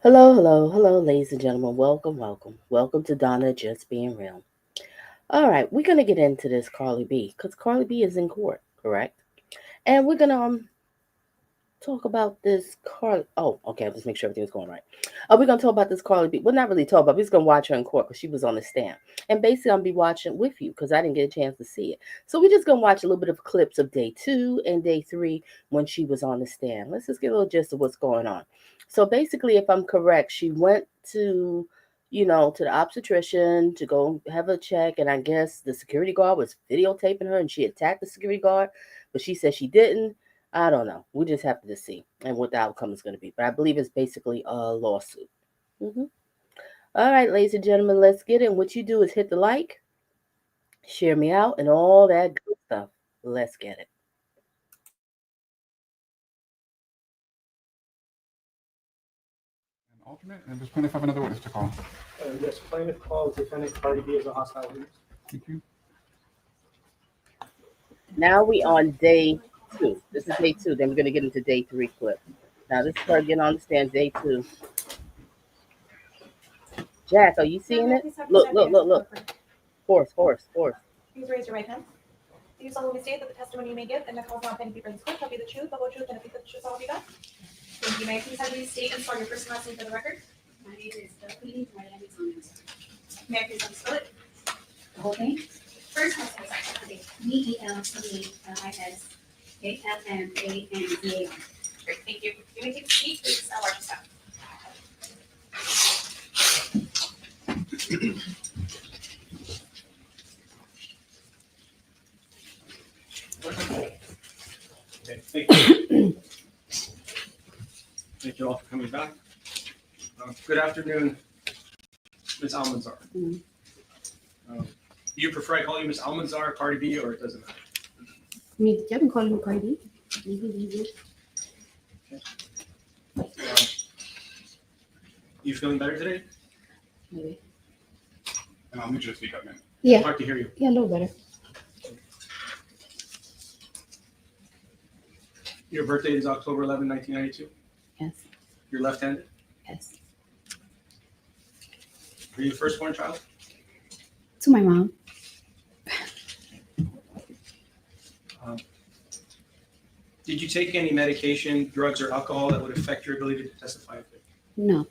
Hello, hello, hello, ladies and gentlemen. Welcome, welcome. Welcome to Donna Just Being Real. All right, we're going to get into this Cardi B because Cardi B is in court, correct? And we're going to talk about this Carly. Oh, okay, I'll just make sure everything's going right. We're going to talk about this Cardi B. Well, not really talk about, we're just going to watch her in court because she was on the stand. And basically, I'm going to be watching with you because I didn't get a chance to see it. So we're just going to watch a little bit of clips of day 2 and day 3 when she was on the stand. Let's just get a little gist of what's going on. So basically, if I'm correct, she went to to the obstetrician to go have a check, and I guess the security guard was videotaping her, and she attacked the security guard, but she said she didn't. I don't know. We just have to see and what the outcome is going to be. But I believe it's basically a lawsuit. hmm All right, ladies and gentlemen, let's get it. What you do is hit the like, share me out, and all that good stuff. Let's get it. An alternate, and just plaintiff have another witness to call. Yes, plaintiff calls defendant Cardi B as a hostile witness. Thank you. Now we on day 2. This is day 2. Then we're going to get into day 3 clip. Now this is her getting on the stand. Day 2. Jack, are you seeing it? Look, look, look, look. Horse, horse, horse. Please raise your right hand. Do you solemnly state that the testimony you may give and the cause not pending before this court shall be the truth, the whole truth, and nothing but the truth, so help you God? Thank you. May I please have you state and spell your first and last name for the record? My name is Belcalis Almánzar. May I please have you spell it? The whole thing? First name is Belcalis Almánzar. Great, thank you. You may take a seat, please. I'll watch this out. Okay, thank you. Thank you all for coming back. Good afternoon, Ms. Almanzar. Mhm. Do you prefer I call you Ms. Almanzar, Cardi B, or it doesn't matter? Me, you can call me Cardi. Easy. You feeling better today? Maybe. And I'll need you to speak up, man. Yeah, Hard to hear you. yeah, a little better. Your birthday is October 11, 1992. Yes, You're left-handed. yes. Are you the firstborn child? To my mom. Did you take any medication, drugs, or alcohol that would affect your ability to testify? No,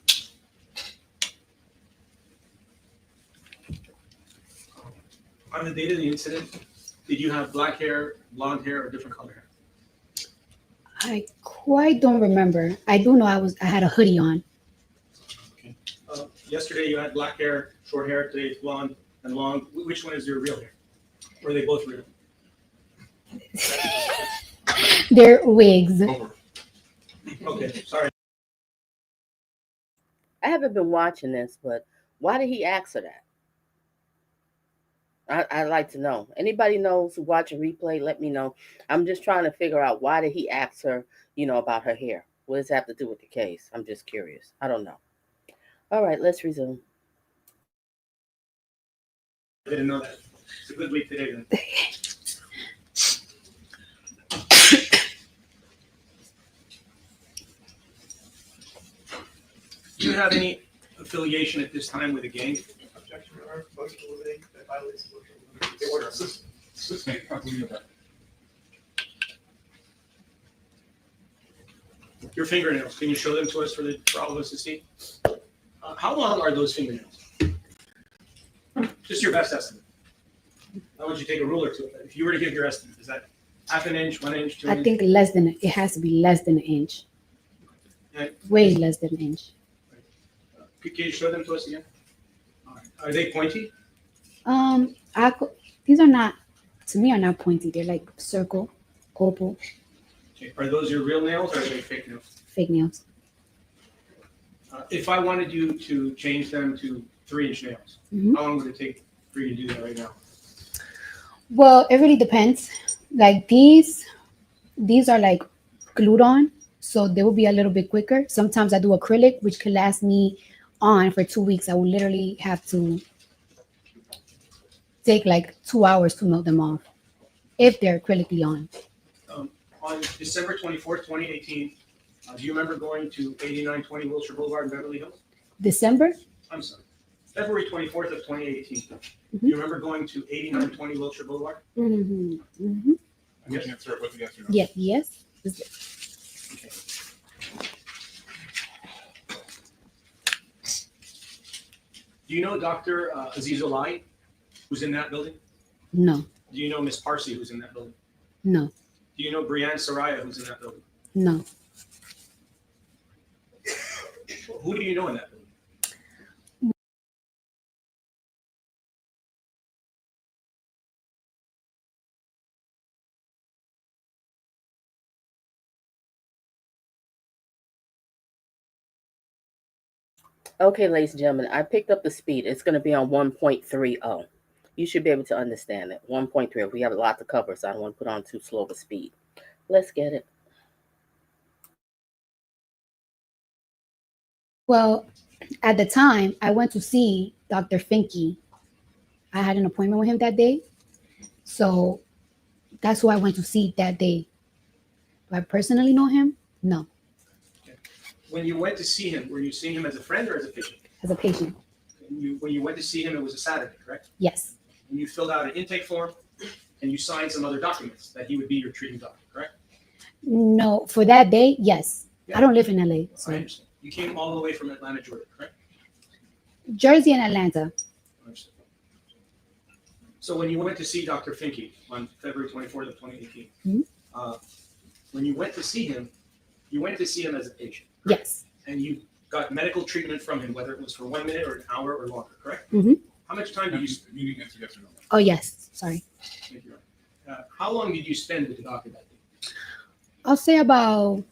On the date of the incident, did you have black hair, blonde hair, or different color hair? I quite don't remember. I do know I had a hoodie on. Yesterday you had black hair, short hair. Today it's blonde and long. Which one is your real hair? Or are they both real? They're wigs. Over. Okay, sorry. I haven't been watching this, but why did he ask her that? I'd like to know. Anybody knows who watch a replay, let me know. I'm just trying to figure out why did he ask her, about her hair. What does that have to do with the case? I'm just curious. I don't know. All right, let's resume. I didn't know that. It's a good week today then. Do you have any affiliation at this time with a gang? Objection, Your Honor. Motion to eliminate that violates the motion to eliminate. The order. Assistant, I believe you're back. Your fingernails. Can you show them to us for all of us to see? How long are those fingernails? Just your best estimate. How would you take a ruler to it? If you were to give your estimate, is that half an inch, 1 inch, 2 I inches? think it has to be less than an inch. Okay. Way less than an inch. Can you show them to us again? All right. Are they pointy? These are not, to me, are not pointy. They're like circle, oval, Okay. Are those your real nails or are they fake nails? fake nails. If I wanted you to change them to 3-inch nails, Mhm. how long would it take for you to do that right now? Well, it really depends. Like these are like glued on, so they will be a little bit quicker. Sometimes I do acrylic, which could last me on for 2 weeks. I will literally have to take like 2 hours to melt them off if they're acrylically on. On December 24th, 2018, Do you remember going to 8920 Wilshire Boulevard in Beverly Hills? December? I'm sorry, February 24th of 2018. Do Mm-hmm. you remember going to 8920 Wilshire Boulevard? Mm-hmm. Mm-hmm. And you answer it with a yes or no. Yeah, yes. Okay. Do you know Dr. Aziz Olai, who's in that building? No, Do you know Miss Parsi, who's in that building? no, Do you know Brianne Soraya, who's in that building? no. Who do you know in that building? Okay, ladies and gentlemen, I picked up the speed. It's going to be on 1.30. You should be able to understand it. 1.3. We have a lot to cover, so I don't want to put on too slow of a speed. Let's get it. Well, at the time, I went to see Dr. Finke. I had an appointment with him that day. So that's who I went to see that day. Do I personally know him? No, When you went to see him, were you seeing him as a friend or as a patient? as a patient. When you went to see him, it was a Saturday, correct? Yes, And you filled out an intake form and you signed some other documents that he would be your treating doctor, correct? no, for that day, yes. Yeah. I don't live in LA, I so understand. You came all the way from Atlanta, Georgia, correct? Jersey and Atlanta. I understand. So when you went to see Dr. Finke on February 24th of 2018, Mhm. When you went to see him, you went to see him as a patient. Yes, And you got medical treatment from him, whether it was for 1 minute or an hour or longer, correct? Mhm. How much time did you spend? You need to answer yes or no. oh yes, sorry. Thank you. How long did you spend with the doctor that day? I'll say about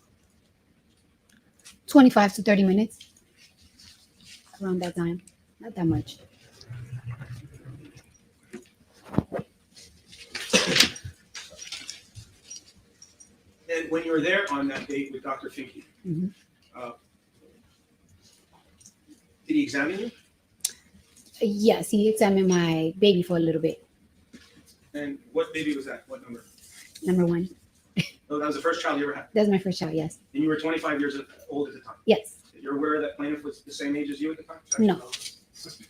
25 to 30 minutes. Around that time, not that much. And when you were there on that date with Dr. Finke, Mhm. did he examine you? Yes, he examined my baby for a little bit. And what baby was that? What number? Number one. Oh, that was the first child you ever had. That's my first child, yes. And you were 25 years old at the time. Yes. You're aware that plaintiff was the same age as you at the time? No. Assistant.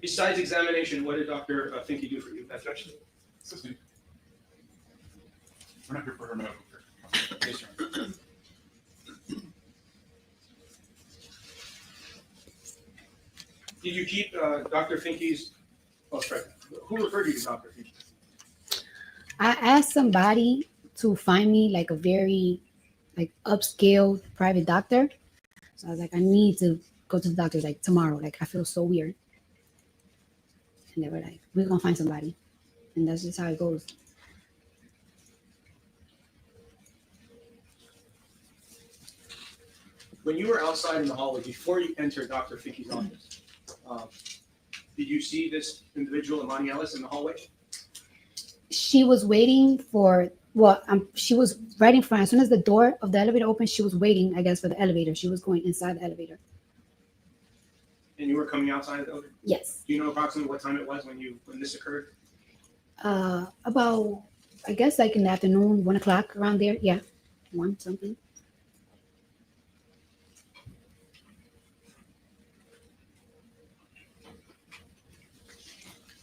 Besides examination, what did Dr. Finke do for you? That's actually. Assistant. We're not here for her medical care. Yes, sir. Did you keep Dr. Finke's? Oh, sorry. Who referred you to Dr. Finke? I asked somebody to find me like a very like upscale private doctor. So I was like, I need to go to the doctor like tomorrow. Like I feel so weird. And they were like, we're gonna find somebody. And that's just how it goes. When you were outside in the hallway before you entered Dr. Finke's office, did you see this individual, Emani Ellis, in the hallway? She was waiting for she was right in front. As soon as the door of the elevator opened, she was waiting, I guess, for the elevator. She was going inside the elevator. And you were coming outside of the elevator? Yes. Do you know approximately what time it was when this occurred? About I guess like in the afternoon, 1 o'clock around there. Yeah. 1 something.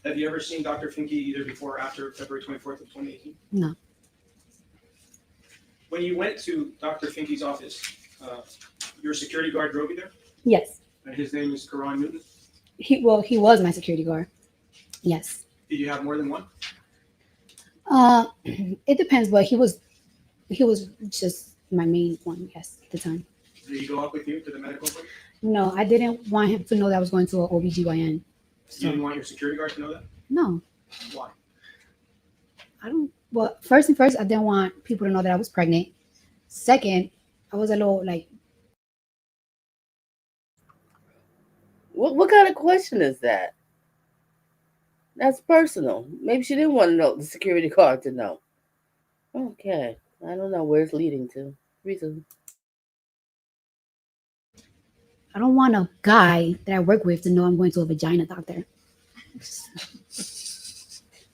Have you ever seen Dr. Finke either before or after February 24th of 2018? No. When you went to Dr. Finke's office, your security guard drove you there? Yes. And his name is Karan Newton? He was my security guard. Yes. Did you have more than one? It depends, but he was just my main one, yes, at the time. Did he go up with you to the medical appointment? No, I didn't want him to know that I was going to an OBGYN. You didn't want your security guard to know that? No, Why? I don't. Well, first and first, I didn't want people to know that I was pregnant. Second, I was a little like, What kind of question is that? That's personal. Maybe she didn't want to know the security guard to know. Okay. I don't know where it's leading to. Reason. I don't want a guy that I work with to know I'm going to a vagina doctor.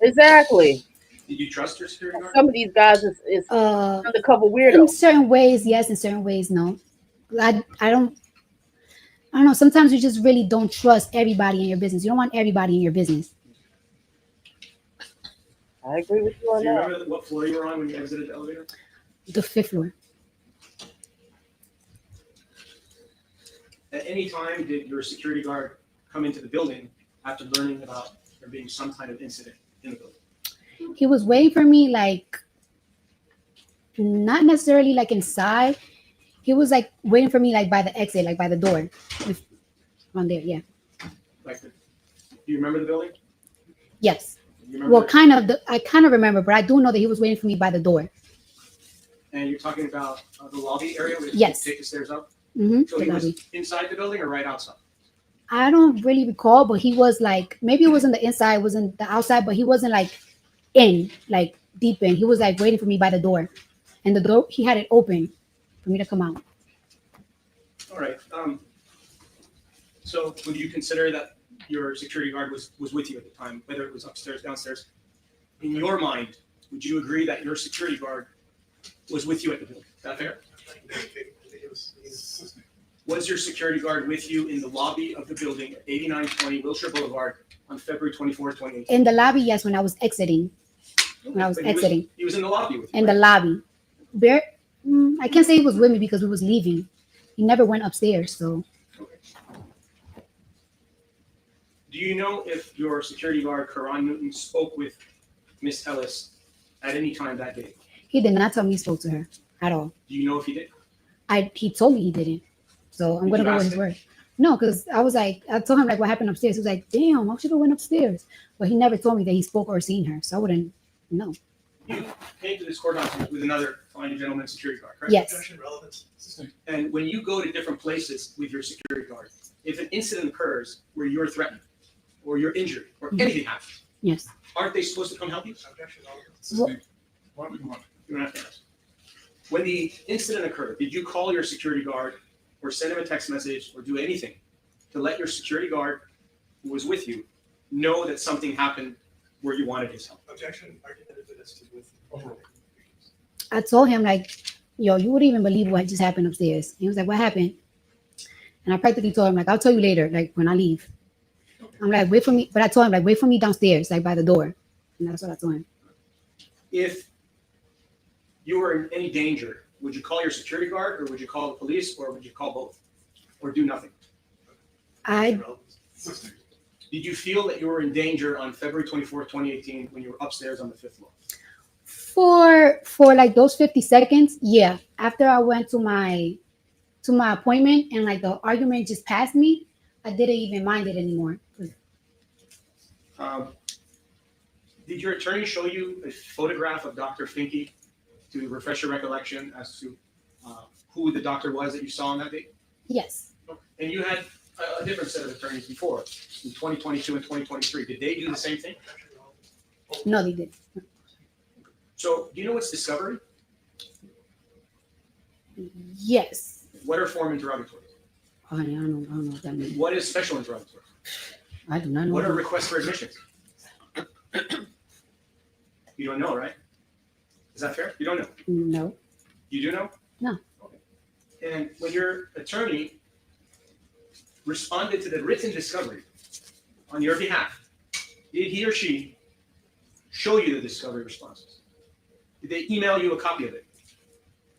Exactly. Did you trust your security guard? Some of these guys is undercover In weirdos. certain ways, yes. In certain ways, no. I don't know. Sometimes you just really don't trust everybody in your business. You don't want everybody in your business. I agree with you on Do you that. remember what floor you were on when you exited the elevator? The 5th floor. At any time, did your security guard come into the building after learning about there being some kind of incident in the building? He was waiting for me, like, not necessarily like inside. He was like waiting for me, like by the exit, like by the door. On there, yeah. Like, do you remember the building? Yes. Do you remember Well, kind of. I kind of remember, but I do know that he was waiting for me by the door. And you're talking about the lobby area where you Yes. take the stairs up? Mm-hmm. So he was inside the building or right outside? I don't really recall, but he was like, maybe it wasn't the inside, it wasn't the outside, but he wasn't like in, like deep in. He was like waiting for me by the door, and the door, he had it open for me to come out. All right. So would you consider that your security guard was with you at the time, whether it was upstairs, downstairs? In your mind, would you agree that your security guard was with you at the building? Is that fair? Was your security guard with you in the lobby of the building at 8920 Wilshire Boulevard on February 24th, 2018? In the lobby, yes, when I was exiting. When I was But exiting. He was in the lobby with you. In the right? lobby. I can't say he was with me because we was leaving. He never went upstairs, so. Do you know if your security guard, Karan Newton, spoke with Miss Ellis at any time that day? He did not tell me he spoke to her at all. Do you know if he did? He told me he didn't. So I'm Did gonna you go with ask his him? word. No, because I was like, I told him like what happened upstairs. He was like, damn, I should have went upstairs. But he never told me that he spoke or seen her. So I wouldn't know. You came to this courthouse with another fine gentleman security guard, correct? Yes. Objection, relevance. And when you go to different places with your security guard, if an incident occurs where you're threatened or you're injured or Mhm. anything happens, Yes. aren't they supposed to come help you? Objection, relevance. Why don't we move on? You don't have to ask. When the incident occurred, did you call your security guard or send him a text message or do anything to let your security guard who was with you know that something happened where you wanted his help? Objection, argumentative is with. Overruled. I told him like, yo, you wouldn't even believe what just happened upstairs. He was like, what happened? And I practically told him like, I'll tell you later, like when I leave. I'm like, wait for me. But I told him like, wait for me downstairs, like by the door. And that's what I told him. If you were in any danger, would you call your security guard or would you call the police or would you call both or do nothing? I Did you feel that you were in danger on February 24th, 2018 when you were upstairs on the 5th floor? for like those 50 seconds, yeah. After I went to my appointment and like the argument just passed me, I didn't even mind it anymore. Did your attorney show you a photograph of Dr. Finke to refresh your recollection as to who the doctor was that you saw on that date? Yes. And you had a different set of attorneys before, in 2022 and 2023. Did they do the same thing? No, they did. So do you know what's discovery? Yes. What are form interrogatories? Oh, yeah, I don't know what that means. What is special interrogatories? I do not know. What are requests for admissions? You don't know, right? Is that fair? You don't know. No. You do know? No. Okay. And when your attorney responded to the written discovery on your behalf, did he or she show you the discovery responses? Did they email you a copy of it?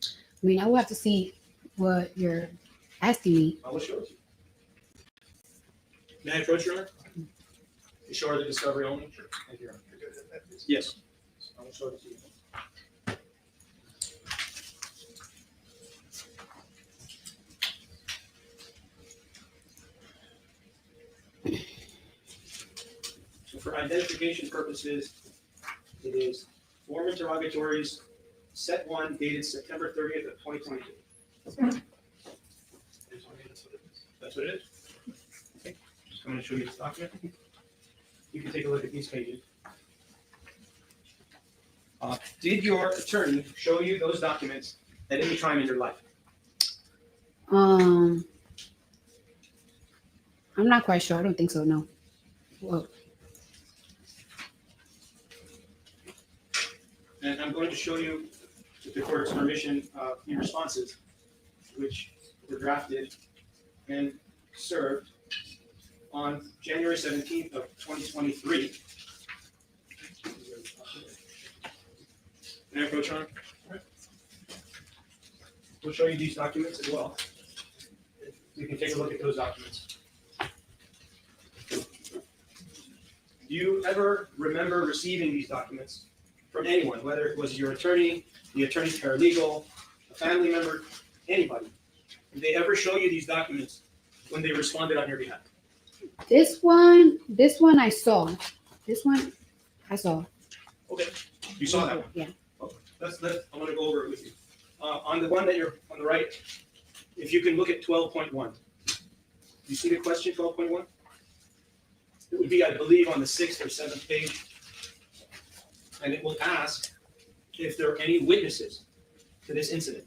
I mean, I will have to see what you're asking me. I will show it to you. May I approach your honor? You show her the discovery only? Sure. Thank you, Your Honor. Yes. I will show it to you. So for identification purposes, it is form interrogatories, set one dated September 30th of 2022. That's what it is? Okay. Just going to show you this document. You can take a look at these pages. Did your attorney show you those documents at any time in your life? I'm not quite sure. I don't think so. No. Well, And I'm going to show you, with the court's permission, the responses, which were drafted and served on January 17th of 2023. May I approach on? We'll show you these documents as well. You can take a look at those documents. Do you ever remember receiving these documents from anyone, whether it was your attorney, the attorney's paralegal, a family member, anybody? Did they ever show you these documents when they responded on your behalf? This one I saw. This one I saw. Okay, you saw that one. Yeah. I want to go over it with you. On the one that you're on the right, if you can look at 12.1. You see the question 12.1? It would be, I believe, on the 6th or 7th page. And it will ask if there are any witnesses to this incident.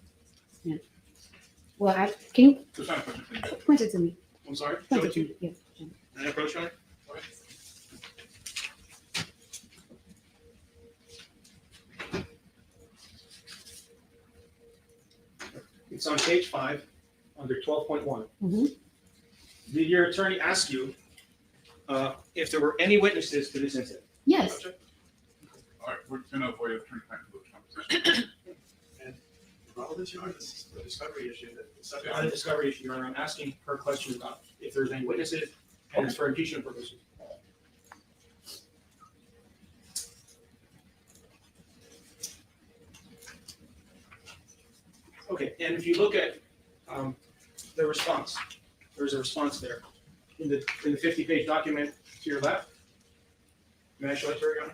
Well, can you Just trying to put your thing. point it to me? I'm sorry? Show Point it it to to you. me. Yeah. Can I approach on it? It's on page 5, under 12.1. Mhm. Did your attorney ask you if there were any witnesses to this incident? Yes. All right, we're gonna avoid attorney-client privilege conversation. Relevance, Your Honor, this is the discovery issue that the subject. Not a discovery issue, Your Honor. I'm asking her question about if there's any witnesses, and it's for impeachment purposes. Okay, and if you look at the response, there's a response there in the 50-page document to your left. May I show it to her, Your Honor?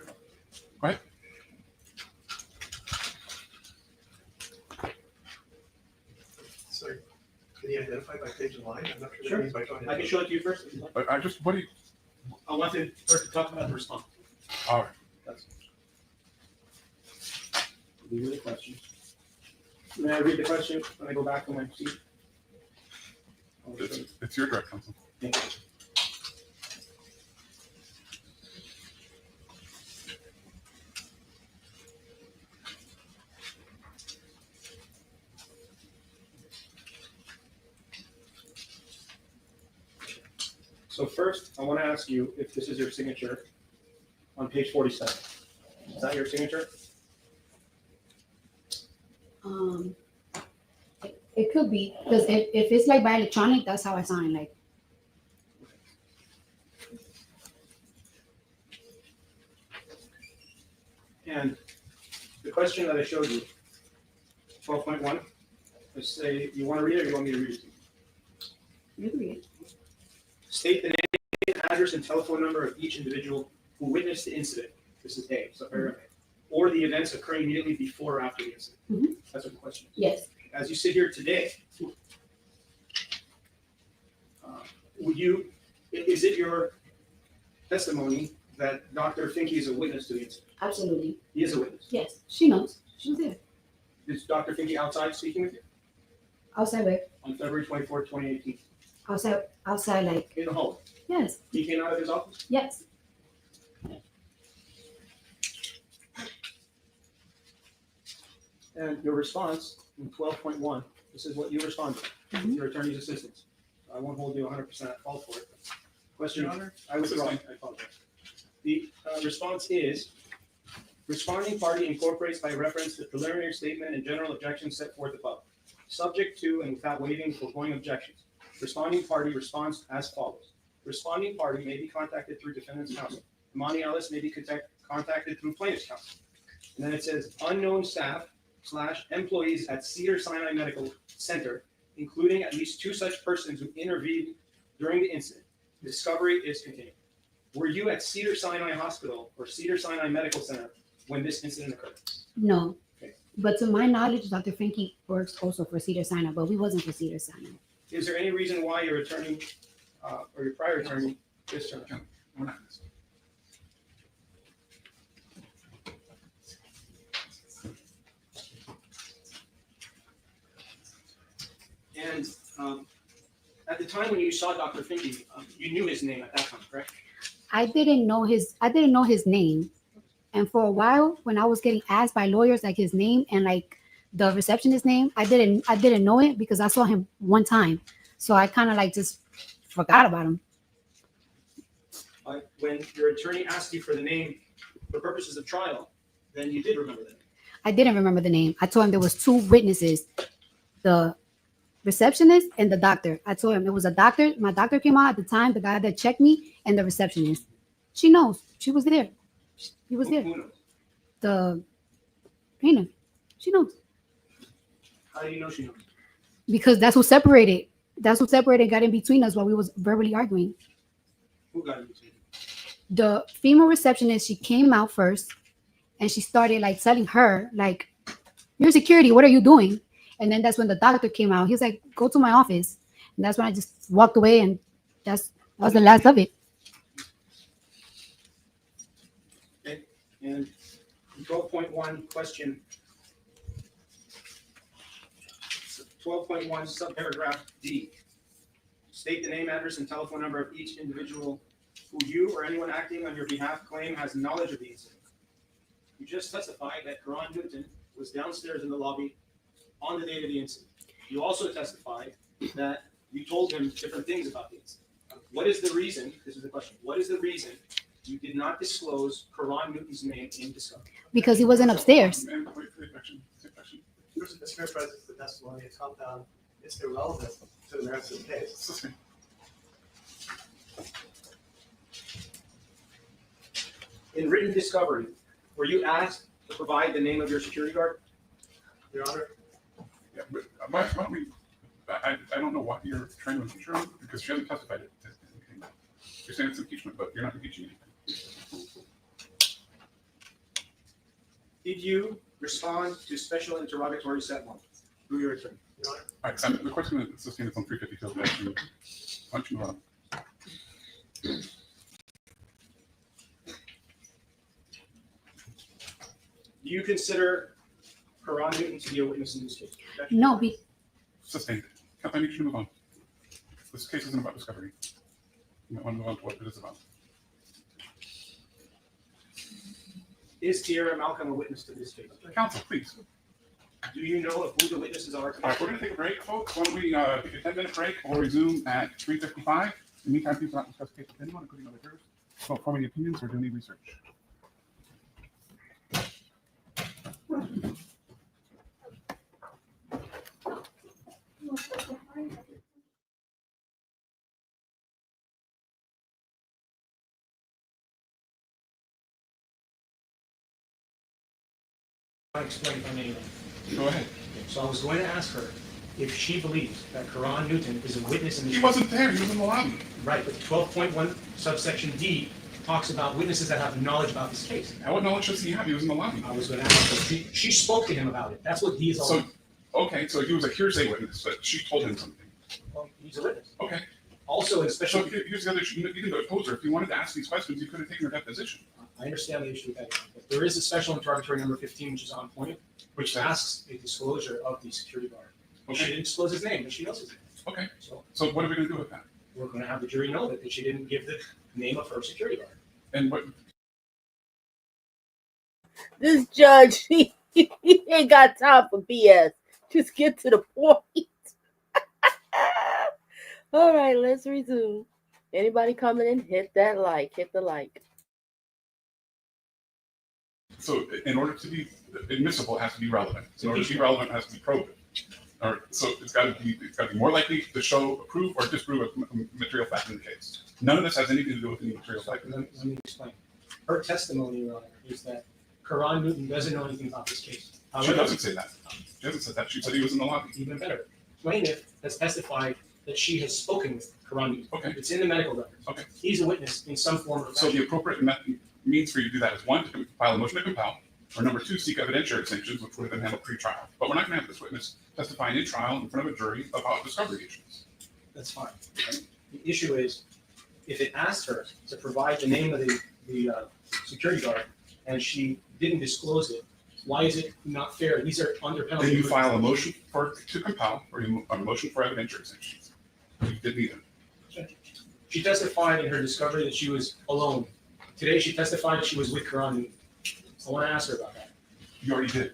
Go ahead. So can you identify by page and line? I'm not sure Sure. what it means by talking. I can show it to you first. If you'd like. But I just, what do you, I wanted her to talk about the response. all right, These are the questions. May I read the question when I go back to my seat? it's your direct counsel. Thank you. So first, I want to ask you if this is your signature on page 47. Is that your signature? It could be because if it's like by electronic, that's how I sign. Like, And the question that I showed you, 12.1, let's say, you want to read it or you want me to read it to you? you can read it. State the name, address, and telephone number of each individual who witnessed the incident. This is A, so paragraph A. Or the events occurring immediately before or after the incident. Mhm. That's what the question is. Yes. As you sit here today, is it your testimony that Dr. Finke is a witness to the incident? Absolutely. He is a witness. Yes. She knows. She was there. Is Dr. Finke outside speaking with you Outside where? on February 24th, 2018? Outside like, In the hall. yes. He came out of his office? Yes. And your response in 12.1, this is what you responded, Mhm. your attorney's assistance. I won't hold you 100% at fault for it. Question, Your Honor? I withdraw, I apologize. The response is, responding party incorporates by reference the preliminary statement and general objections set forth above, subject to and without waiving foregoing objections. Responding party responds as follows. Responding party may be contacted through defendant's counsel. Emani Ellis may be contacted through plaintiff's counsel. And then it says unknown staff / employees at Cedars-Sinai Medical Center, including at least 2 such persons who intervened during the incident. Discovery is continued. Were you at Cedars-Sinai Hospital or Cedars-Sinai Medical Center when this incident occurred? No. Okay. But to my knowledge, Dr. Finke works also for Cedars-Sinai, but we wasn't for Cedars-Sinai. Is there any reason why your attorney or your prior attorney discharged? We're not in this. And at the time when you saw Dr. Finke, you knew his name at that time, correct? I didn't know his name, And for a while, when I was getting asked by lawyers like his name and like the receptionist's name, I didn't know it because I saw him one time. So I kind of like just forgot about him. When your attorney asked you for the name for purposes of trial, then you did remember the name. I didn't remember the name. I told him there was two witnesses, the receptionist and the doctor. I told him it was a doctor. My doctor came out at the time, the guy that checked me, and the receptionist. She knows. She was there. He was there. Who knows? The plaintiff. She knows. How do you know she knows? Because that's what separated. That's what separated, got in between us while we was verbally arguing. Who got you? The female receptionist, she came out first and she started like telling her, like, you're security, what are you doing? And then that's when the doctor came out. He was like, go to my office. And that's when I just walked away, and that was the last of it. Okay. And 12.1 question. 12.1 subparagraph D. State the name, address, and telephone number of each individual who you or anyone acting on your behalf claim has knowledge of the incident. You just testified that Karan Newton was downstairs in the lobby on the date of the incident. You also testified that you told him different things about the incident. What is the reason, this is the question, what is the reason you did not disclose Karan Newton's name in discovery? Because he wasn't upstairs. And wait for the question. Question. Person that's characterizes the testimony, it's compound, it's irrelevant to the merits of the case. Sustain. In written discovery, were you asked to provide the name of your security guard? Your Honor, Yeah, but why don't we? I don't know why you're trying to impeach her because she hasn't testified it. You're saying it's impeachment, but you're not impeaching anything. Did you respond to special interrogatory set one through your attorney? Your Honor, All right, the question is sustained on 352. Actually, why don't you move on? Do you consider Karan Newton to be a witness in this case? No, Sustained. I need you to move on. This case isn't about discovery. You want to move on to what it is about. Is Tierra Malcolm a witness to this case? Counsel, please. Do you know of who the witnesses are? All right, we're going to take a break, folks. Why don't we take a 10-minute break or resume at 3:55? In the meantime, please do not discuss the case with anyone, including other jurors. Don't form any opinions or do any research. I'll explain if I may. Go ahead. So I was going to ask her if she believes that Karan Newton is a witness in this He case. wasn't there. He was in the lobby. Right, but 12.1 subsection D talks about witnesses that have knowledge about this case. Now, what knowledge does he have? He was in the lobby. I was going to ask her. She spoke to him about it. That's what D is all So, about. okay, so he was a hearsay witness, but she told him something. Well, he's a witness. Okay. Also, in special, So here's the other issue. You didn't oppose her. If you wanted to ask these questions, you could have taken her deposition. I understand the issue with that, but there is a special interrogatory number 15, which is on point, which says? asks a disclosure of the security guard. She Okay. didn't disclose his name, but she knows his name. Okay. So So what are we going to do with that? we're going to have the jury know that she didn't give the name of her security guard. And what? This judge, he ain't got time for BS. Just get to the point. All right, let's resume. Anybody coming in, hit that like, hit the like. So in order to be admissible, it has to be relevant. In order to be relevant, it has to be probative. All right. So it's got to be more likely to show, prove, or disprove a material fact in the case. None of this has anything to do with any material fact. Let me explain. Her testimony, Your Honor, is that Karan Newton doesn't know anything about this case. She However, doesn't say that. She hasn't said that. She said he was in the lobby. even better, plaintiff has testified that she has spoken with Karan Newton. Okay. It's in the medical records. Okay. He's a witness in some form or So fashion. the appropriate means for you to do that is one, to file a motion to compel, or number two, seek evidentiary sanctions, which would have been handled pre-trial. But we're not going to have this witness testifying in trial in front of a jury about discovery issues. That's fine. The issue is, if it asked her to provide the name of the security guard and she didn't disclose it, why is it not fair? These are under penalty. Then you file a motion to compel, or a motion for evidentiary sanctions. You did neither. She testified in her discovery that she was alone. Today, she testified that she was with Karan Newton. I want to ask her about that. You already did.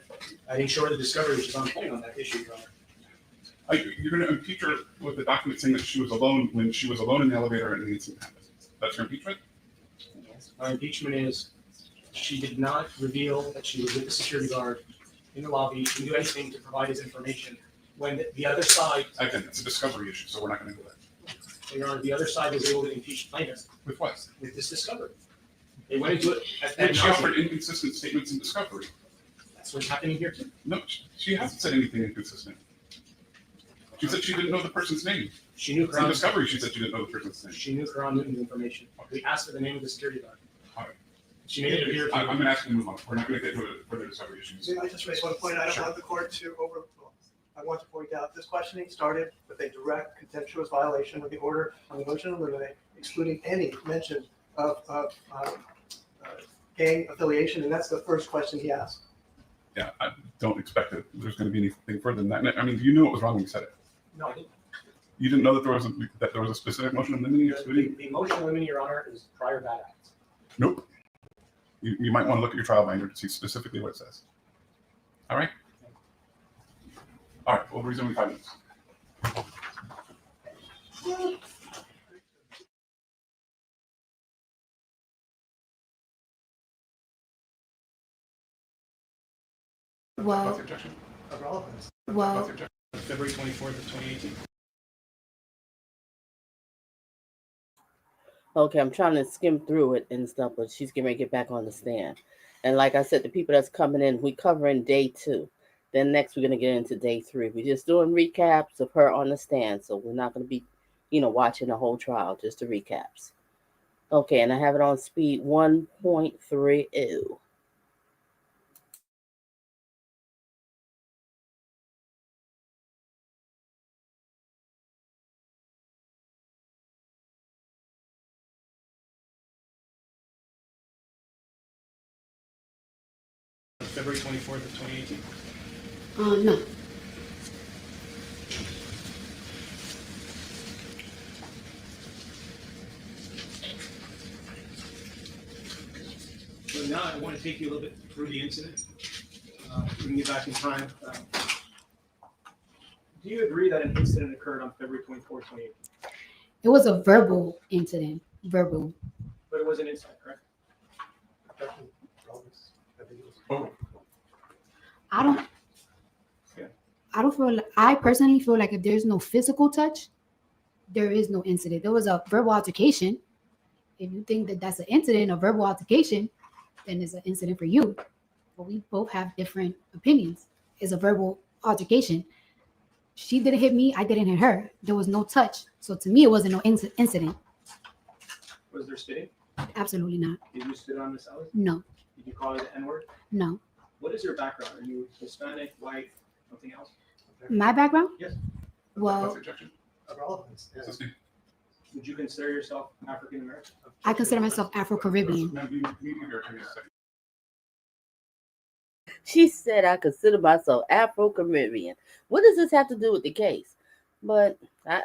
I didn't show her the discovery, which is on point on that issue, Your Honor. You're going to impeach her with the document saying that she was alone when she was alone in the elevator and the incident happened. That's your impeachment? My impeachment is she did not reveal that she was with the security guard in the lobby, didn't do anything to provide his information when the other side, Again, it's a discovery issue, so we're not going to do that. Your Honor, the other side was able to impeach plaintiff With what? with this discovery. They went into it And she offered nauseam. inconsistent statements in discovery. That's what's happening here too. No, she hasn't said anything inconsistent. She said she didn't know the person's name. She knew In Karan, discovery, she said she didn't know the person's name. she knew Karan Newton's information. We asked for the name of the security guard. All right. She made it appear. I'm going to ask you to move on. We're not going to get into further discovery issues. May I just raise one point? I don't Sure. want the court to overlook. I want to point out this questioning started with a direct contemptuous violation of the order on the motion to eliminate, excluding any mention of gang affiliation, and that's the first question he asked. Yeah, I don't expect that there's going to be anything further than that. I mean, you knew it was wrong when you said it. No, I didn't. You didn't know that there was a specific motion limiting excluding? The motion limiting, Your Honor, is prior bad acts. Nope. You might want to look at your trial binder to see specifically what it says. All right? All right, we'll resume in 5 minutes. Well, What's the objection? Of relevance. What's well, the objection? February 24th of 2018. Okay, I'm trying to skim through it and stuff, but she's getting ready to get back on the stand. And like I said, the people that's coming in, we covering day 2. Then next we're gonna get into day 3. We're just doing recaps of her on the stand, so we're not gonna be, watching the whole trial, just the recaps. Okay, and I have it on speed 1.30. February 24th of 2018. no. So now I want to take you a little bit through the incident. We can get back in time. Do you agree that an incident occurred on February 24th, 2018? It was a verbal incident. Verbal. But it was an incident, correct? Objection, relevance. I think it was- Oh, I personally feel like if there's no physical touch, there is no incident. There was a verbal altercation. If you think that that's an incident, a verbal altercation, then it's an incident for you. But we both have different opinions. It's a verbal altercation. She didn't hit me. I didn't hit her. There was no touch. So to me, it wasn't no incident. Was there spitting? Absolutely not. Did you spit on Miss Ellis? No, Did you call her the N-word? no. What is your background? Are you Hispanic, white, something else? My background? Yes. what's Well, the objection? Of relevance. Yeah. Sustain. Would you consider yourself African American? I consider myself Afro-Caribbean. Ma'am, you give your attorney a second. She said I consider myself Afro-Caribbean. What does this have to do with the case? But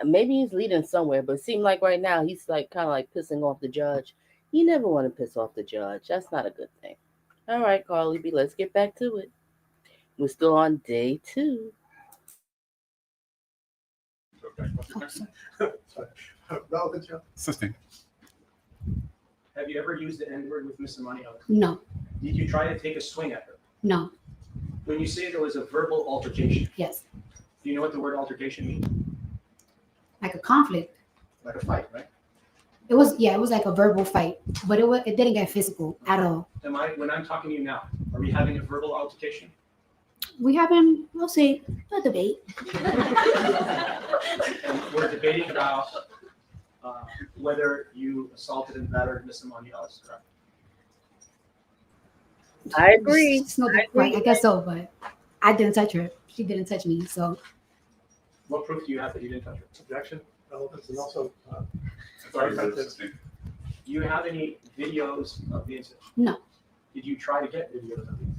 maybe he's leading somewhere, but it seemed like right now he's like kind of like pissing off the judge. You never want to piss off the judge. That's not a good thing. All right, Carly B, let's get back to it. We're still on day 2. Okay, what's the objection? Sorry. Relevance, yeah. Sustain. Have you ever used the N-word with Miss Emani Ellis? No, Did you try to take a swing at her? no, When you say there was a verbal altercation, yes. do you know what the word altercation means? Like a conflict. Like a fight, right? It was like a verbal fight, but it didn't get physical at all. When I'm talking to you now, are we having a verbal altercation? We having, we'll say, a debate. And we're debating about whether you assaulted and battered Miss Emani Ellis, correct? I agree. It's no right, I guess so, but I didn't touch her. She didn't touch me. So What proof do you have that you didn't touch her? Objection, relevance, and also, Sorry, sustain. Do you have any videos of the incident? No. Did you try to get videos of the incident?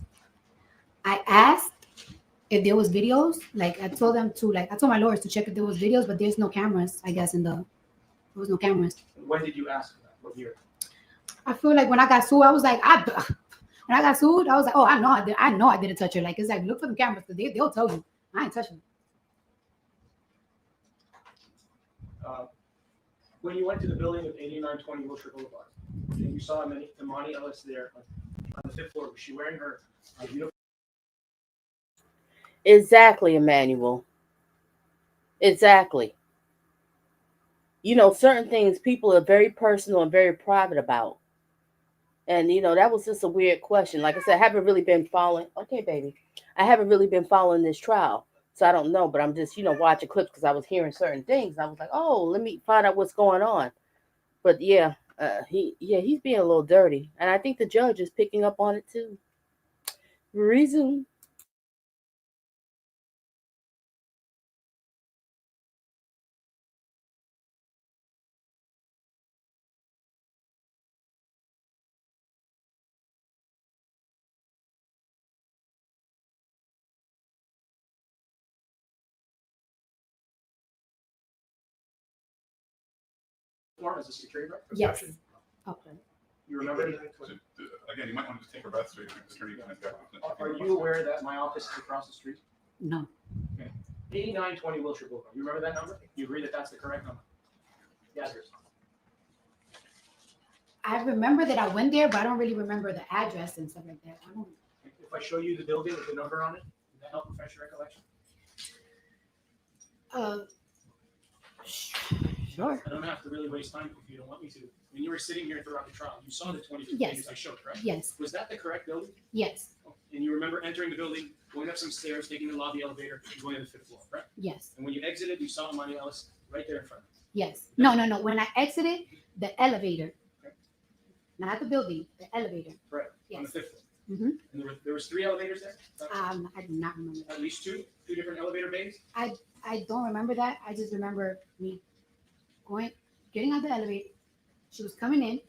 I asked if there was videos. Like I told my lawyers to check if there was videos, but there's no cameras, I guess, there was no cameras. When did you ask for that? What year? I feel like when I got sued, I was like, When I got sued, I was like, oh, I know I didn't touch her. Like, it's like, look for the cameras because they'll tell you I ain't touching When you went to the building of 8920 Wilshire Boulevard, and you saw Emani Ellis there on the 5th floor, was she wearing her uniform? Exactly, Emmanuel. Exactly. You know, certain things people are very personal and very private about. And, you know, that was just a weird question. Like I said, I haven't really been following. Okay, baby. I haven't really been following this trial. So I don't know. But I'm just, watching clips because I was hearing certain things. I was like, oh, let me find out what's going on. But yeah, he's being a little dirty. And I think the judge is picking up on it too. Reason. As a security guard? Yes. Okay. You remember? Again, you might want to just take her breath so your attorney can Are you aware that my office is across the street? No. 8920 Wilshire Boulevard. You remember that number? You agree that that's the correct number? Yes. I remember that I went there, but I don't really remember the address and stuff like that. I don't. If I show you the building with the number on it, does that help refresh your recollection? Sure. I don't have to really waste time if you don't want me to. When you were sitting here throughout the trial, you saw the 22 Yes. pages I showed, correct? Yes. Was that the correct building? Yes. And you remember entering the building, going up some stairs, taking the lobby elevator, and going to the 5th floor, correct? Yes. And when you exited, you saw Emani Ellis right there in front of you. Yes. No. When I exited the elevator, Okay. not the building, the elevator. Right. On Yes. the 5th floor. Mm-hmm. And there was 3 elevators there? I do not remember that. At least two different elevator bays? I don't remember that. I just remember me getting out the elevator. She was coming in.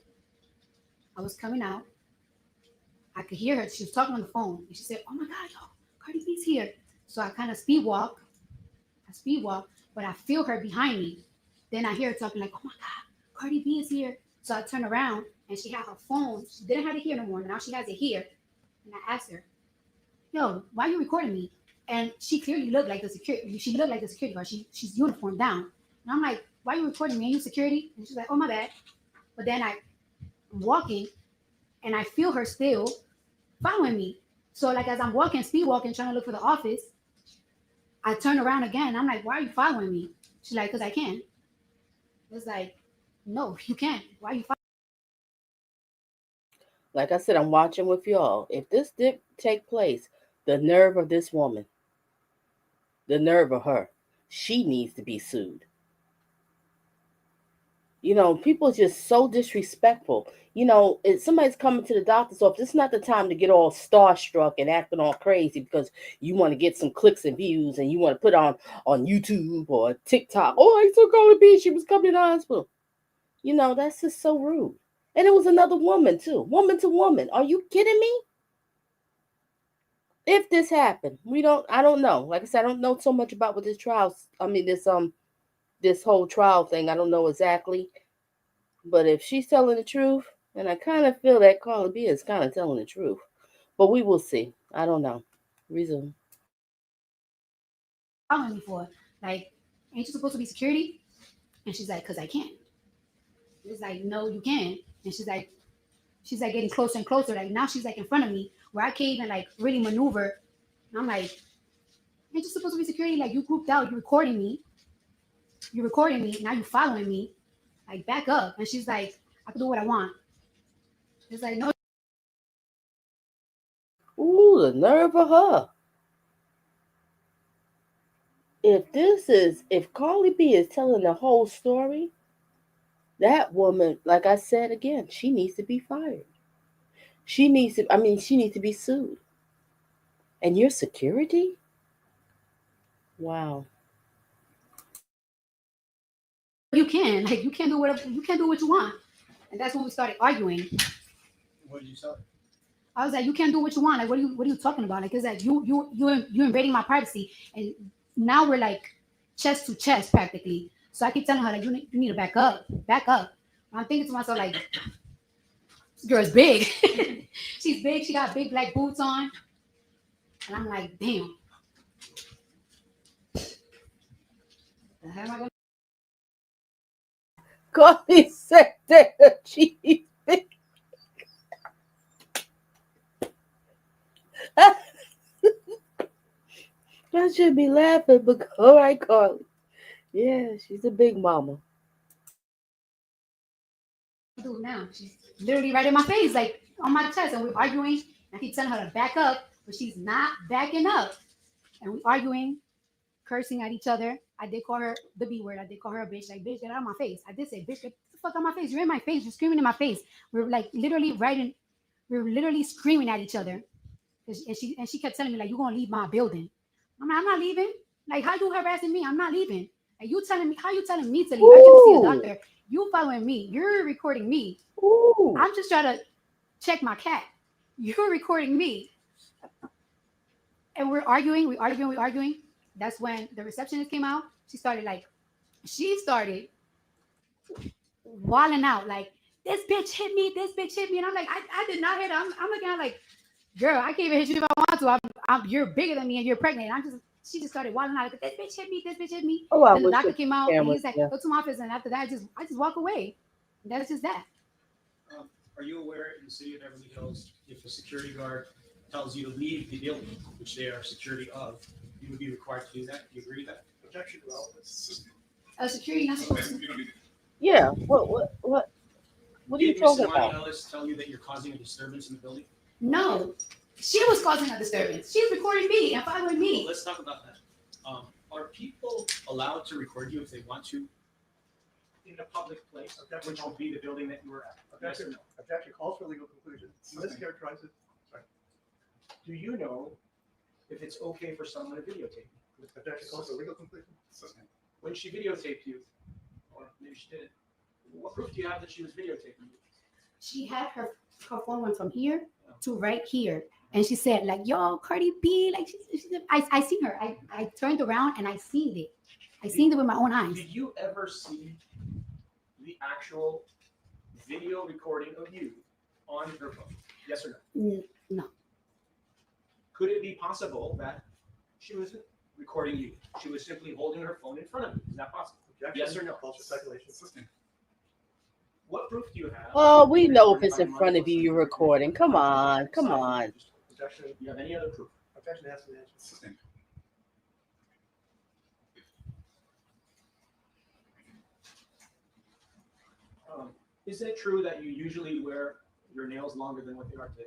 I was coming out. I could hear her. She was talking on the phone. And she said, oh my God, yo, Cardi B's here. So I kind of speed walk, but I feel her behind me. Then I hear her talking like, oh my God, Cardi B is here. So I turn around and she had her phone. She didn't have it here no more. Now she has it here. And I asked her, yo, why are you recording me? And she clearly looked like the security. She looked like the security guard. She's uniformed down. And I'm like, why are you recording me? Are you security? And she's like, oh, my bad. But then I'm walking and I feel her still following me. So like as I'm walking, speed walking, trying to look for the office, I turn around again. I'm like, why are you following me? She's like, because I can. It's like, no, you can't. Why are you following? Like I said, I'm watching with y'all. If this did take place, the nerve of this woman, the nerve of her, she needs to be sued. You know, people are just so disrespectful. You know, if somebody's coming to the doctor's office, it's not the time to get all starstruck and acting all crazy because you want to get some clicks and views and you want to put on YouTube or TikTok. Oh, I took Cardi B. She was coming to the hospital. You know, that's just so rude. And it was another woman too, woman to woman. Are you kidding me? If this happened, I don't know. Like I said, I don't know so much about what this trial. I mean, this whole trial thing. I don't know exactly. But if she's telling the truth, and I kind of feel that Cardi B is kind of telling the truth. But we will see. I don't know. Resume. Me for? Like, ain't you supposed to be security? And she's like, because I can. It's like, no, you can. And she's like getting closer and closer. Like now she's like in front of me where I can't even like really maneuver. And I'm like, ain't you supposed to be security? Like you grouped out, you're recording me. Now you're following me. Like back up. And she's like, I can do what I want. It's like, no. Ooh, the nerve of her. If Cardi B is telling the whole story, that woman, like I said again, she needs to be fired. She needs to be sued. And your security? Wow. You can. Like you can't do whatever you can't do what you want. And that's when we started arguing. What did you say? I was like, you can't do what you want. Like, what are you talking about? Like, it's like you invading my privacy. And now we're like chest to chest practically. So I keep telling her like you need to back up. I'm thinking to myself like, Girl's big. She's big. She got big black boots on. And I'm like, damn. The hell am I gonna Carly said that she's big. I should be laughing, but all right, Carly. Yeah, she's a big mama. do now? She's literally right in my face, like on my chest, and we're arguing. I keep telling her to back up, but she's not backing up. And we're arguing, cursing at each other. I did call her the B word. I did call her a bitch. Like, bitch, get out of my face. I did say, bitch, get the fuck out of my face. You're in my face. You're screaming in my face. We're like literally writing. We're literally screaming at each other. And she kept telling me, like, you're going to leave my building. I'm not leaving. Like, how you harassing me? I'm not leaving. And you telling me, how you telling me to leave? I came to see a doctor. You following me. You're recording me. Ooh. I'm just trying to check my cat. You're recording me. And we're arguing. That's when the receptionist came out. She started wilding out like, this bitch hit me. And I'm like, I did not hit her. I'm looking at her like, girl, I can't even hit you if I want to. You're bigger than me and you're pregnant. And she just started wilding out like, this bitch hit me. Oh, I Then the wish doctor the came out and camera- he's like, yeah. go to my office. And after that, I just walk away. That's just that. Are you aware in the city of Beverly Hills, if a security guard tells you to leave the building, which they are security of, you would be required to do that? Do you agree with that? Objection to relevance. Security not supposed to. You don't need to- Yeah. What are you Did talking Miss Emani about? Ellis tell you that you're causing a disturbance in the building? No, she was causing a disturbance. She's recording me and following Well, me. let's talk about that. Are people allowed to record you if they want to in a public place, which would be the building that you were at? Yes or no? Objection calls for legal conclusion. Mischaracterizes. Sorry. Do you know if it's okay for someone to videotape you? Objection calls for legal conclusion. When she videotaped you, or maybe she didn't, what proof do you have that she was videotaping you? She had her phone went from here to right here. And she said, like, yo, Cardi B, like, I seen her. I turned around and I seen it. I seen it with my own eyes. Did you ever see the actual video recording of you on her phone? Yes or no? No. Could it be possible that she wasn't recording you? She was simply holding her phone in front of you. Is that possible? Objection. Yes or no? Calls for speculation. What proof do you have? Oh, we know if it's in front of you, you're recording. Come on. Objection. Do you have any other proof? Objection has to be answered. Is it true that you usually wear your nails longer than what they are today?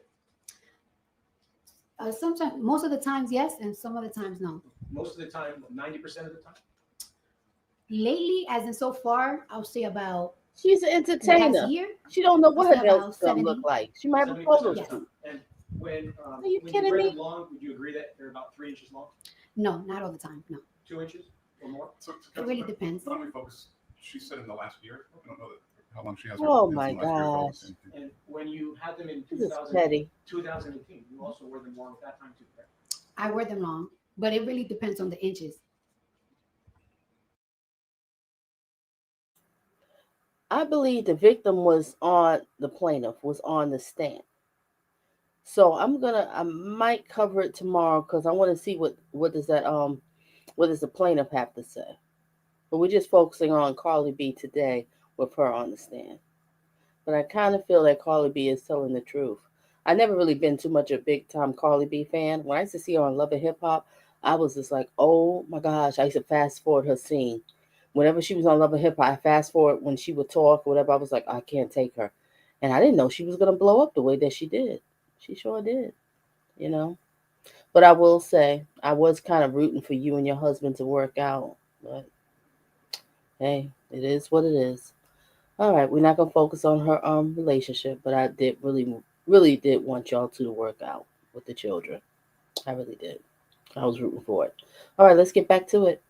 Sometimes, most of the times, yes, and some of the times, no. Most of the time, 90% of the time? Lately, as in so far, I'll say about She's an the entertainer. past year. She don't know what I'll her say nails about is gonna 70. look like. She might have a 70% photo of the Yes. shoot. And when you when you kidding wear me? them long, would you agree that they're about 3 inches long? No, not all the time. No, 2 inches or more? So, it really depends. Why don't we focus? She said in the last year. I don't know how long she has. Oh in the my last year gosh. focusing. And when you had them in This is petty. 2018, you also wore them long at that time too, correct? I wear them long, but it really depends on the inches. I believe the victim was on the plaintiff was on the stand. So I might cover it tomorrow because I want to see what does the plaintiff have to say. But we're just focusing on Carly B today with her on the stand. But I kind of feel that Carly B is telling the truth. I never really been too much a big time Carly B fan. When I used to see her on Love and Hip Hop, I was just like, oh my gosh, I used to fast forward her scene. Whenever she was on Love and Hip Hop, I fast forward when she would talk or whatever. I was like, I can't take her. And I didn't know she was going to blow up the way that she did. She sure did, you know. But I will say, I was kind of rooting for you and your husband to work out. But hey, it is what it is. All right, we're not going to focus on her relationship, but I did really did want y'all to work out with the children. I really did. I was rooting for it. All right, let's get back to it.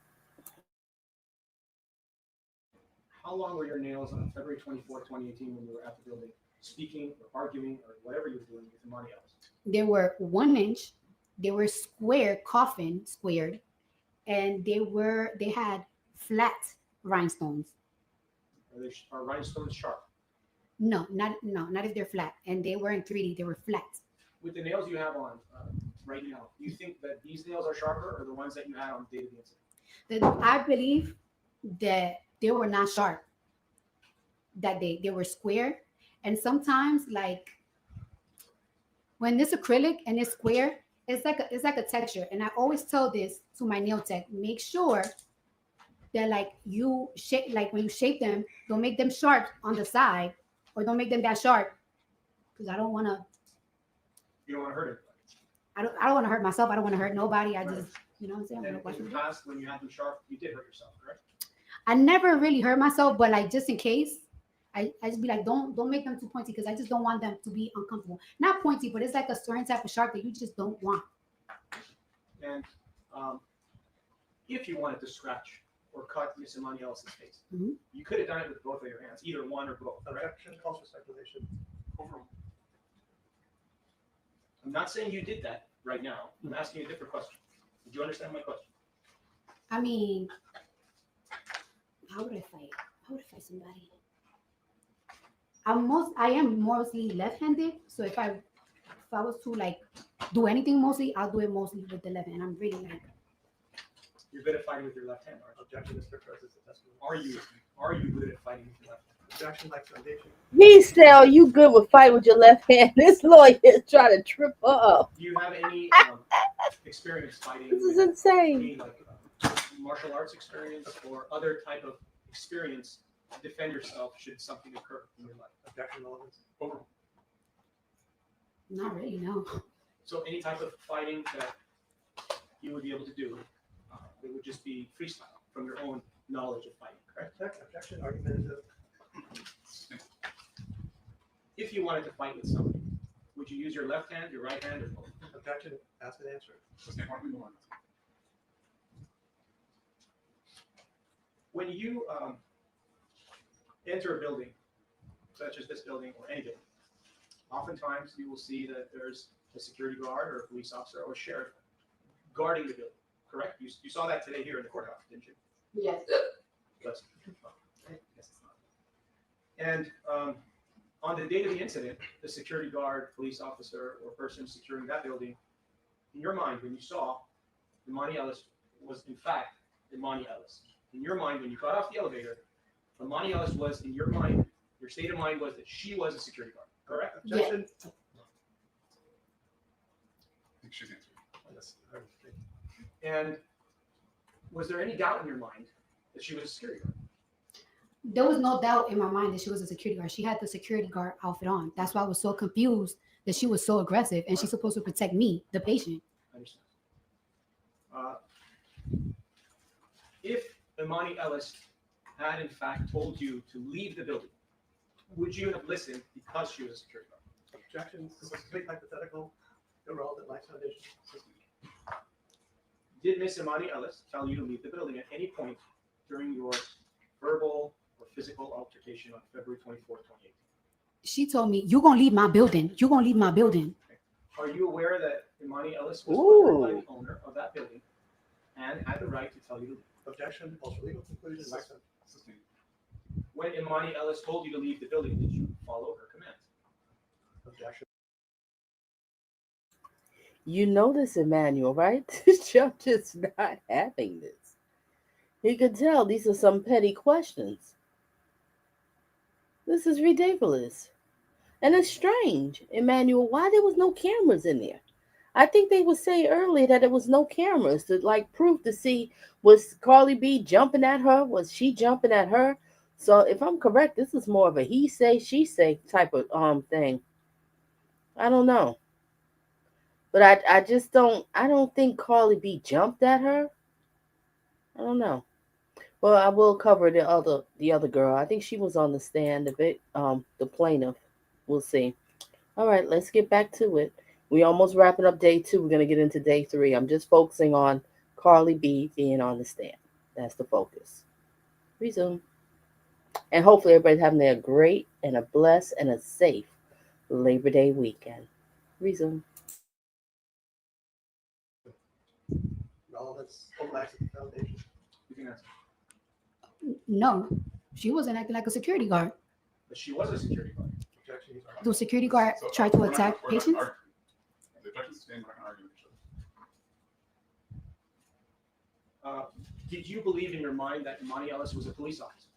How long were your nails on February 24th, 2018 when you were at the building speaking or arguing or whatever you were doing with Emani Ellis? They were 1 inch. They were squared, and they had flat rhinestones. Are rhinestones sharp? No, not if they're flat. And they were in 3D. They were flat. With the nails you have on right now, do you think that these nails are sharper or the ones that you had on the day of the incident? I believe that they were not sharp. That they were square. And sometimes, like when it's acrylic and it's square, it's like a texture. And I always tell this to my nail tech: make sure that like you shape, like when you shape them, don't make them sharp on the side, or don't make them that sharp, because I don't want to. You don't want to hurt it. I don't want to hurt myself. I don't want to hurt nobody. I just, you know what I'm saying? And in the past, when you had them sharp, you did hurt yourself, correct? I never really hurt myself, but like just in case, I just be like, don't make them too pointy, because I just don't want them to be uncomfortable. Not pointy, but it's like a certain type of sharp that you just don't want. And if you wanted to scratch or cut Miss Emani Ellis's face, Mhm. you could have done it with both of your hands, either one or both, correct? Objection, calls for speculation. Overruled. I'm not saying you did that right now. I'm asking you a different question. Did you understand my question? I mean, how would I fight? How would I fight somebody? I am mostly left-handed, so if I was to like do anything mostly, I'll do it mostly with the left hand. I'm really like, You're good at fighting with your left hand, aren't you? Objection, Mr. President, testimony. Are you good at fighting with your left hand? Objection, like foundation. He said, "Oh, you good with fight with your left hand?" This lawyer is trying to trip her up. Do you have any experience fighting? This is with insane. any like martial arts experience or other type of experience to defend yourself should something occur in your life? Objection, relevance. Overruled. not really, no. So any type of fighting that you would be able to do, it would just be freestyle from your own knowledge of fighting, correct? Objection, argumentative. If you wanted to fight with somebody, would you use your left hand, your right hand, or both? Objection, ask and answer. Sustained. Why don't we move on? When you enter a building, such as this building or any building, oftentimes you will see that there's a security guard or a police officer or a sheriff guarding the building, correct? You saw that today here in the courthouse, didn't you? Yes. Yes. Yes, it's not. And on the date of the incident, the security guard, police officer, or person securing that building, in your mind, when you saw Emani Ellis was in fact Emani Ellis. In your mind, when you got off the elevator, Emani Ellis was, in your mind, your state of mind was that she was a security guard, correct? Objection. I think she's answered. Yes. And was there any doubt in your mind that she was a security guard? There was no doubt in my mind that she was a security guard. She had the security guard outfit on. That's why I was so confused that she was so aggressive, and she's supposed to protect me, the patient. I understand. If Emani Ellis had in fact told you to leave the building, would you have listened because she was a security guard? Objection, this is a complete hypothetical, irrelevant life foundation. Did Miss Emani Ellis tell you to leave the building at any point during your verbal or physical altercation on February 24th, 2018? She told me, "You're gonna leave my building. You're gonna leave my building." Are you aware that Emani Ellis was Ooh. hired by the owner of that building and had the right to tell you to leave? Objection, calls for legal conclusion. Life sentence. Sustained. When Emani Ellis told you to leave the building, did you follow her command? Objection. You know this, Emmanuel, right? This judge is not having this. He could tell these are some petty questions. This is ridiculous. And it's strange, Emmanuel, why there was no cameras in there. I think they would say earlier that there was no cameras to like proof to see was Cardi B jumping at her? Was she jumping at her? So if I'm correct, this is more of a he say, she say type of thing. I don't know. But I just don't think Cardi B jumped at her. I don't know. Well, I will cover the other girl. I think she was on the stand a bit. The plaintiff. We'll see. All right, let's get back to it. We almost wrapping up day 2. We're gonna get into day 3. I'm just focusing on Cardi B being on the stand. That's the focus. Resume. And hopefully everybody's having a great and a blessed and a safe Labor Day weekend. Resume. Relevance, overlaps with the foundation. You can answer. No, she wasn't acting like a security guard. But she was a security guard. objection. He's arguing. Do security guard So, try to we're not- attack we're not patients? arguing. The objections stand, we're not gonna argue with each other. Did you believe in your mind that Emani Ellis was a police officer?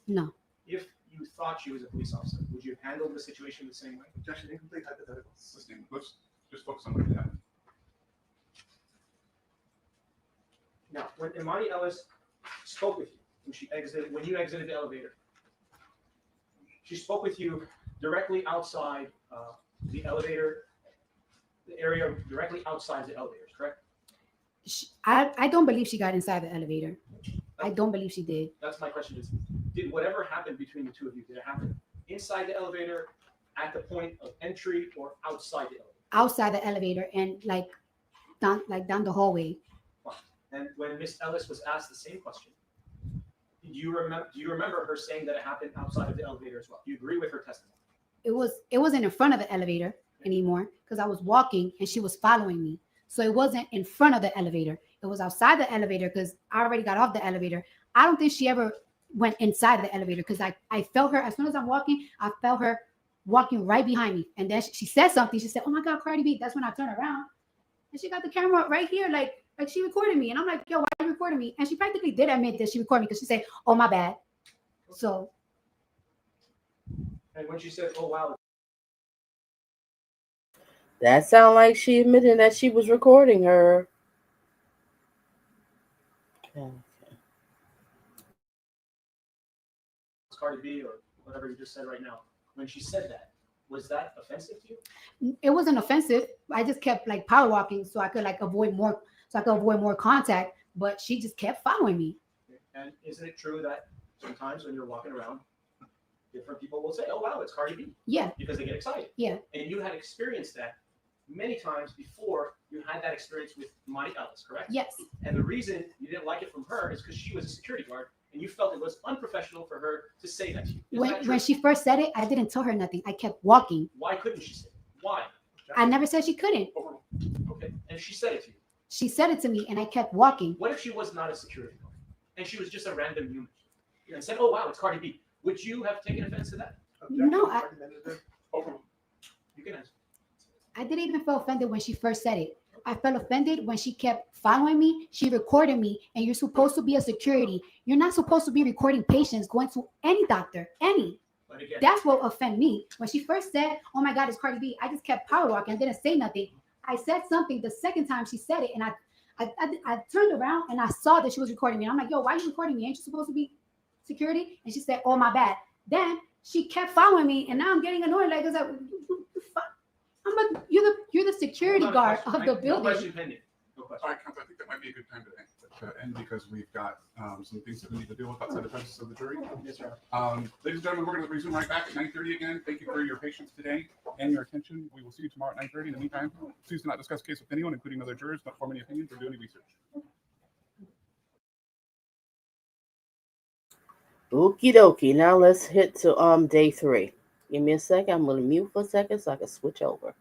No. If you thought she was a police officer, would you have handled the situation the same way? Objection, incomplete hypothetical. Let's just focus on what happened. Now, when Emani Ellis spoke with you, when you exited the elevator, she spoke with you directly outside the elevator, the area directly outside the elevators, correct? I don't believe she got inside the elevator. I don't believe she did. That's my question is, did whatever happened between the two of you, did it happen inside the elevator, at the point of entry, or outside the elevator? Outside the elevator and down the hallway. And when Miss Ellis was asked the same question, do you remember her saying that it happened outside of the elevator as well? Do you agree with her testimony? It wasn't in front of the elevator anymore because I was walking and she was following me. So it wasn't in front of the elevator. It was outside the elevator because I already got off the elevator. I don't think she ever went inside of the elevator because I felt her as soon as I'm walking, I felt her walking right behind me. And then she said something. She said, "Oh my God, Cardi B." That's when I turned around. And she got the camera right here, like she recorded me. And I'm like, "Yo, why are you recording me?" And she practically did admit that she recorded me because she said, "Oh, my bad." So. And when she said, "Oh wow," That sounded like she admitted that she was recording her. Okay. Cardi B or whatever you just said right now, when she said that, was that offensive to you? It wasn't offensive. I just kept like power walking so I could avoid more contact. But she just kept following me. And isn't it true that sometimes when you're walking around, different people will say, "Oh wow, it's Cardi B," Yeah, because they get excited. yeah, And you had experienced that many times before you had that experience with Emani Ellis, correct? yes. And the reason you didn't like it from her is because she was a security guard and you felt it was unprofessional for her to say that to you. Is that true? When she first said it, I didn't tell her nothing. I kept walking. Why couldn't she say it? Why? I never said she couldn't. Okay. And she said it to you. She said it to me, and I kept walking. What if she was not a security guard and she was just a random human and said, "Oh wow, it's Cardi B"? Would you have taken offense to that? Objection, No, argumentative. You can answer. I didn't even feel offended when she first said it. I felt offended when she kept following me. She recorded me, and you're supposed to be a security. You're not supposed to be recording patients going to any doctor, any. But again, That's what offended me. When she first said, "Oh my God, it's Cardi B," I just kept power walking. I didn't say nothing. I said something the second time she said it, and I turned around and I saw that she was recording me. I'm like, "Yo, why are you recording me? Ain't you supposed to be security?" And she said, "Oh my bad." Then she kept following me, and now I'm getting annoyed. Like, the fuck? You're the security no guard question. of the No building. question pending. No question. All right, Council, I think that might be a good time to end because we've got some things that we need to deal with outside the presence of the jury. Yes, sir. Ladies and gentlemen, we're going to resume right back at 9:30 again. Thank you for your patience today and your attention. We will see you tomorrow at 9:30. In the meantime, please do not discuss the case with anyone, including other jurors. Don't form any opinions or do any research. Okie dokie. Now let's hit to day 3. Give me a second. I'm gonna mute for a second so I can switch over.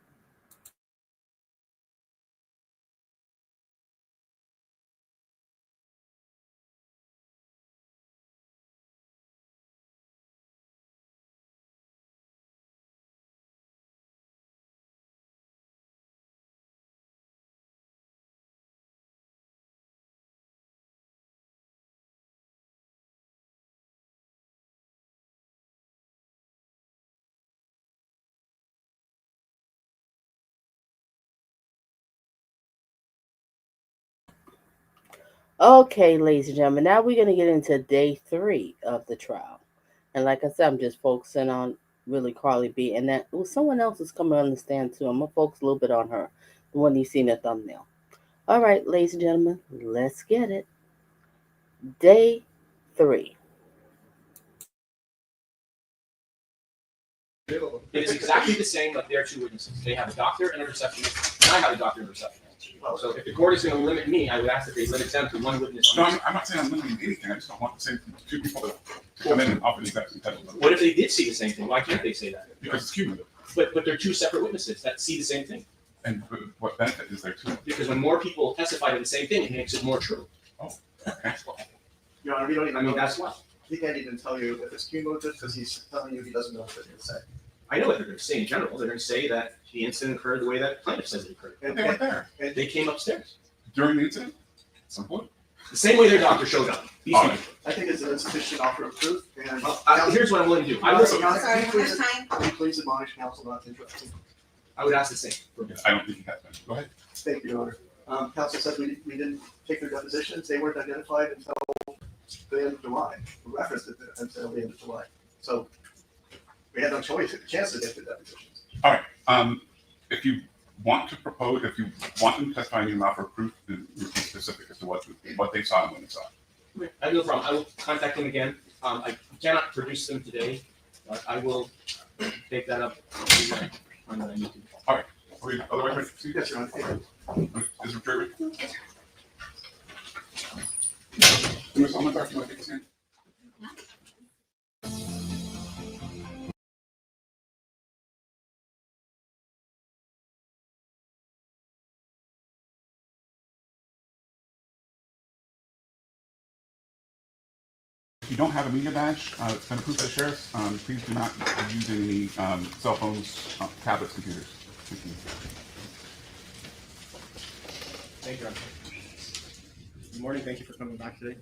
Okay, ladies and gentlemen, now we're going to get into day 3 of the trial. And like I said, I'm just focusing on really Cardi B. And that someone else is coming on the stand too. I'm going to focus a little bit on her, the one you see in the thumbnail. All right, ladies and gentlemen, let's get it. Day 3. It is exactly the same, but there are two witnesses. They have a doctor and a receptionist, and I have a doctor and a receptionist. So if the court is going to limit me, I would ask that they limit them to one witness. No, I'm not saying I'm limiting anything. I just don't want the same two people to come in and offer the exact same type of. What if they did see the same thing? Why can't they say that? Because it's cumulative. But they're two separate witnesses that see the same thing. And what benefit is there to it? Because when more people testify to the same thing, it makes it more true. Okay. Your Honor, we don't even I mean, know. that's why. He can't even tell you if it's cumulative because he's telling you he doesn't know what they're going to say. I know what they're going to say in general. They're going to say that the incident occurred the way that plaintiff says it occurred. They weren't there They came upstairs. during the incident. At some point. The same way their doctor showed up. These All people. right. I think it's an insufficient offer of proof, and Here's what I'm willing to do. I will, Sorry, Sorry, please, how much time? please admonish counsel not to interrupt me. I would ask the same. I don't think he has been. Go ahead. Thank you, Your Honor. Counsel said we didn't take their depositions. They weren't identified until the end of July. We referenced it until the end of July. So we had no choice, chance to get the depositions. All right. If you want to propose, if you want them to testify in your mouth for proof, then be specific as to what they saw and when they saw it. I have no problem. I will contact them again. I cannot produce them today, but I will take that up on the meeting. Are we otherwise ready to proceed? Yes, Your Honor. Is the jury ready? Ms. Almánzar, if you want to take a stand. If you don't have a media badge, it's been approved by the sheriff. Please do not use any cell phones, tablets, computers. Thank you. Thank you, Your Honor. Good morning. Thank you for coming back today.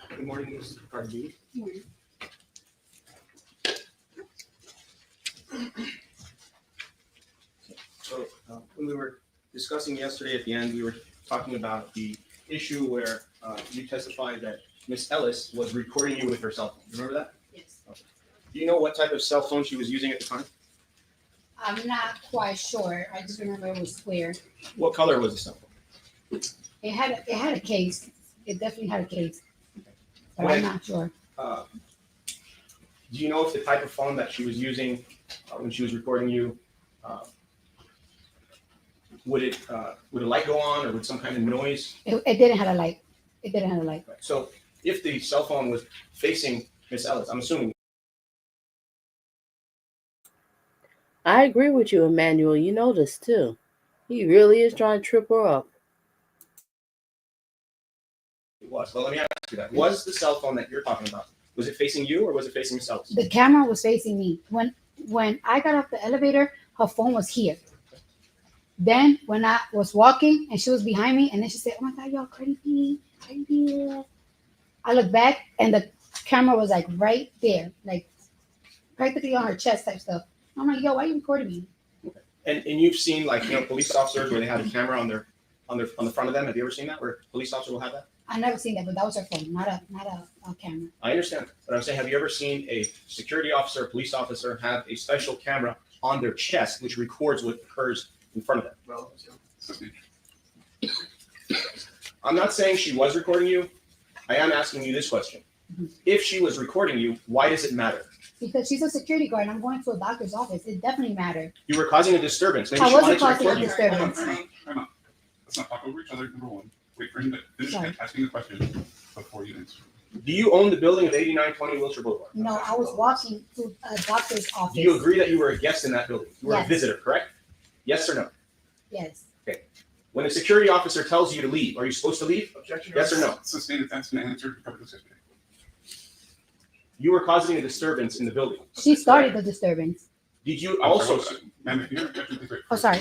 Good morning, Ms. Cardi B. So when we were discussing yesterday at the end, we were talking about the issue where you testified that Ms. Ellis was recording you with her cell phone. Remember that? Yes. Okay. Do you know what type of cell phone she was using at the time? I'm not quite sure. I just remember it was clear. What color was the cell phone? It had a case. It definitely had a case. But When- I'm not sure. Do you know if the type of phone that she was using when she was recording you, would a light go on or would some kind of noise? It didn't have a light. It didn't have a light. So if the cell phone was facing Miss Ellis, I'm assuming. I agree with you, Emmanuel. You know this too. He really is trying to trip her up. It was. Well, let me ask you that. Was the cell phone that you're talking about, was it facing you or was it facing Miss Ellis? The camera was facing me. When I got off the elevator, her phone was here. Then when I was walking and she was behind me, and then she said, "Oh my God, y'all crazy, crazy." I looked back and the camera was like right there, like practically on her chest type stuff. I'm like, "Yo, why are you recording me?" And you've seen like police officers where they have a camera on the front of them. Have you ever seen that where a police officer will have that? I never seen that, but that was her phone, not a camera. I understand, but I'm saying, have you ever seen a security officer, a police officer have a special camera on their chest which records what occurs in front of them? Well, I'm not saying she was recording you. I am asking you this question. If she was recording you, why does it matter? Because she's a security guard and I'm going to a doctor's office. It definitely mattered. You were causing a disturbance. Maybe I she wasn't wanted to causing a record you. disturbance. Time out. Let's not talk over each other, number one. Wait for him to finish Sorry. asking the question before you answer. Do you own the building of 8920 Wilshire Boulevard? No, I was walking to a doctor's office. Do you agree that you were a guest in that building? You were a Yes. visitor, correct? Yes or no? Yes. When a security officer tells you to leave, are you supposed to leave? objection. Yes or no? Sustained offense and answer. Cover this history. You were causing a disturbance in the building. She started the disturbance. Did you I'm also? sorry, ma'am, if you're objection, please wait. Oh, sorry.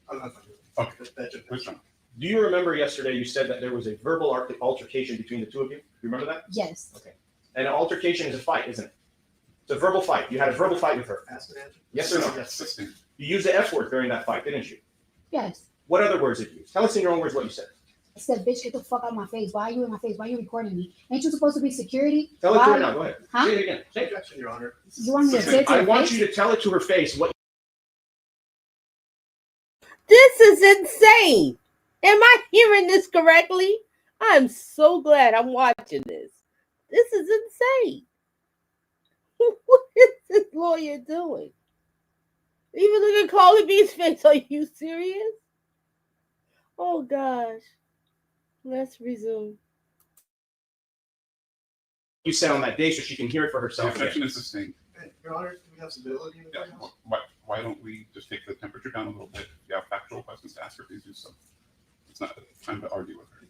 I'm not- Okay. Objection. Which one? Do you remember yesterday you said that there was a verbal altercation between the two of you? You remember that? Yes. And an altercation is a fight, isn't it? It's a verbal fight. You had a verbal fight with her. Ask and answer. Yes or no? Yes. Sustained. You used the F word during that fight, didn't you? Yes. What other words did you use? Tell us in your own words what you said. I said, "Bitch, get the fuck out of my face. Why are you in my face? Why are you recording me? Ain't you supposed to be security? Tell it Why to her are now. you-" Go ahead. Huh? Say it again. Say it. Objection, Your Honor. You want me to say it to I her want face? you to tell it to her face. What? This is insane. Am I hearing this correctly? I'm so glad I'm watching this. This is insane. What is this lawyer doing? Even look at Cardi B's face. Are you serious? Oh gosh. Let's resume. You said on that day so she can hear it for The herself. objection is sustained. Your Honor, do we have civility in the Yeah. courthouse? Why don't we just take the temperature down a little bit? If you have factual questions to ask her, please do so. It's not time to argue with her.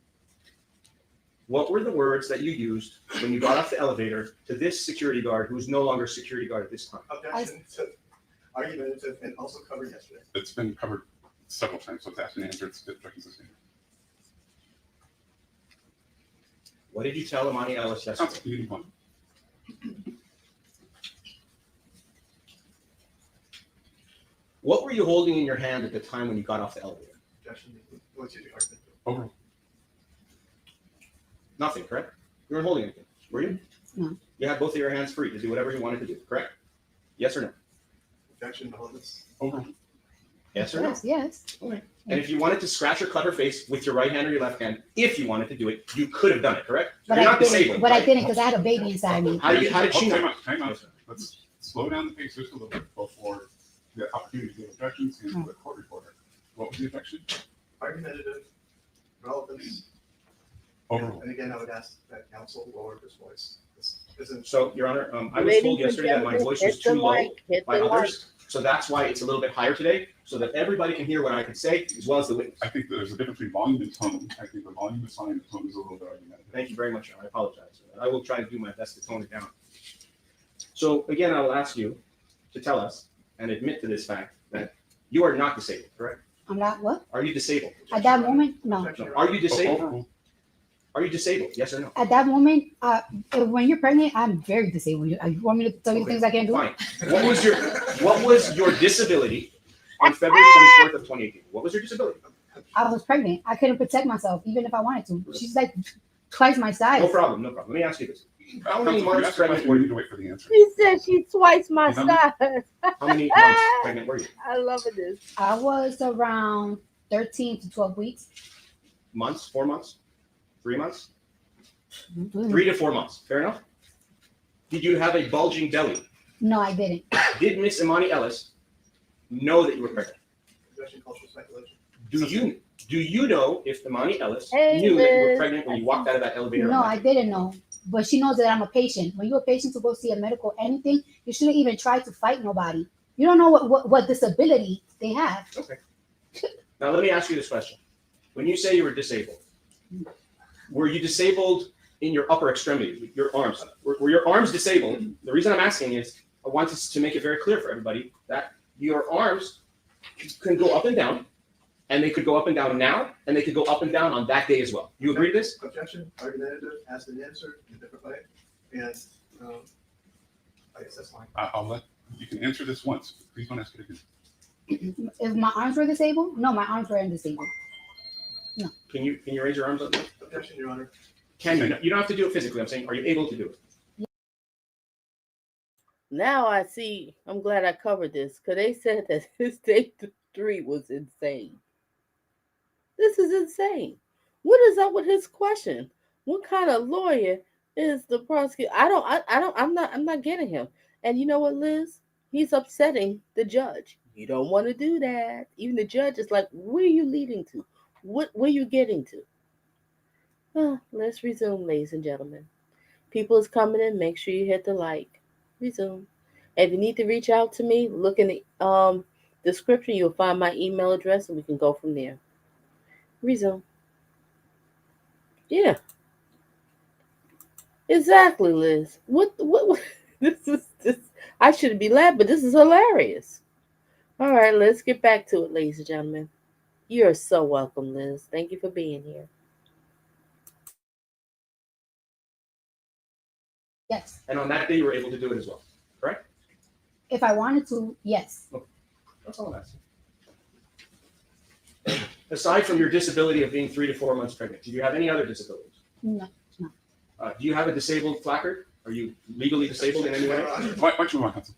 What were the words that you used when you got off the elevator to this security guard who's no longer security guard at this time? Objection to argumentative and also covered yesterday. It's been covered several times, so it's asked and answered. It's objection sustained. What did you tell Emani Ellis yesterday? Counsel, you need one. What were you holding in your hand at the time when you got off the elevator? Objection. What's your argument? Overruled. Nothing, correct? You weren't holding anything, were you? No. You had both of your hands free to do whatever you wanted to do, correct? Yes or no? Objection. All this. Overruled. Yes or no? Yes. Okay. And if you wanted to scratch or cut her face with your right hand or your left hand, if you wanted to do it, you could have done it, correct? But You're I not didn't. disabled. But I right? didn't because I had a baby inside me. How did she Hang know? on, hang on. Let's slow down the pace just a little bit before the opportunity to give objections and the court reporter. What was the objection? Argumentative, relevance, Overruled. and again, I would ask that counsel lower his voice. This isn't. So, Your Honor, I was Ladies told and yesterday that my gentlemen, voice was hit the too low mic, hit by the mic. others, so that's why it's a little bit higher today, so that everybody can hear what I can say, as well as the witness. I think there's a difference between volume and tone. I think the volume is fine, the tone is a little bit argumentative. Thank you very much, Your Honor. I apologize. I will try to do my best to tone it down. So again, I will ask you to tell us and admit to this fact that you are not disabled, correct? I'm not what? Are you disabled? At that moment, no. No. Are you disabled? Overruled. Are you disabled? Yes or no? At that moment, when you're pregnant, I'm very disabled. You want me to tell you Okay, things I can't do? Fine. What was your disability on February 24th of 2018? What was your disability? I was pregnant. I couldn't protect myself, even if I wanted to. She's like twice my size. No problem, no problem. Let me ask you this. How many Counsel, you months asked the pregnant question, were you need you? to wait for the answer. She said she's twice my Is that size. How many months pregnant were you? I love this. I was around 13 to 12 weeks. Months? 4 months? 3 months? Mm. 3 to 4 months. Fair enough? Did you have a bulging belly? No, I didn't. Did Miss Emani Ellis know that you were pregnant? Objection. Cultural speculation. Do you know if Emani Ellis Hey, knew that you were Liz. pregnant when you walked out of that elevator? or No, not? I didn't know. But she knows that I'm a patient. When you're a patient to go see a medical anything, you shouldn't even try to fight nobody. You don't know what disability they have. Now let me ask you this question. When you say you were disabled, were you disabled in your upper extremity, your arms? Were your arms disabled? The reason I'm asking is I want to make it very clear for everybody that your arms can go up and down, and they could go up and down now, and they could go up and down on that day as well. You agree to this? Objection. Argumentative. Asked and answered in a different way. And I guess that's fine. I'll let, you can answer this once. Please don't ask it again. If my arms were disabled, no, my arms weren't disabled. Can you raise your arms up? Objection, Your Honor. Can you? You don't have to do it physically. I'm saying, are you able to do it? Now I see. I'm glad I covered this because they said that his day 3 was insane. This is insane. What is up with his question? What kind of lawyer is the prosecutor? I'm not getting him. And you know what, Liz? He's upsetting the judge. You don't want to do that. Even the judge is like, where are you leading to? Where are you getting to? Let's resume, ladies and gentlemen. People is coming in. Make sure you hit the like. Resume. If you need to reach out to me, look in the description. You'll find my email address, and we can go from there. Resume. Yeah. Exactly, Liz. What this I shouldn't be laughing, but this is hilarious. All right, let's get back to it, ladies and gentlemen. You're so welcome, Liz. Thank you for being here. Yes. And on that day, you were able to do it as well, correct? If I wanted to, yes. That's all I'm asking. Aside from your disability of being 3 to 4 months pregnant, do you have any other disabilities? No. Do you have a disabled placard? Are you legally disabled in any way? Why don't you move on, counsel?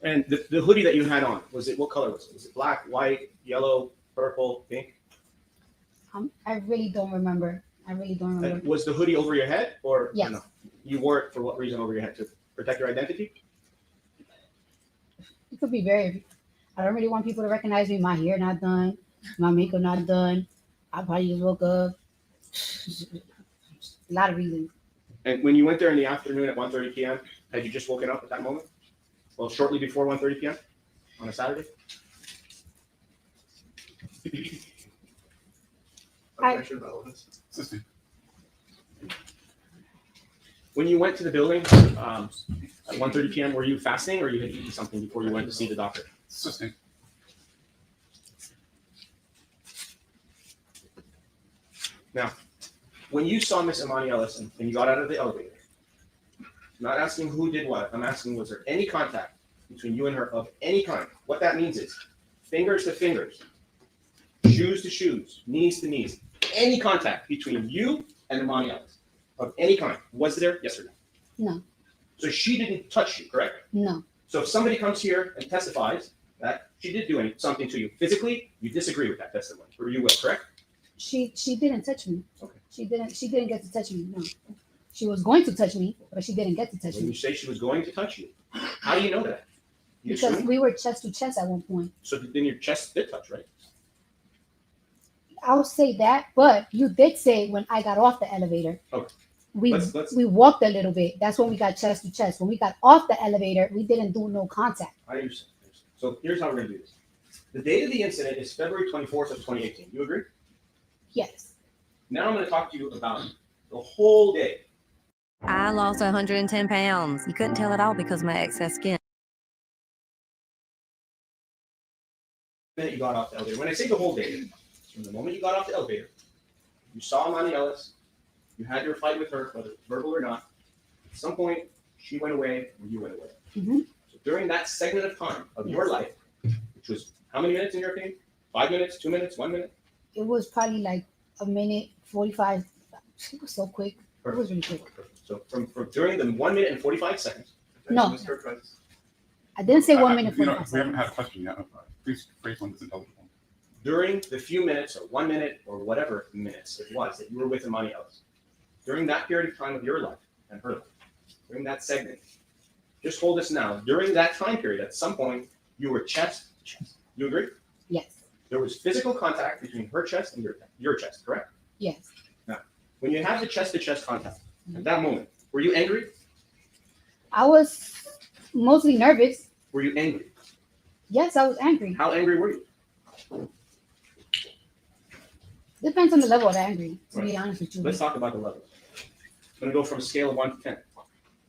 And the hoodie that you had on, what color was it? Was it black, white, yellow, purple, pink? I really don't remember. And was the hoodie over your head or Yes. no? You wore it for what reason over your head? To protect your identity? It could be very. I don't really want people to recognize me. My hair not done. My makeup not done. I probably just woke up. A lot of reasons. And when you went there in the afternoon at 1:30 p.m., had you just woken up at that moment? Well, shortly before 1:30 p.m. on a Saturday? Objection relevance. Assisting. When you went to the building at 1:30 p.m., were you fasting or you had eaten something before you went to see the doctor? Assisting. Now, when you saw Miss Emani Ellis and you got out of the elevator, I'm not asking who did what. I'm asking, was there any contact between you and her of any kind? What that means is fingers to fingers, shoes to shoes, knees to knees. Any contact between you and Emani Ellis of any kind. Was there? Yes or no? No. So she didn't touch you, correct? No. So if somebody comes here and testifies that she did do something to you physically, you disagree with that testimony, or you will, correct? She didn't touch me. Okay. She didn't get to touch me. No. She was going to touch me, but she didn't get to touch When you me say she was going to touch you, how do you know that? You because assume? we were chest to chest at one point. So then your chest did touch, right? I would say that, but you did say when I got off the elevator. Okay. We Let's- we walked a little bit. That's when we got chest to chest. When we got off the elevator, we didn't do no contact. I understand. So here's how we're gonna do this. The date of the incident is February 24th of 2018. You agree? Yes. Now I'm gonna talk to you about the whole day. I lost 110 pounds. You couldn't tell at all because of my excess skin. The minute you got off the elevator. When I say the whole day, it's from the moment you got off the elevator, you saw Emani Ellis, you had your fight with her, whether it's verbal or not. At some point, she went away or you went away. Mhm. So during that segment of time of your life, which was how many minutes in your opinion? 5 minutes, 2 minutes, 1 minute? It was probably like a minute 45. It was so quick. It was really quick. So from during the 1 minute and 45 seconds, No. Mr. President. I didn't say 1 minute You know, 45 we haven't had a seconds. question yet. Please phrase one that's intelligible. during the few minutes or 1 minute or whatever minutes it was that you were with Emani Ellis, during that period of time of your life and her life, during that segment, just hold this now. During that time period, at some point, you were chest to chest. You agree? Yes. There was physical contact between her chest and your chest, correct? Yes. Now, when you have the chest to chest contact, at that moment, were you angry? I was mostly nervous. Were you angry? Yes, I was angry. How angry were you? Depends on the level of angry, to be Right. honest with you. Let's talk about the levels. I'm going to go from a scale of 1 to 10.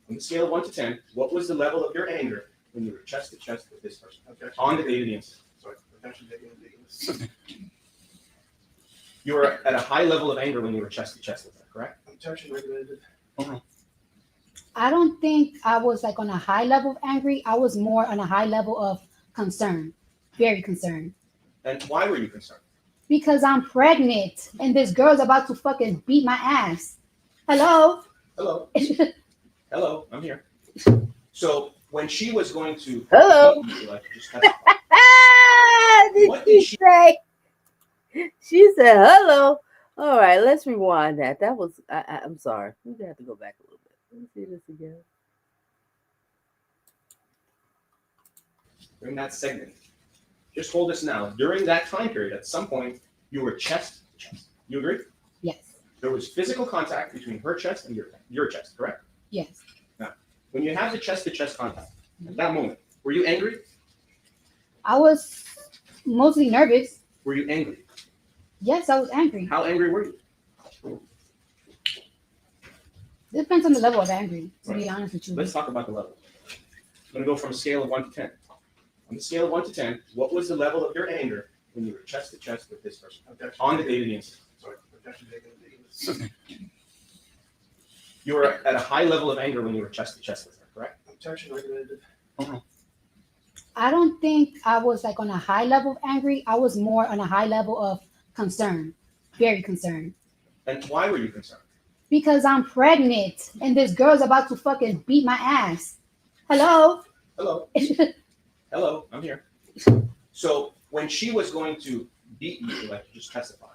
On the scale of 1 to 10, what was the level of your anger when you were chest to chest with this person Objection. on the day of the incident? Sorry, objection taken as legal. You were at a high level of anger when you were chest to chest with her, correct? Objection regulated. Overruled. I don't think I was like on a high level of angry. I was more on a high level of concern, very concerned. And why were you concerned? Because I'm pregnant and this girl's about to fucking beat my ass. Hello? Hello, hello, I'm here. So when she was going to Hello. beat you, like you just testified, Did What she did she- say? She said hello. All right, let's rewind that. That was I'm sorry. We have to go back a little bit. Let me see this again. during that segment, just hold this now. During that time period, at some point, you were chest to chest. You agree? Yes. There was physical contact between her chest and your chest, correct? Yes. When you have the chest to chest contact, at that moment, were you angry? I was mostly nervous. Were you angry? Yes, I was angry. How angry were you? Depends on the level of angry, to be Right. honest with you. Let's talk about the levels. I'm going to go from a scale of 1 to 10. On the scale of 1 to 10, what was the level of your anger when you were chest to chest with this person Objection. on the day of the incident? Sorry, objection taken as legal. You were at a high level of anger when you were chest to chest with her, correct? Objection regulated. Overruled. I don't think I was like on a high level of angry. I was more on a high level of concern, very concerned. And why were you concerned? Because I'm pregnant and this girl's about to fucking beat my ass. Hello? Hello, hello, I'm here. So when she was going to beat you, like you just testified,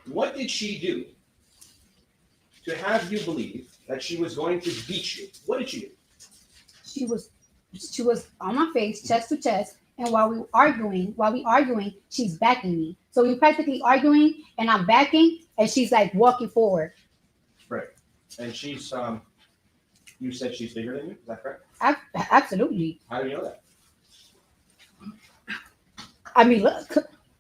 what did she do to have you believe that she was going to beat you? What did she do? She was on my face, chest to chest, and while we arguing, she's backing me. So we're practically arguing, and I'm backing, and she's like walking forward. Right. And she's, you said she's bigger than you, is that correct? Absolutely. How do you know that? I mean, look,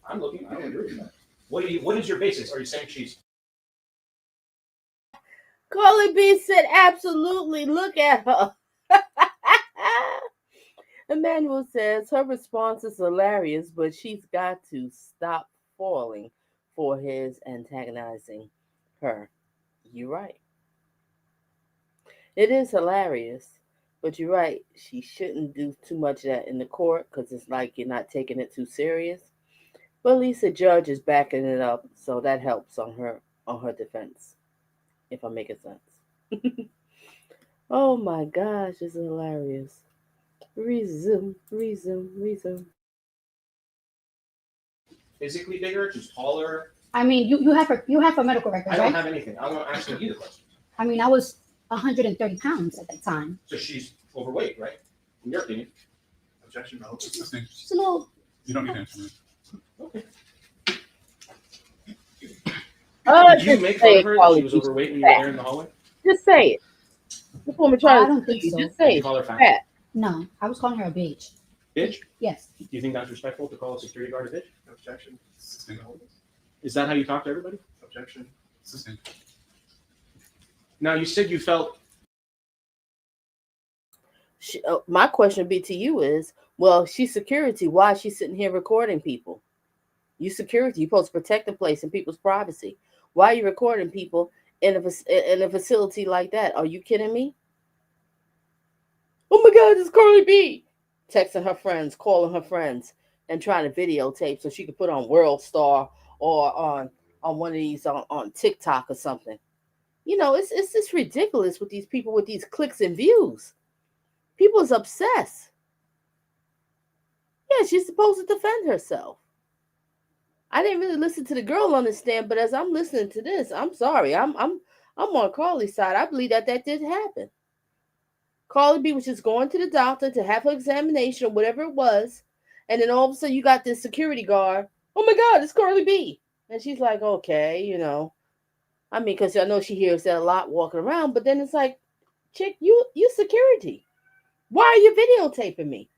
I'm looking, I don't agree with that. What is your basis? Are you saying she's Carly B said, absolutely. Look at her. Emmanuel says her response is hilarious, but she's got to stop falling for his antagonizing her. You're right. It is hilarious, but you're right. She shouldn't do too much of that in the court because it's like you're not taking it too serious. But at least the judge is backing it up, so that helps on her defense, if I'm making sense. Oh my gosh, it's hilarious. Resume. physically bigger, she's taller? I mean, you have her medical records, I don't right? have anything. I'm not asking you the question. I mean, I was 130 pounds at that time. So she's overweight, right? In your opinion. Objection, no. Sustained. She's a little. You don't need to answer me. Okay. Oh, Did you make fun of her that she was overweight when you were there in the hallway? Just say it. That's what I'm I trying don't to think say. so. Just Did say you it. call her fat? Fat. No, I was calling her a bitch. Bitch? Yes. Do you think that's respectful to call a security guard a bitch? Objection. Sustained. Is that how you talk to everybody? Objection. Sustained. Now you said you felt. My question would be to you is, well, she's security. Why is she sitting here recording people? You security. You're supposed to protect the place and people's privacy. Why are you recording people in a facility like that? Are you kidding me? Oh my God, it's Carly B. Texting her friends, calling her friends, and trying to videotape so she could put on World Star or on one of these on TikTok or something. You know, it's just ridiculous with these people with these clicks and views. People's obsessed. Yeah, she's supposed to defend herself. I didn't really listen to the girl on the stand, but as I'm listening to this, I'm sorry. I'm on Carly's side. I believe that did happen. Carly B was just going to the doctor to have her examination or whatever it was, and then all of a sudden you got this security guard. Oh my God, it's Carly B. And she's like, okay, you know. I mean, because I know she hears that a lot walking around, but then it's like, chick, you security. Why are you videotaping me?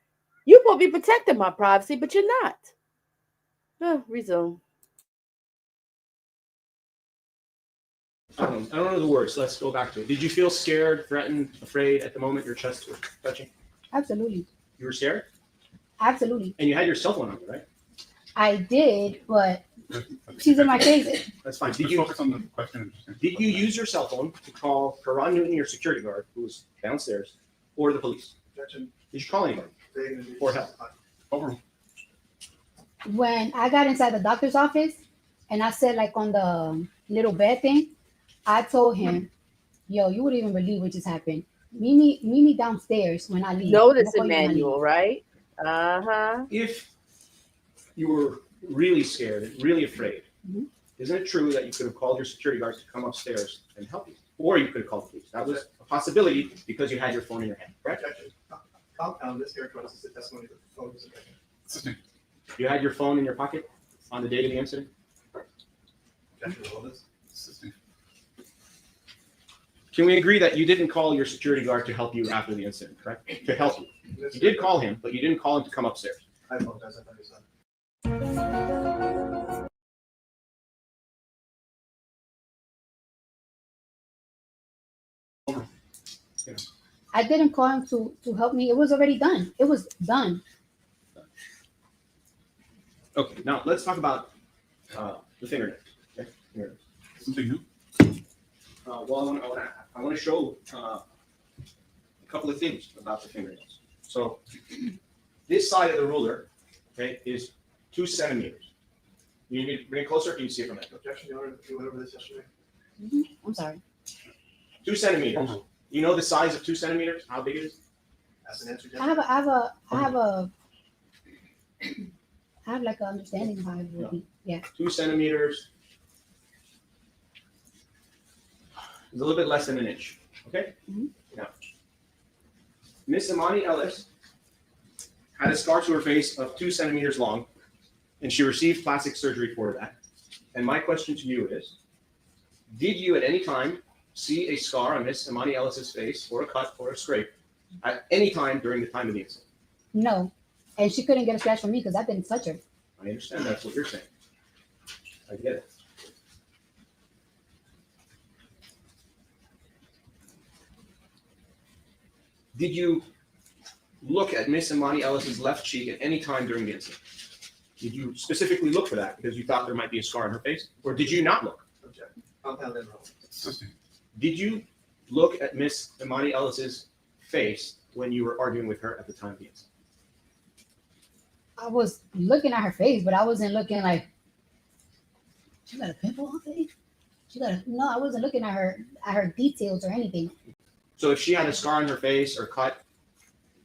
You're supposed to be protecting my privacy, but you're not. Resume. I don't know the words. Let's go back to it. Did you feel scared, threatened, afraid at the moment your chest was touching? Absolutely. You were scared? Absolutely. And you had your cell phone on you, right? I did, but she's in my face. That's fine. Let's focus on the question. Did you use your cell phone to call Karan Newton, your security guard, who was downstairs, or the police? Objection. Did you call anybody? For help? Over. When I got inside the doctor's office and I said, like, on the little bed thing, I told him, yo, you wouldn't even believe what just happened. Meet me downstairs when I leave. Notice, I'm gonna call you when I leave. Emmanuel, right? Uh-huh. If you were really scared and really afraid, isn't it true that you could have called your security guards to come upstairs and help you? Or you could have called the police. That was a possibility because you had your phone in your hand, correct? Objection. Compound this characterizes the testimony that the phone was objection. Sustained. You had your phone in your pocket on the date of the incident? Objection to all this. Sustained. Can we agree that you didn't call your security guard to help you after the incident, correct? To help you. You did call him, but you didn't call him to come upstairs. I apologize. I thought you said. I didn't call him to help me. It was already done. It was done. Okay, now let's talk about the fingernails. Okay? Fingernails. Something new? Well, I want to show a couple of things about the fingernails. So this side of the ruler, okay, is 2 centimeters. You need to bring it closer. Can you see it from that? Objection, Your Honor. We went over this yesterday. I'm sorry. 2 centimeters. You know the size of 2 centimeters? How big it is? As an answer, I have like an understanding of how it would be. Yeah. 2 centimeters. It's a little bit less than an inch. Okay? Now, Miss Emani Ellis had a scar to her face of 2 centimeters long, and she received plastic surgery for that. And my question to you is, did you at any time see a scar on Miss Emani Ellis's face, or a cut, or a scrape, at any time during the time of the incident? No. And she couldn't get a scratch from me because I didn't touch her. I understand that's what you're saying. I get it. Did you look at Miss Emani Ellis's left cheek at any time during the incident? Did you specifically look for that because you thought there might be a scar on her face? Or did you not look? Object. Compound and relevance. Sustained. Did you look at Miss Emani Ellis's face when you were arguing with her at the time of the incident? I was looking at her face, but I wasn't looking like she got a pimple on her face. No, I wasn't looking at her details or anything. So if she had a scar on her face or cut,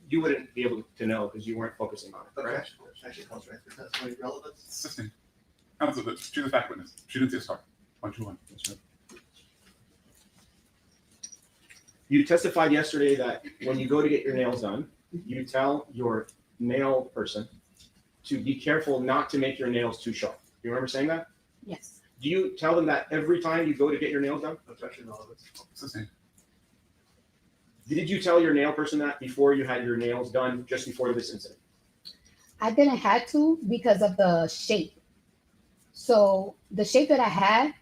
you wouldn't be able to know because you weren't focusing on it, right? Actually calls for expert testimony relevance. Sustained. Counsel, she's a fact witness. She didn't see a scar. 121. That's right. You testified yesterday that when you go to get your nails done, you tell your nail person to be careful not to make your nails too sharp. You remember saying that? Yes. Do you tell them that every time you go to get your nails done? Objection relevance. Sustained. Did you tell your nail person that before you had your nails done, just before this incident? I didn't have to because of the shape. So the shape that I had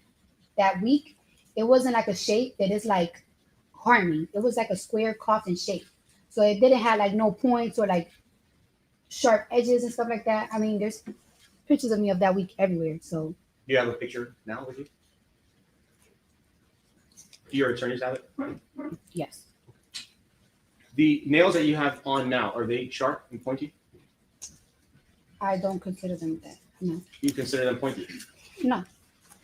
that week, it wasn't like a shape that is like harming. It was like a square coffin shape. So it didn't have like no points or like sharp edges and stuff like that. I mean, there's pictures of me of that week everywhere. So Do you have a picture now with you? Do your attorneys have it? yes, The nails that you have on now, are they sharp and pointy? I don't consider them that. No, You consider them pointy. no,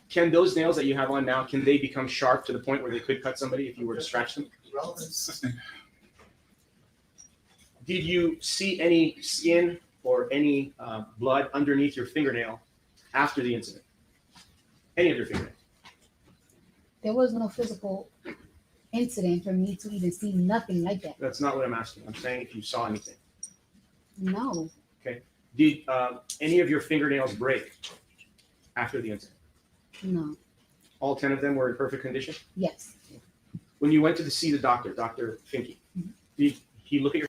Can those nails that you have on now, can they become sharp to the point where they could cut somebody if you were to scratch them? Relevance. Sustained. Did you see any skin or any blood underneath your fingernail after the incident? Any of your fingernails? there was no physical incident for me to even see nothing like that. That's not what I'm asking. I'm saying if you saw anything. No, Did any of your fingernails break after the incident? no, All 10 of them were in perfect condition? yes. When you went to see the doctor, Dr. Finke, did he look at your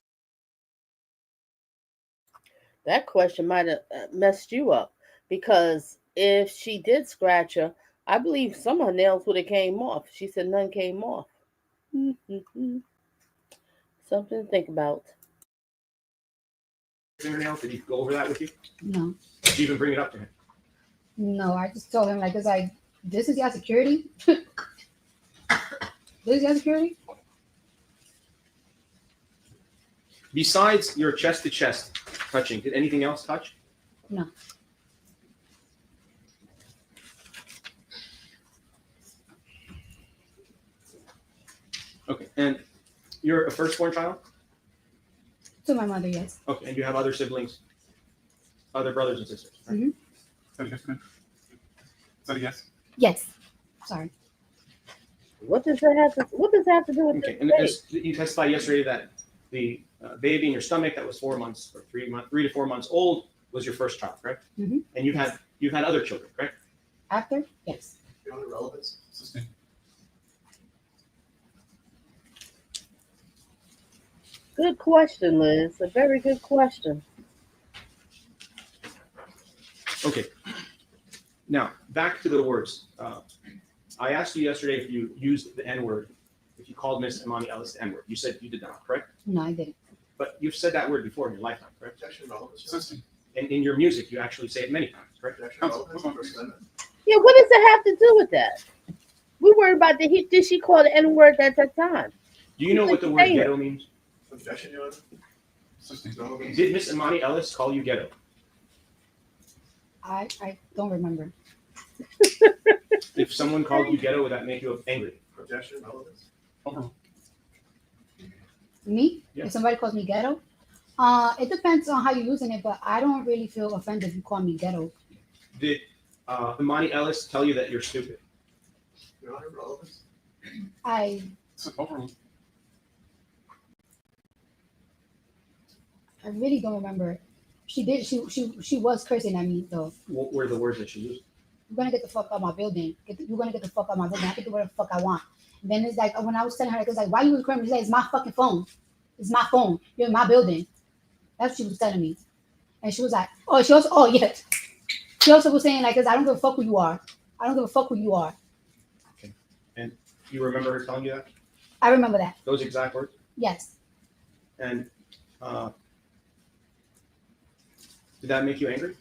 That question might have messed you up because if she did scratch her, I believe some of her nails would have came off. She said none came off. Something to think about. fingernails? Did he go over that with you? No, Did you even bring it up to him? no, I just told him like, it's like, this is your security? This is your security? Besides your chest to chest touching, did anything else touch? No. Okay, and you're a firstborn child? To my mother, yes. Okay, and you have other siblings, other brothers and sisters? Right? Mhm. Is that a yes, ma'am? Is that a yes? Yes. Sorry. What does that have to do with Okay, this and case? you testified yesterday that the baby in your stomach that was 4 months or 3 to 4 months old was your first child, correct? Mhm. And you've had other children, correct? After? Yes. Your Honor, relevance. Sustained. Good question, Liz. A very good question. Okay. Now back to the words. I asked you yesterday if you used the N-word, if you called Miss Emani Ellis the N-word. You said you did not, correct? No, I didn't. But you've said that word before in your lifetime, correct? Objection relevance. Your Honor. Sustained. And in your music, you actually say it many times, correct? Objection Counsel, relevance. hold on. First Amendment. Yeah, what does it have to do with that? We worried about did she call the N-word at that time? Do you know what the word Say it. ghetto means? Objection, Your Honor. Sustained. Relevance. Did Miss Emani Ellis call you ghetto? I don't remember. If someone called you ghetto, would that make you angry? Objection, relevance. Overruled. Me? Yeah. If somebody calls me ghetto? It depends on how you're using it, but I don't really feel offended if you call me ghetto. Did Emani Ellis tell you that you're stupid? Your Honor, relevance. I Overruled. really don't remember. She did. She was cursing at me though. What were the words that she used? You're gonna get the fuck out of my building. You're gonna get the fuck out of my building. I can do whatever the fuck I want. And then it's like when I was telling her, it's like, why you recording me? She's like, it's my fucking phone. It's my phone. You're in my building. That's what she was telling me. And she was like, oh, she was, oh yeah. She also was saying like, "Cause I don't give a fuck who you are. I don't give a fuck who you are." And you remember her telling you that? I remember that. Those exact words? Yes. And did that make you angry?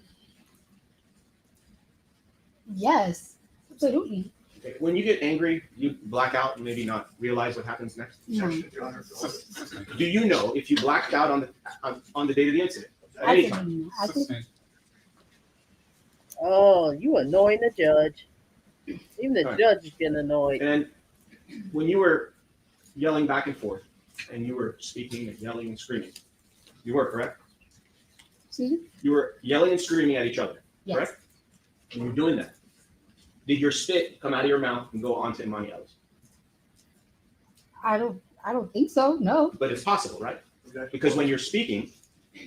Yes. Absolutely. Okay. When you get angry, you black out and maybe not realize what happens next. Objection, Your Honor. Do you know if you blacked out on the date of the incident? At any time? Absolutely not. I think Sustained. Oh, you annoying the judge. Even the Right. judge is getting annoyed. And when you were yelling back and forth, and you were speaking and yelling and screaming, you were correct? excuse me? You were yelling and screaming at each other, Yes. correct? When you were doing that, did your spit come out of your mouth and go onto Emani Ellis? I don't think so. No. But it's possible, right? Objection. Because when you're speaking,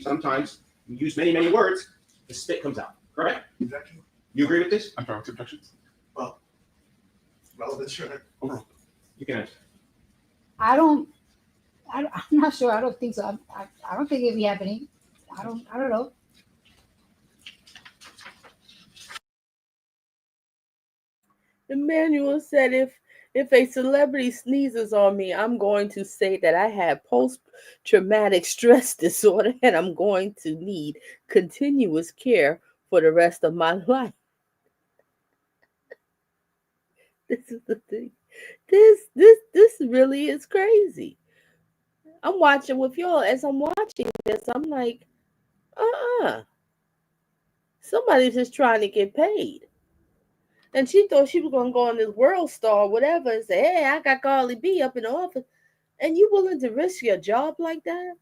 sometimes you use many, many words, the spit comes out, correct? Objection. You agree with this? Unprovoked objections. Relevant, Your Honor. Overruled. You can answer. I'm not sure. I don't think so. I don't think it'd be happening. I don't know. Emmanuel said, if a celebrity sneezes on me, I'm going to say that I have post-traumatic stress disorder and I'm going to need continuous care for the rest of my life. This is the thing. This really is crazy. I'm watching with y'all. As I'm watching this, I'm like, somebody's just trying to get paid. And she thought she was going to go on this World Star, whatever, and say, hey, I got Cardi B up in the office. And you willing to risk your job like that?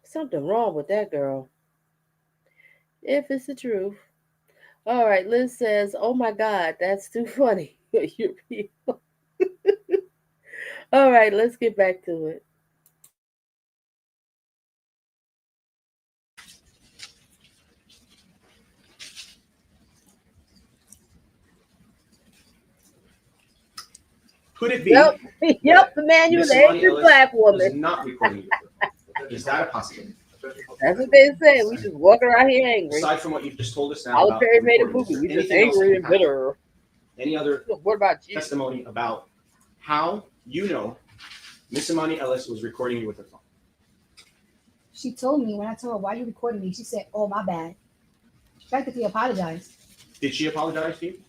Something wrong with that girl. If it's the truth. All right, Liz says, oh my God, that's too funny. You're real. All right, let's get back to it. Could it be Yep, yep, Emmanuel, Miss the Emani Asian Ellis black was woman. not recording you? Is that a possibility? That's what they say. We just walking around here angry. Aside from what you've just told us now about Tyler Perry made a recording, movie. is We there just anything else angry you and have? bitter. Any other What about you? testimony about how you know Miss Emani Ellis was recording you with her phone? She told me when I told her why you recording me, she said, "Oh my bad." Practically apologized. Did she apologize to you?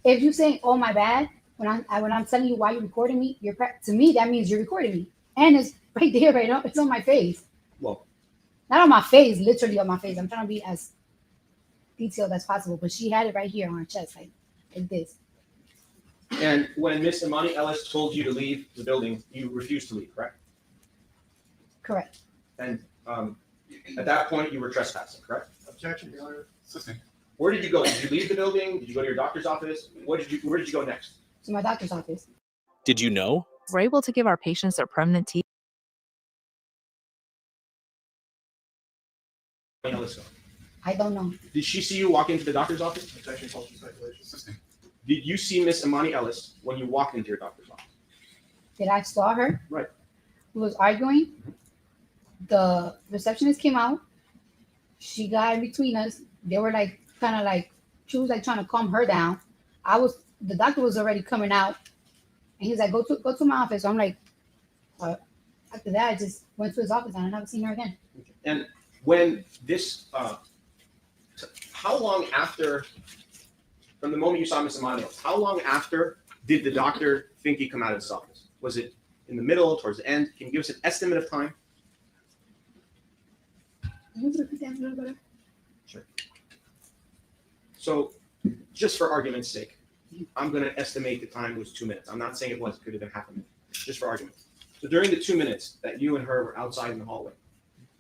If you saying "oh my bad" when I'm telling you why you're recording me, to me that means you're recording me, and it's right there, right now. It's on my face. Well, Not on my face, literally on my face. I'm trying to be as detailed as possible, but she had it right here on her chest, like this. and when Miss Emani Ellis told you to leave the building, you refused to leave, correct? Correct. And at that point, you were trespassing, correct? Objection, Your Honor. Sustained. Where did you go? Did you leave the building? Did you go to your doctor's office? Where did you go next? To my doctor's office. Did you know? We're able to give our patients their permanent teeth. Ellis go? I don't know. Did she see you walk into the doctor's office? Objection, false speculation. Sustained. Did you see Miss Emani Ellis when you walked into your doctor's office? Did I saw her? Right. We was arguing. The receptionist came out. She got in between us. They were like kind of like she was like trying to calm her down. The doctor was already coming out, and he's like, go to my office. So I'm like, after that, I just went to his office and I never seen her again. And when this, how long after, from the moment you saw Miss Emani Ellis, how long after did the doctor think he come out of his office? Was it in the middle, towards the end? Can you give us an estimate of time? Can you repeat that a little better? Sure. So, just for argument's sake, I'm going to estimate the time was 2 minutes. I'm not saying it was, it could have been half a minute, just for argument. So during the 2 minutes that you and her were outside in the hallway,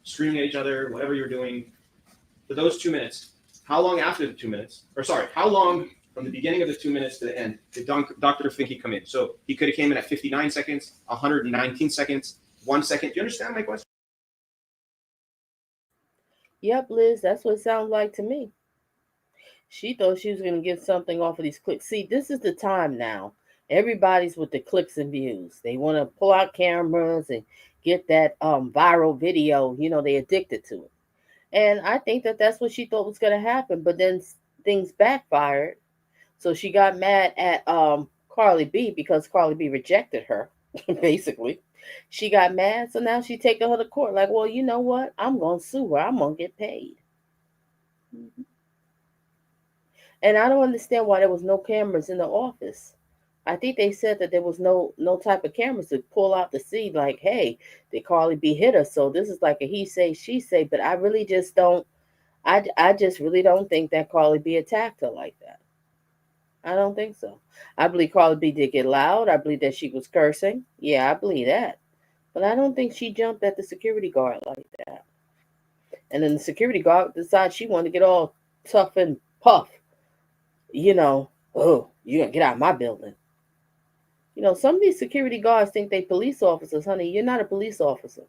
screaming at each other, whatever you're doing, for those 2 minutes, how long after the 2 minutes, or sorry, how long from the beginning of the 2 minutes to the end did Dr. Finke come in? So he could have came in at 59 seconds, 119 seconds, 1 second. Do you understand my question? Yep, Liz, that's what it sounds like to me. She thought she was going to get something off of these clicks. See, this is the time now. Everybody's with the clicks and views. They want to pull out cameras and get that viral video. You know, they're addicted to it. And I think that that's what she thought was going to happen. But then things backfired. So she got mad at Carly B because Carly B rejected her, basically. She got mad, so now she taking her to court. Like, well, you know what? I'm gonna sue her. I'm gonna get paid. Mhm. And I don't understand why there was no cameras in the office. I think they said that there was no type of cameras to pull out to see, like, hey, did Carly B hit her? So this is like a he say she say. But I really just don't. I just really don't think that Carly B attacked her like that. I don't think so. I believe Carly B did get loud. I believe that she was cursing. Yeah, I believe that. But I don't think she jumped at the security guard like that. And then the security guard decided she wanted to get all tough and puff. Oh, you're going to get out of my building. Some of these security guards think they police officers. Honey, you're not a police officer.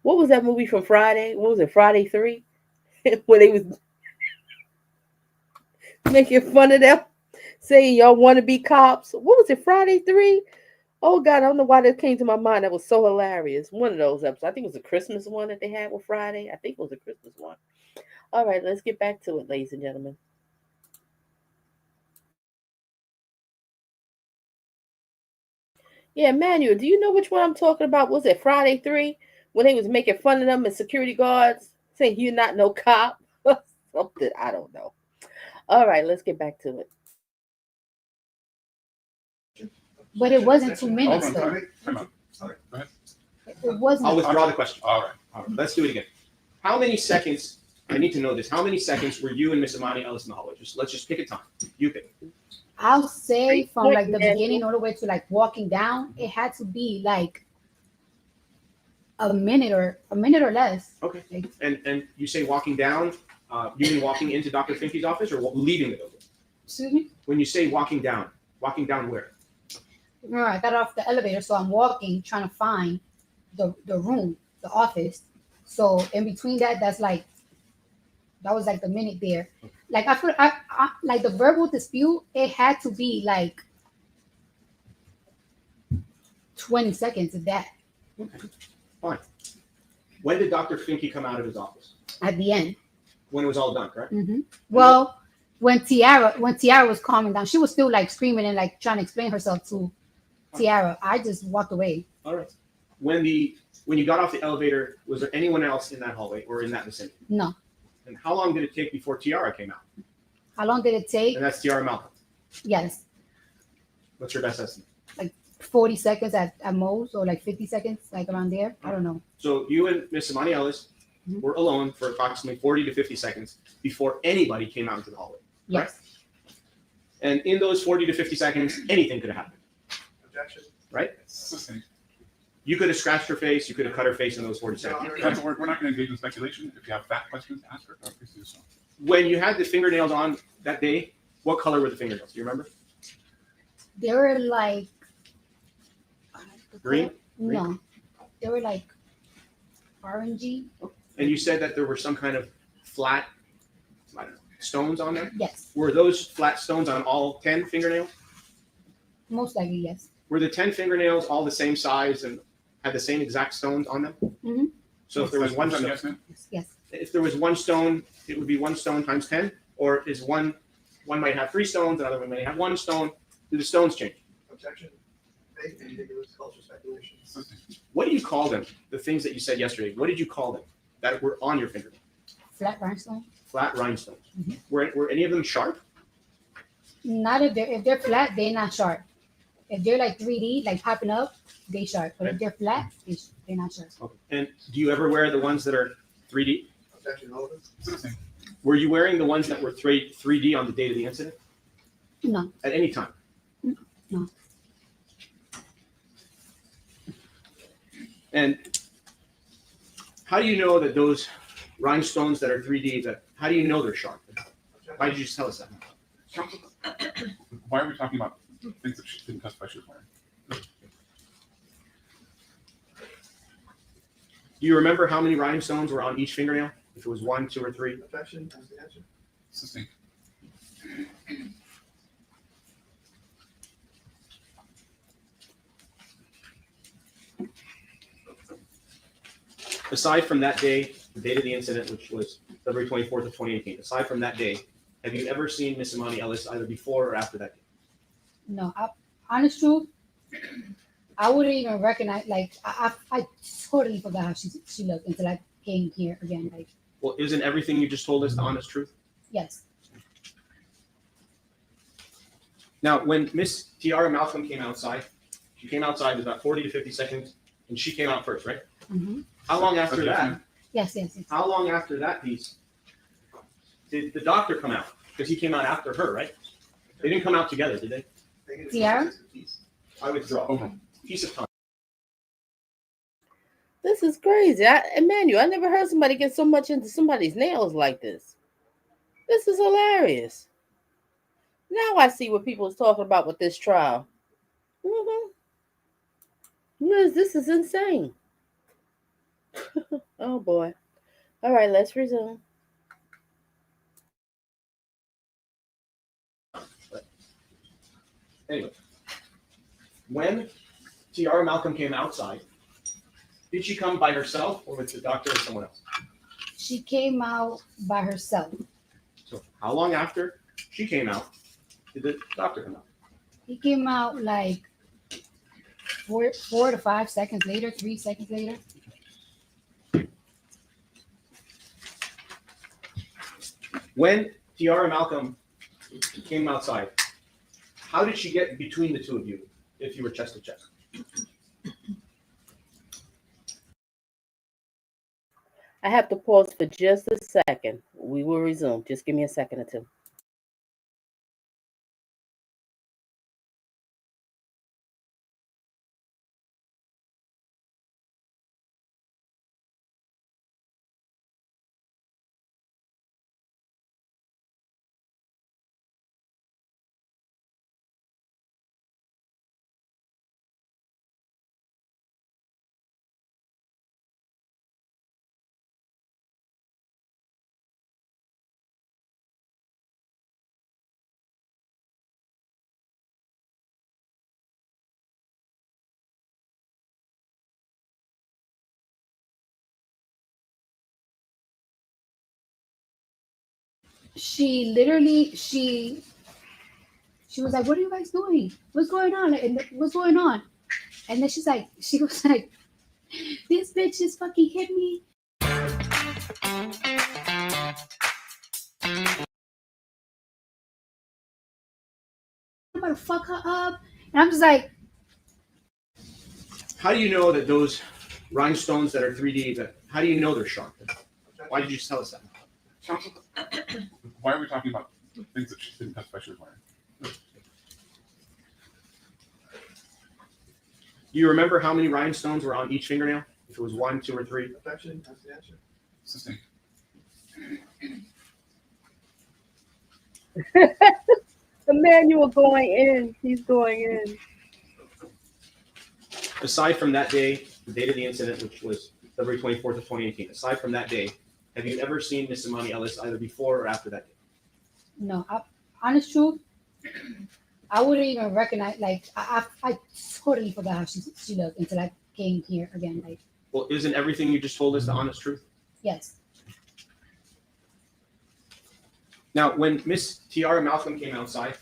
What was that movie from Friday? What was it, Friday 3? Where they was making fun of them, saying y'all want to be cops. What was it, Friday 3? Oh God, I don't know why that came to my mind. That was so hilarious. One of those episodes. I think it was a Christmas one that they had with Friday. I think it was a Christmas one. All right, let's get back to it, ladies and gentlemen. Yeah, Manuel, do you know which one I'm talking about? Was it Friday 3? When they was making fun of them and security guards saying you're not no cop? Something, I don't know. All right, let's get back to it. But it wasn't 2 Hold minutes on, though. time out. Sorry, go ahead. It wasn't. I'll withdraw the question. All right. Let's do it again. How many seconds? I need to know this. How many seconds were you and Miss Emani Ellis in the hallway? Let's just pick a time. You pick. I'll say from like the Yeah. beginning all the way to like walking down, it had to be like a minute or less. Okay. Like, And you say walking down. You mean walking into Dr. Finke's office or leaving the building? excuse me. When you say walking down where? Remember, I got off the elevator, so I'm walking, trying to find the room, the office. So in between that was like the minute there. Like I feel, I like the verbal dispute. It had to be like 20 seconds of that Okay. Fine. When did Dr. Finke come out of his office? at the end. When it was all done, correct? Well, when Tiara was calming down, she was still like screaming and like trying to explain herself to Tiara. I just walked away. All right. When you got off the elevator, was there anyone else in that hallway or in that vicinity? No. And how long did it take before Tiara came out? How long did it take? And that's Tiara Malcolm. Yes, What's your best estimate? 40 seconds at most, or like 50 seconds, like around there. I don't know. So you and Miss Emani Ellis Mhm. were alone for approximately 40 to 50 seconds before anybody came out into the hallway. Yes. And in those 40 to 50 seconds, anything could have happened. Objection. Sustained. You could have scratched her face. You could have cut her face in those 40 seconds. We're not going to engage in speculation. If you have fact questions, ask her. Please do so. When you had the fingernails on that day, what color were the fingernails? Do you remember? They were like Green? No, they were like orangey. And you said that there were some kind of flat, I don't know, stones on there. Yes, Were those flat stones on all 10 fingernails? most likely yes. Were the 10 fingernails all the same size and had the same exact stones on them? Mhm. So if there was one stone, Yes, ma'am? Yes. if there was one stone, it would be one stone times 10? Or is one might have 3 stones, another one may have 1 stone? Do the stones change? Objection. Vague, ambiguous, cultural speculation. Sustained. What do you call them? The things that you said yesterday, what did you call them that were on your fingernail? Flat rhinestone. Flat rhinestones. Mhm. Were any of them sharp? Not if they're flat, they're not sharp. If they're like 3D, like popping up, they sharp. But if they're flat, they're not sharp. Okay. And do you ever wear the ones that are 3D? Objection relevant. Sustained. Were you wearing the ones that were 3D on the date of the incident? No. At any time? No. And how do you know that those rhinestones that are 3D, how do you know they're sharp? Why did you just tell us that? Counsel, why are we talking about things that she didn't testify she was wearing? Do you remember how many rhinestones were on each fingernail? If it was 1, 2, or 3? Objection. That's the answer. Sustained. Aside from that day, the date of the incident, which was February 24th of 2018. Aside from that day, have you ever seen Miss Emani Ellis either before or after that day? No, honest truth, I wouldn't even recognize. Like I totally forgot how she looked until I came here again. Like, Well, isn't everything you just told us the honest truth? yes, Now, when Miss Tiara Malcolm came outside, she came outside with about 40 to 50 seconds, and she came out first, right? mm-hmm. How long after that? Yes. How long after that piece did the doctor come out? Because he came out after her, right? They didn't come out together, did they? Tiara? I withdraw. Okay. Piece of time. This is crazy. Emmanuel, I never heard somebody get so much into somebody's nails like this. This is hilarious. Now I see what people was talking about with this trial. Yes, this is insane. Oh boy. All right, let's resume. Anyway, when Tiara Malcolm came outside, did she come by herself or with the doctor or someone else? She came out by herself. So how long after she came out did the doctor come out? He came out like 4 to 5 seconds later, 3 seconds later. When Tiara Malcolm came outside, how did she get between the two of you if you were chest to chest? I have to pause for just a second. We will resume. Just give me a second or two. She literally, she was like, "What are you guys doing? What's going on? And what's going on?" And then she was like, "This bitch just fucking hit me." I'm gonna fuck her up. And I'm just like, How do you know that those rhinestones that are 3D, how do you know they're sharp? Why did you just tell us that? Counsel, why are we talking about the things that she didn't testify she was wearing? Do you remember how many rhinestones were on each fingernail? If it was 1, 2, or 3? Objection, that's the answer. Sustained. Emmanuel going in. He's going in. Aside from that day, the date of the incident, which was February 24th of 2018, aside from that day, have you ever seen Miss Emani Ellis either before or after that day? no, honest truth, I wouldn't even recognize. Like, I totally forgot how she looked until I came here again. Like, Well, isn't everything you just told us the honest truth? yes, Now, when Miss Tiara Malcolm came outside,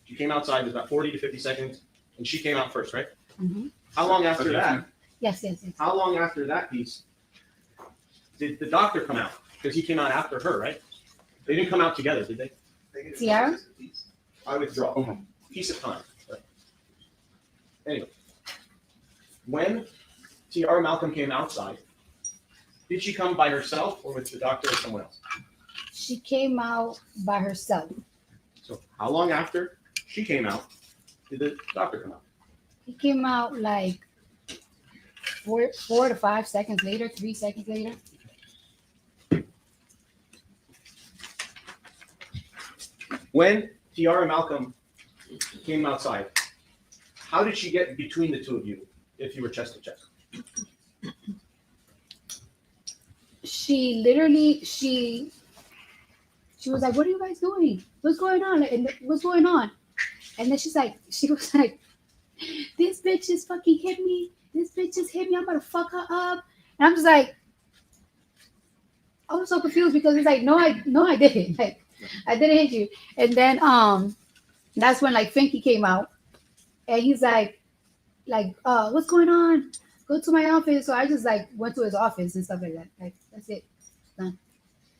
she came outside with about 40 to 50 seconds, and she came out first, right? mm-hmm. How long after that? Yes. How long after that piece did the doctor come out? Because he came out after her, right? They didn't come out together, did they? Tiara? I withdraw. Okay. Piece of time. Right. Anyway, when Tiara Malcolm came outside, did she come by herself or with the doctor or someone else? She came out by herself. So how long after she came out did the doctor come out? He came out like 4 to 5 seconds later, 3 seconds later. When Tiara Malcolm came outside, how did she get between the two of you if you were chest to chest? She literally, she was like, "What are you guys doing? What's going on? And what's going on?" And then she was like, "This bitch just fucking hit me. This bitch just hit me. I'm gonna fuck her up." And I'm just like, I was so confused because it's like, no, I didn't. Like, I didn't hit you. And then that's when like Finky came out, and he's like, what's going on? Go to my office. So I just like went to his office and stuff like that. Like, that's it.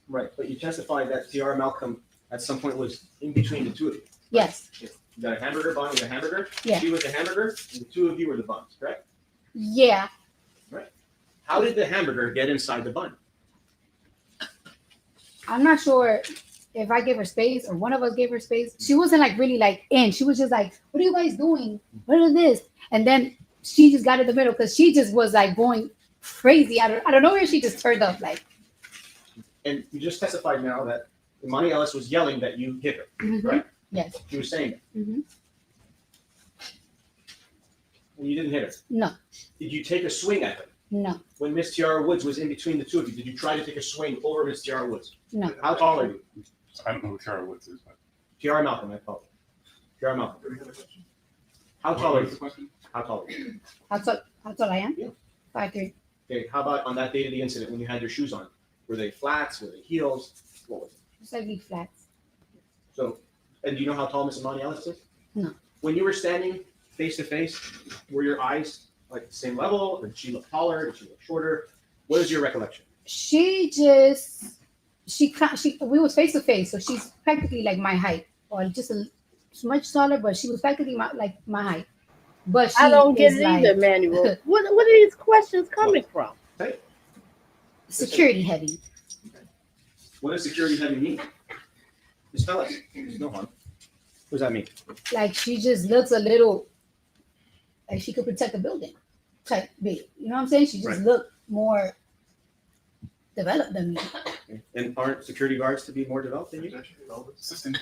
Right, but you testified that T.R. Malcolm at some point was in between the two of you. Yes. You got a hamburger bun with a hamburger. Yeah. She was the hamburger, and the two of you were the buns, correct? Yeah. How did the hamburger get inside the bun? I'm not sure if I gave her space or one of us gave her space. She wasn't like really like in. She was just like, "What are you guys doing? What is this?" And then she just got in the middle because she just was like going crazy. I don't know where she just turned up like. And you just testified now that Emani Ellis was yelling that you hit her, Mhm. right? Yes. She was saying that. Hmm. And you didn't hit her. No. Did you take a swing at her? No. When Miss Tiara Woods was in between the two of you, did you try to take a swing over Miss Tiara Woods? No. How tall are you? I don't know who Tiara Woods is, but. Tiara Malcolm, I call it. Tiara Malcolm. How tall What are was the you? question? How tall are you? How tall I am? Yeah. 5'3". Okay, how about on that day of the incident when you had your shoes on? Were they flats? Were they heels? What was it? Slightly flats. So, and do you know how tall Miss Emani Ellis is? No. When you were standing face to face, were your eyes like the same level? Or did she look taller? Did she look shorter? What is your recollection? She we was face to face, so she's practically like my height, or just a much taller, but she was practically my height. But she I don't get is it either, like Manuel. What are these questions coming from? Hey, security heavy. what does security heavy mean? Just tell us. There's no harm. What does that mean? Like she just looks a little like she could protect the building type big. You know what I'm saying? She just Right. looked more developed than me. And aren't security guards to be more developed than you? Assistant.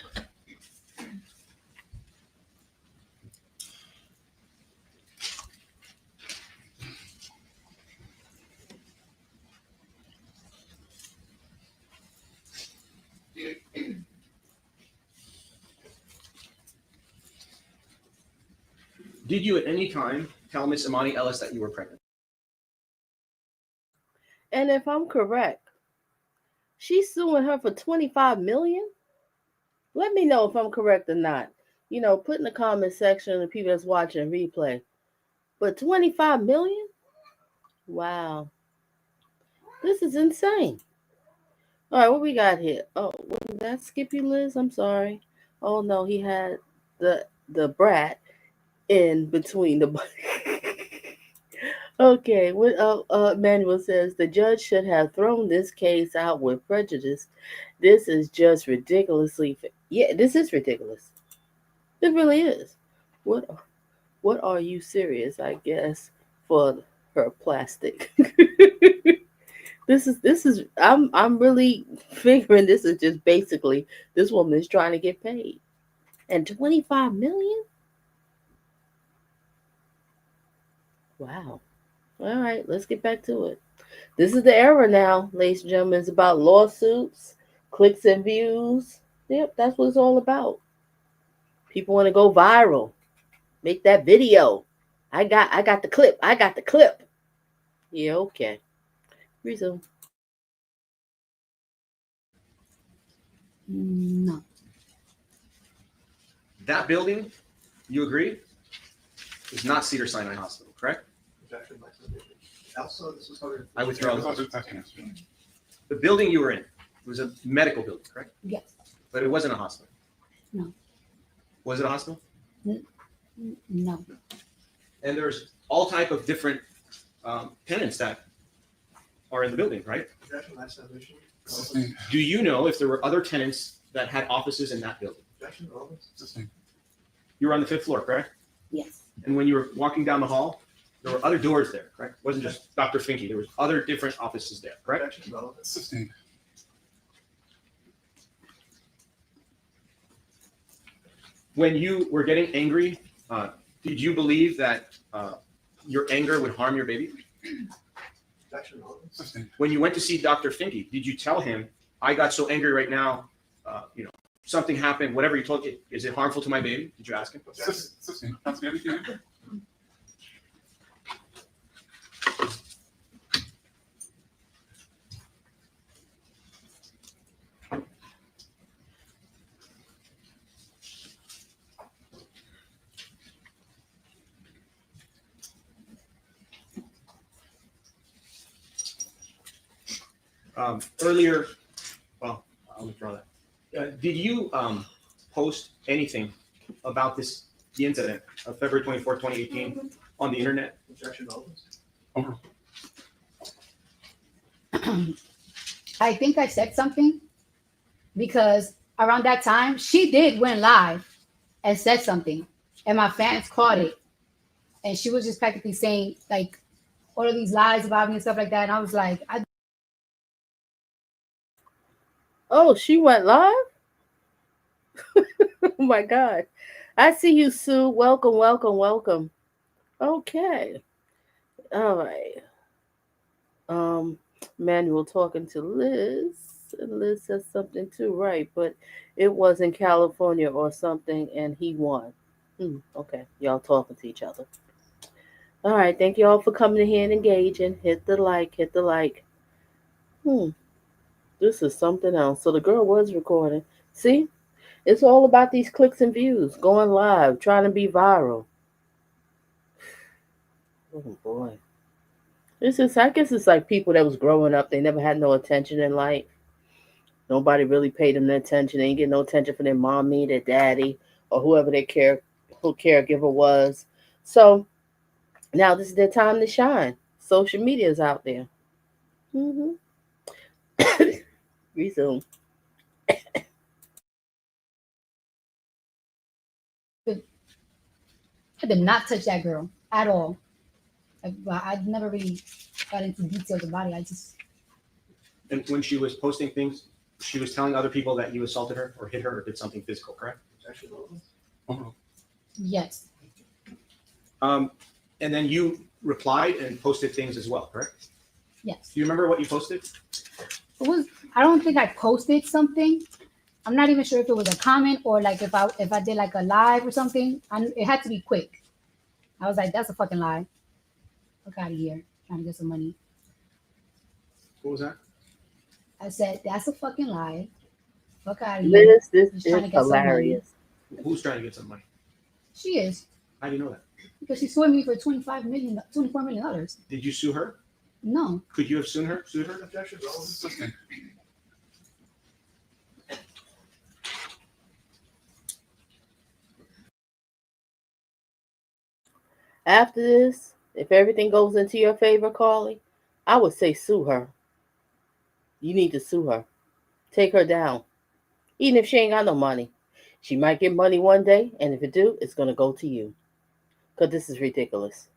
Did you at any time tell Miss Emani Ellis that you were pregnant? And if I'm correct, she's suing her for 25 million. Let me know if I'm correct or not. You know, put in the comment section the people that's watching replay. But 25 million? Wow. This is insane. All right, what we got here? Oh, did that skip you, Liz? I'm sorry. Oh no, he had the brat in between the. Okay, what Manuel says the judge should have thrown this case out with prejudice. This is just ridiculously. Yeah, this is ridiculous. It really is. What are you serious? I guess for her plastic. This is I'm really figuring this is just basically this woman is trying to get paid. And 25 million? Wow. All right, let's get back to it. This is the era now, ladies and gentlemen. It's about lawsuits, clicks and views. Yep, that's what it's all about. People want to go viral. Make that video. I got the clip. I got the clip. Yeah, okay. Resume. No. That building, you agree, is not Cedars-Sinai Hospital, correct? Objection by submission. Also, this was covered. I withdraw Yeah, the that's an answer. The building you were in was a medical building, correct? Yes. But it wasn't a hospital. No. Was it a hospital? No. And there's all type of different tenants that are in the building, right? Objection by submission. Assistant. Do you know if there were other tenants that had offices in that building? Objection, relevant. Assistant. You were on the 5th floor, correct? Yes. And when you were walking down the hall, there were other doors there, correct? It wasn't just Dr. Finke. There was other different offices there, correct? Objection, relevant. Assistant. When you were getting angry, did you believe that your anger would harm your baby? Objection, relevant. Assistant. When you went to see Dr. Finke, did you tell him, I got so angry right now, something happened, whatever you told, is it harmful to my baby? Did you ask him? Assistant. That's everything. Earlier, well, I'll withdraw that. Did you post anything about the incident of February 24, 2018 on the internet? Objection always. Over. I think I said something because around that time she did went live and said something, and my fans caught it, and she was just practically saying like all of these lies about me and stuff like that, and I was like, Oh, she went live? Oh my God. I see you, Sue. Welcome, welcome, welcome. Okay. All right. Manuel talking to Liz. And Liz says something too, right? But it was in California or something, and he won. Okay. Y'all talking to each other. All right. Thank you all for coming in here and engaging. Hit the like, hit the like. This is something else. So the girl was recording. See? It's all about these clicks and views, going live, trying to be viral. Oh boy. I guess it's like people that was growing up, they never had no attention in life. Nobody really paid them the attention. They didn't get no attention from their mommy, their daddy, or whoever who caregiver was. So now this is their time to shine. Social media is out there. Resume. I did not touch that girl at all. I never really got into details about it. I just. And when she was posting things, she was telling other people that you assaulted her or hit her or did something physical, correct? Objection always. Over. Yes. And then you replied and posted things as well, correct? Yes. Do you remember what you posted? It was. I don't think I posted something. I'm not even sure if it was a comment or like if I did like a live or something. It had to be quick. I was like, that's a fucking lie. Fuck out of here, trying to get some money. What was that? I said, that's a fucking lie. Fuck out of here. Liz, this Just is trying to get some money. hilarious. Who's trying to get some money? She is. How do you know that? Because she sued me for $24 million. Did you sue her? No. Could you have sued her? Objection always. After this, if everything goes into your favor, Carly, I would say sue her. You need to sue her. Take her down. Even if she ain't got no money. She might get money one day, and if it do, it's going to go to you. Because this is ridiculous.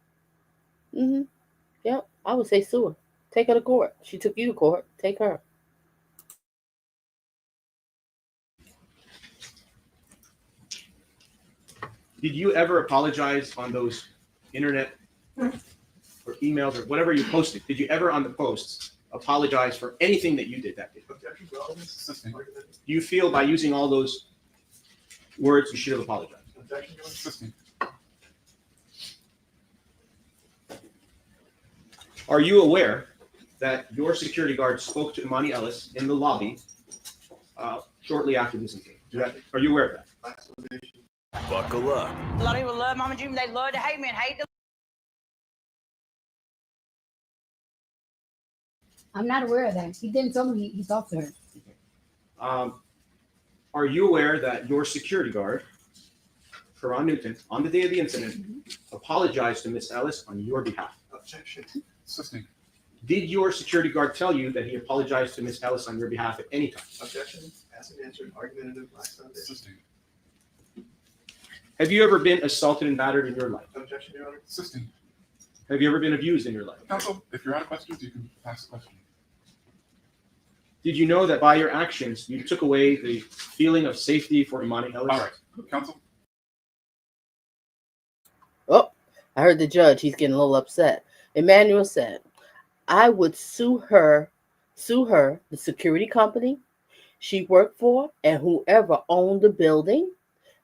Yep, I would say sue her. Take her to court. She took you to court. Take her. Did you ever apologize on those internet or emails or whatever you posted? Did you ever on the posts apologize for anything that you did that day? Objection always. Do you feel by using all those words you should have apologized? Objection. Are you aware that your security guard spoke to Emani Ellis in the lobby shortly after this incident? Are you aware of that? Buckle up. A lot of people love Mama June. They love to hate me and hate the. I'm not aware of that. He didn't tell me he talked to her. Are you aware that your security guard, Karan Newton, on the day of the incident, apologized to Miss Ellis on your behalf? Objection. Assisting. Did your security guard tell you that he apologized to Miss Ellis on your behalf at any time? Objection. Asked and answered. Argumentative. Last foundation. Assisting. Have you ever been assaulted and battered in your life? Objection, Your Honor. Assisting. Have you ever been abused in your life? Counsel, if you're out of questions, you can ask the question. Did you know that by your actions, you took away the feeling of safety for Emani Ellis? All right. Counsel. Oh, I heard the judge. He's getting a little upset. Emmanuel said, I would sue her, the security company she worked for, and whoever owned the building,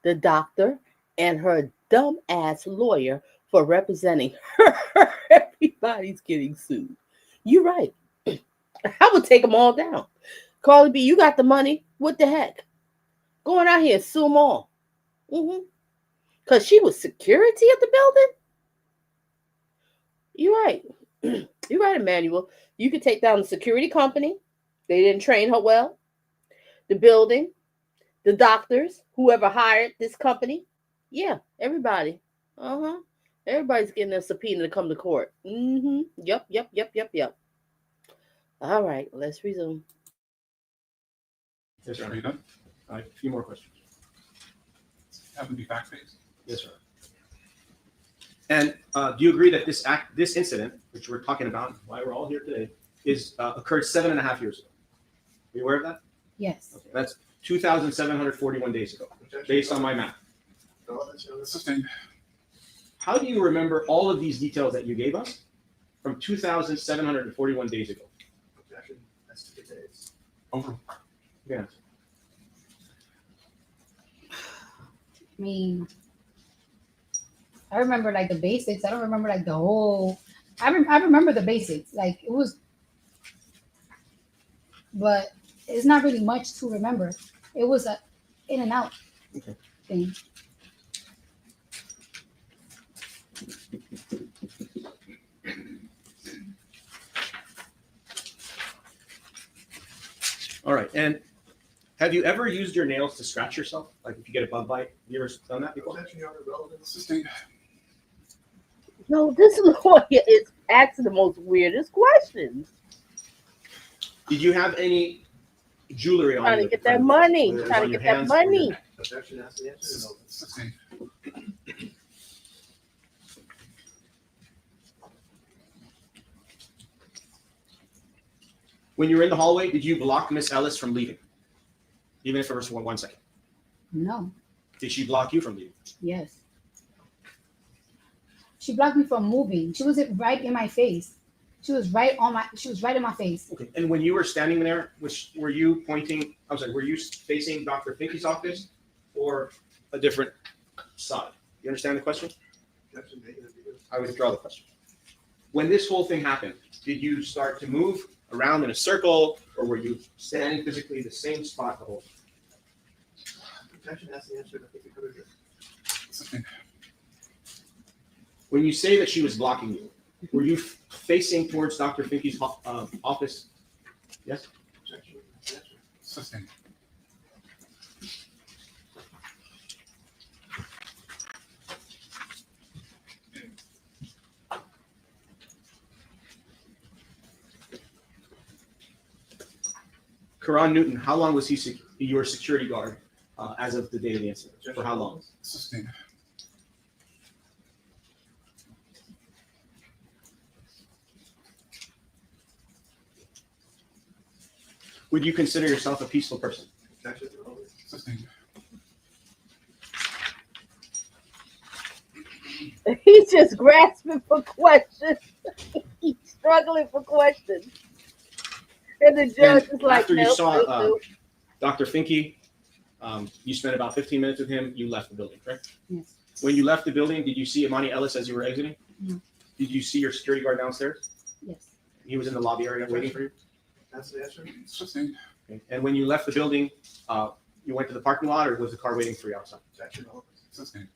the doctor, and her dumb ass lawyer for representing her. Everybody's getting sued. You're right. I would take them all down. Carly B, you got the money. What the heck? Going out here and sue them all. Because she was security at the building? You're right. You're right, Emmanuel. You could take down the security company. They didn't train her well. The building, the doctors, whoever hired this company. Yeah, everybody. Uh-huh. Everybody's getting a subpoena to come to court. Mm-hmm. Yep. All right, let's resume. Yes, sir. Are you done? All right, a few more questions. Have to be fact-based. Yes, sir. And do you agree that this incident, which we're talking about, why we're all here today, is occurred 7.5 years ago? Are you aware of that? Yes. Okay, that's 2,741 days ago, based on my math. Sustained. How do you remember all of these details that you gave us from 2,741 days ago? Objection. That's 2 days. Over. Yeah. I mean, I remember like the basics. I don't remember like the whole. I remember the basics. Like it was, but it's not really much to remember. It was a in and out thing. All right. And have you ever used your nails to scratch yourself? Like if you get a bug bite, have you ever done that before? Objection, Your Honor, relevant. Sustained. No, this lawyer is asking the most weirdest questions. Did you have any jewelry on Trying you? to get that money. Whether it was Trying on to your get that hands or your money. neck? Objection, ask the answer. No. Sustained. When you were in the hallway, did you block Miss Ellis from leaving? Even if it was for 1 second. No. Did she block you from leaving? Yes. She blocked me from moving. She was right in my face. She was right in my face. Okay. And when you were standing there, were you pointing, I'm sorry, were you facing Dr. Finke's office or a different side? You understand the question? Objection, negative. I withdraw the question. When this whole thing happened, did you start to move around in a circle or were you standing physically the same spot the whole time? Objection, ask the answer. I think we covered it. Sustained. When you say that she was blocking you, were you facing towards Dr. Finke's office? Yes? Objection, answer. Sustained. Karan Newton, how long was he your security guard as of the date of the incident? For how long? Sustained. Would you consider yourself a peaceful person? Objection, relevant. Sustained. He's just grasping for questions. He's struggling for questions. And the judge is like, after you nope, saw nope. Dr. Finke, you spent about 15 minutes with him, you left the building, correct? Yes. When you left the building, did you see Emani Ellis as you were exiting? No. Did you see your security guard downstairs? Yes. He was in the lobby area waiting for you? That's the answer. Sustained. Okay. And when you left the building, you went to the parking lot or was the car waiting for you outside? Objection, relevant. Sustained.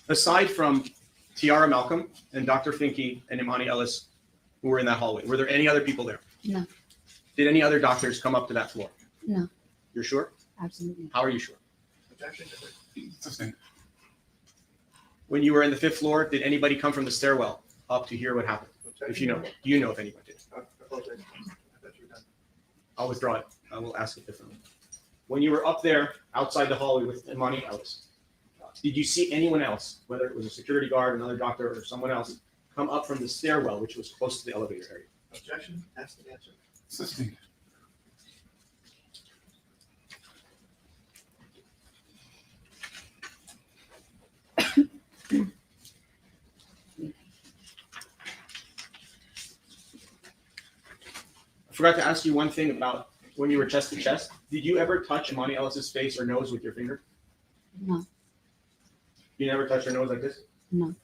Aside from Tiara Malcolm and Dr. Finke and Emani Ellis who were in that hallway, were there any other people there? No. Did any other doctors come up to that floor? No. You're sure? Absolutely. How are you sure? Objection, Sustained. When you were in the 5th floor, did anybody come from the stairwell up to hear what happened? If you know, do you know if anyone did? I apologize. I thought you were done. I'll withdraw it. I will ask it differently. When you were up there outside the hallway with Emani Ellis, did you see anyone else, whether it was a security guard, another doctor, or someone else, come up from the stairwell, which was close to the elevator area? Objection, ask the answer. Sustained. I forgot to ask you one thing about when you were chest to chest. Did you ever touch Emani Ellis's face or nose with your finger? No. You never touched her nose like this? No.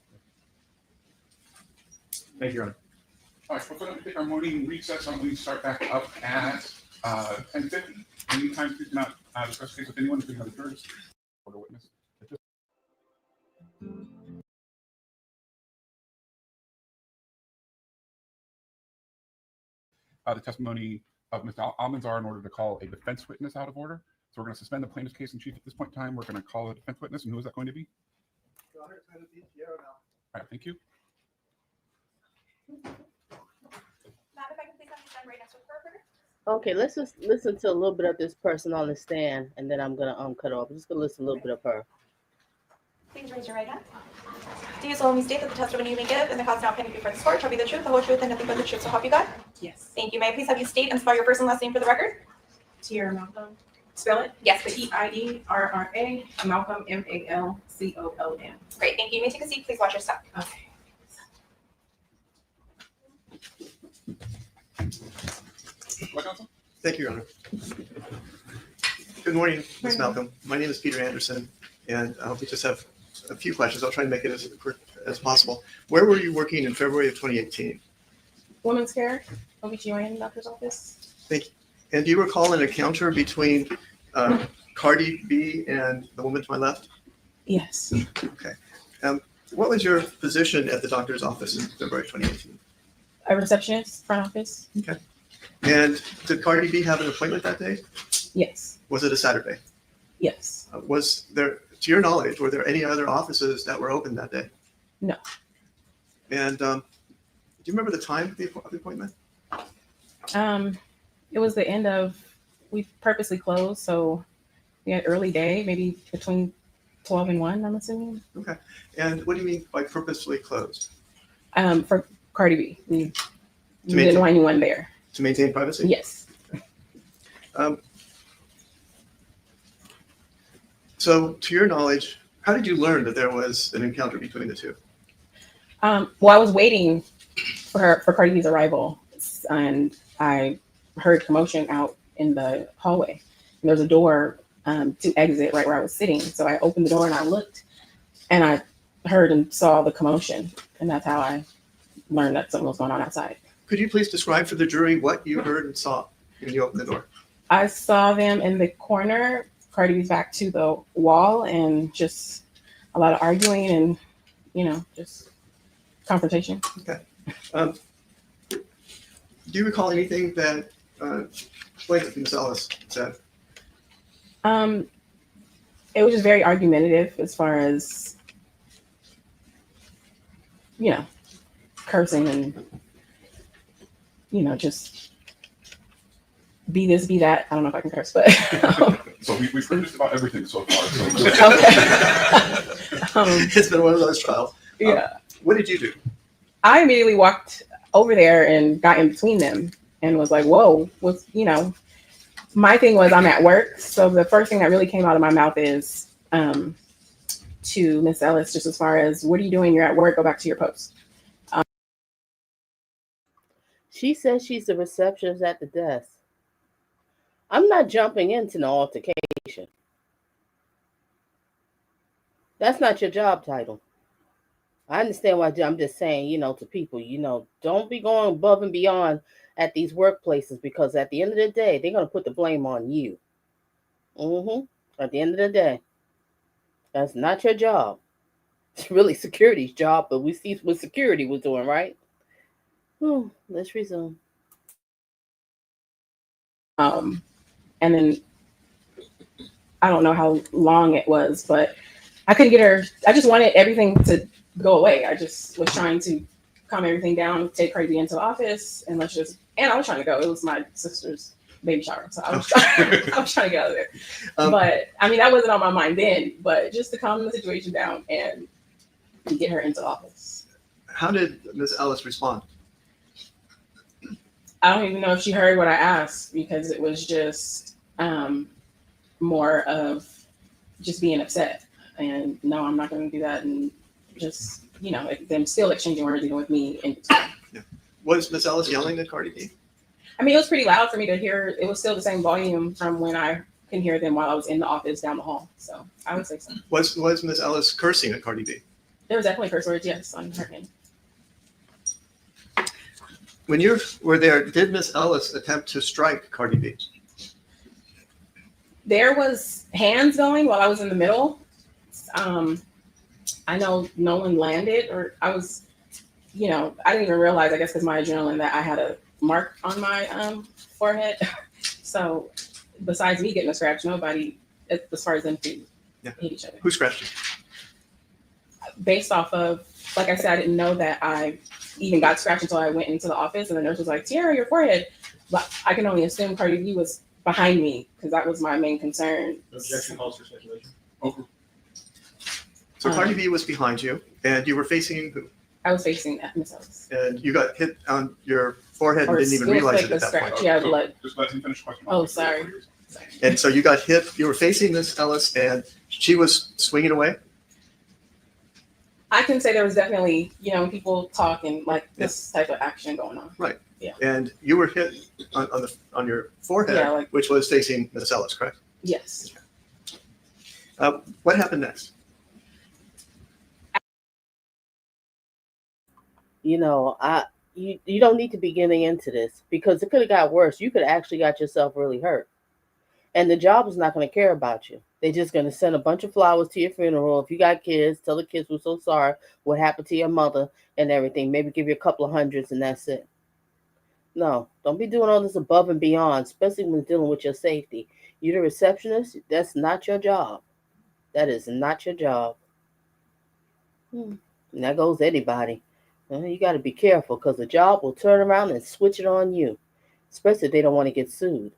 Thank you, Your Honor. All right, we're going to take our morning recess. I'm going to start back up at 10:50. Anytime you cannot discuss case with anyone, including other jurors or the witness. The testimony of Mr. Almánzar in order to call a defense witness out of order. So we're going to suspend the plaintiff's case in chief at this point in time. We're going to call a defense witness, and who is that going to be? Your Honor, it's going to be Pierre now. All right, thank you. Ma'am, if I can please have you stand right next to the recorder. Okay, let's just listen to a little bit of this person on the stand, and then I'm gonna cut off. I'm just gonna listen a little bit of her. Please raise your right hand. Do you solemnly state that the testimony you may give in the cause now pending before this court shall be the truth, the whole truth, and nothing but the truth, so help you God? Yes. Thank you. May I please have you state and spell your first and last name for the record? Tierra Malcolm. Spell it? Yes, please. Tierra, Malcolm, Malcolm. Great, thank you. You may take a seat. Please watch your step. Okay. What, counsel? Thank you, Your Honor. Good morning, Ms. Malcolm. My name is Peter Anderson, and we just have a few questions. I'll try and make it as quick as possible. Where were you working in February of 2018? Women's care, OBGYN doctor's office. Thank you. And do you recall an encounter between Cardi B and the woman to my left? Yes. Okay. What was your position at the doctor's office in February 2018? A receptionist, front office. Okay. And did Cardi B have an appointment that day? Yes. Was it a Saturday? Yes. Was there, to your knowledge, were there any other offices that were open that day? No. And do you remember the time of the appointment? It was the end of, we purposely closed, so we had early day, maybe between 12 and 1, I'm assuming. Okay. And what do you mean by purposefully closed? For Cardi B. We maintain- didn't want anyone there. To maintain privacy? Yes. So to your knowledge, how did you learn that there was an encounter between the two? Well, I was waiting for Cardi B's arrival, and I heard commotion out in the hallway. And there was a door to exit right where I was sitting. So I opened the door and I looked, and I heard and saw the commotion, and that's how I learned that something was going on outside. Could you please describe for the jury what you heard and saw when you opened the door? I saw them in the corner, Cardi B's back to the wall, and just a lot of arguing and, just confrontation. Okay. Do you recall anything that plaintiff Ms. Ellis said? It was just very argumentative as far as, cursing and, just be this, be that. I don't know if I can curse, but. So we've heard just about everything so far. So. Okay. It's been one of those trials. Yeah. What did you do? I immediately walked over there and got in between them and was like, whoa, my thing was I'm at work. So the first thing that really came out of my mouth is to Miss Ellis, just as far as, what are you doing? You're at work, go back to your post. She says she's the receptionist at the desk. I'm not jumping into no altercation. That's not your job title. I understand why I'm just saying, to people, don't be going above and beyond at these workplaces, because at the end of the day, they're going to put the blame on you. At the end of the day, that's not your job. It's really security's job, but we see what security was doing, right? Let's resume. And then I don't know how long it was, but I couldn't get her. I just wanted everything to go away. I just was trying to calm everything down, take Cardi B into the office, and I was trying to go. It was my sister's baby shower, so I was trying to get out of there. But that wasn't on my mind then, but just to calm the situation down and get her into the office. How did Ms. Ellis respond? I don't even know if she heard what I asked, because it was just more of just being upset. And no, I'm not going to do that. And just, them still exchanging words even with me. Yeah. Was Ms. Ellis yelling at Cardi B? It was pretty loud for me to hear. It was still the same volume from when I can hear them while I was in the office down the hall. So I would say so. Was Ms. Ellis cursing at Cardi B? There was definitely curse words, yes, on her end. When you were there, did Miss Ellis attempt to strike Cardi B? There was hands going while I was in the middle. I know no one landed, or I was, I didn't even realize, I guess because my adrenaline, that I had a mark on my forehead. So besides me getting a scratch, nobody, as far as them two, hit each other. Who scratched you? Based off of, like I said, I didn't know that I even got scratched until I went into the office, and the nurse was like, "Tiara, your forehead." But I can only assume Cardi B was behind me because that was my main concern. Objection calls for speculation. Over. So Cardi B was behind you, and you were facing who? I was facing Miss Ellis. And you got hit on your forehead and Or didn't even it was realize like it at a that scratch. point. Yeah, So blood. just let him finish the question. Oh, sorry. And so you got hit. You were facing Miss Ellis, and she was swinging away. I can say there was definitely, when people talk and like this type of action going on. Right. Yeah. And you were hit on your forehead, Yeah, like- which was facing Miss Ellis, correct? Yes. What happened next? You don't need to be getting into this because it could have got worse. You could have actually got yourself really hurt. And the job is not going to care about you. They're just going to send a bunch of flowers to your funeral. If you got kids, tell the kids we're so sorry what happened to your mother and everything. Maybe give you a couple of hundreds and that's it. No, don't be doing all this above and beyond, especially when dealing with your safety. You're the receptionist. That's not your job. That is not your job. And that goes to anybody. You got to be careful because the job will turn around and switch it on you, especially if they don't want to get sued,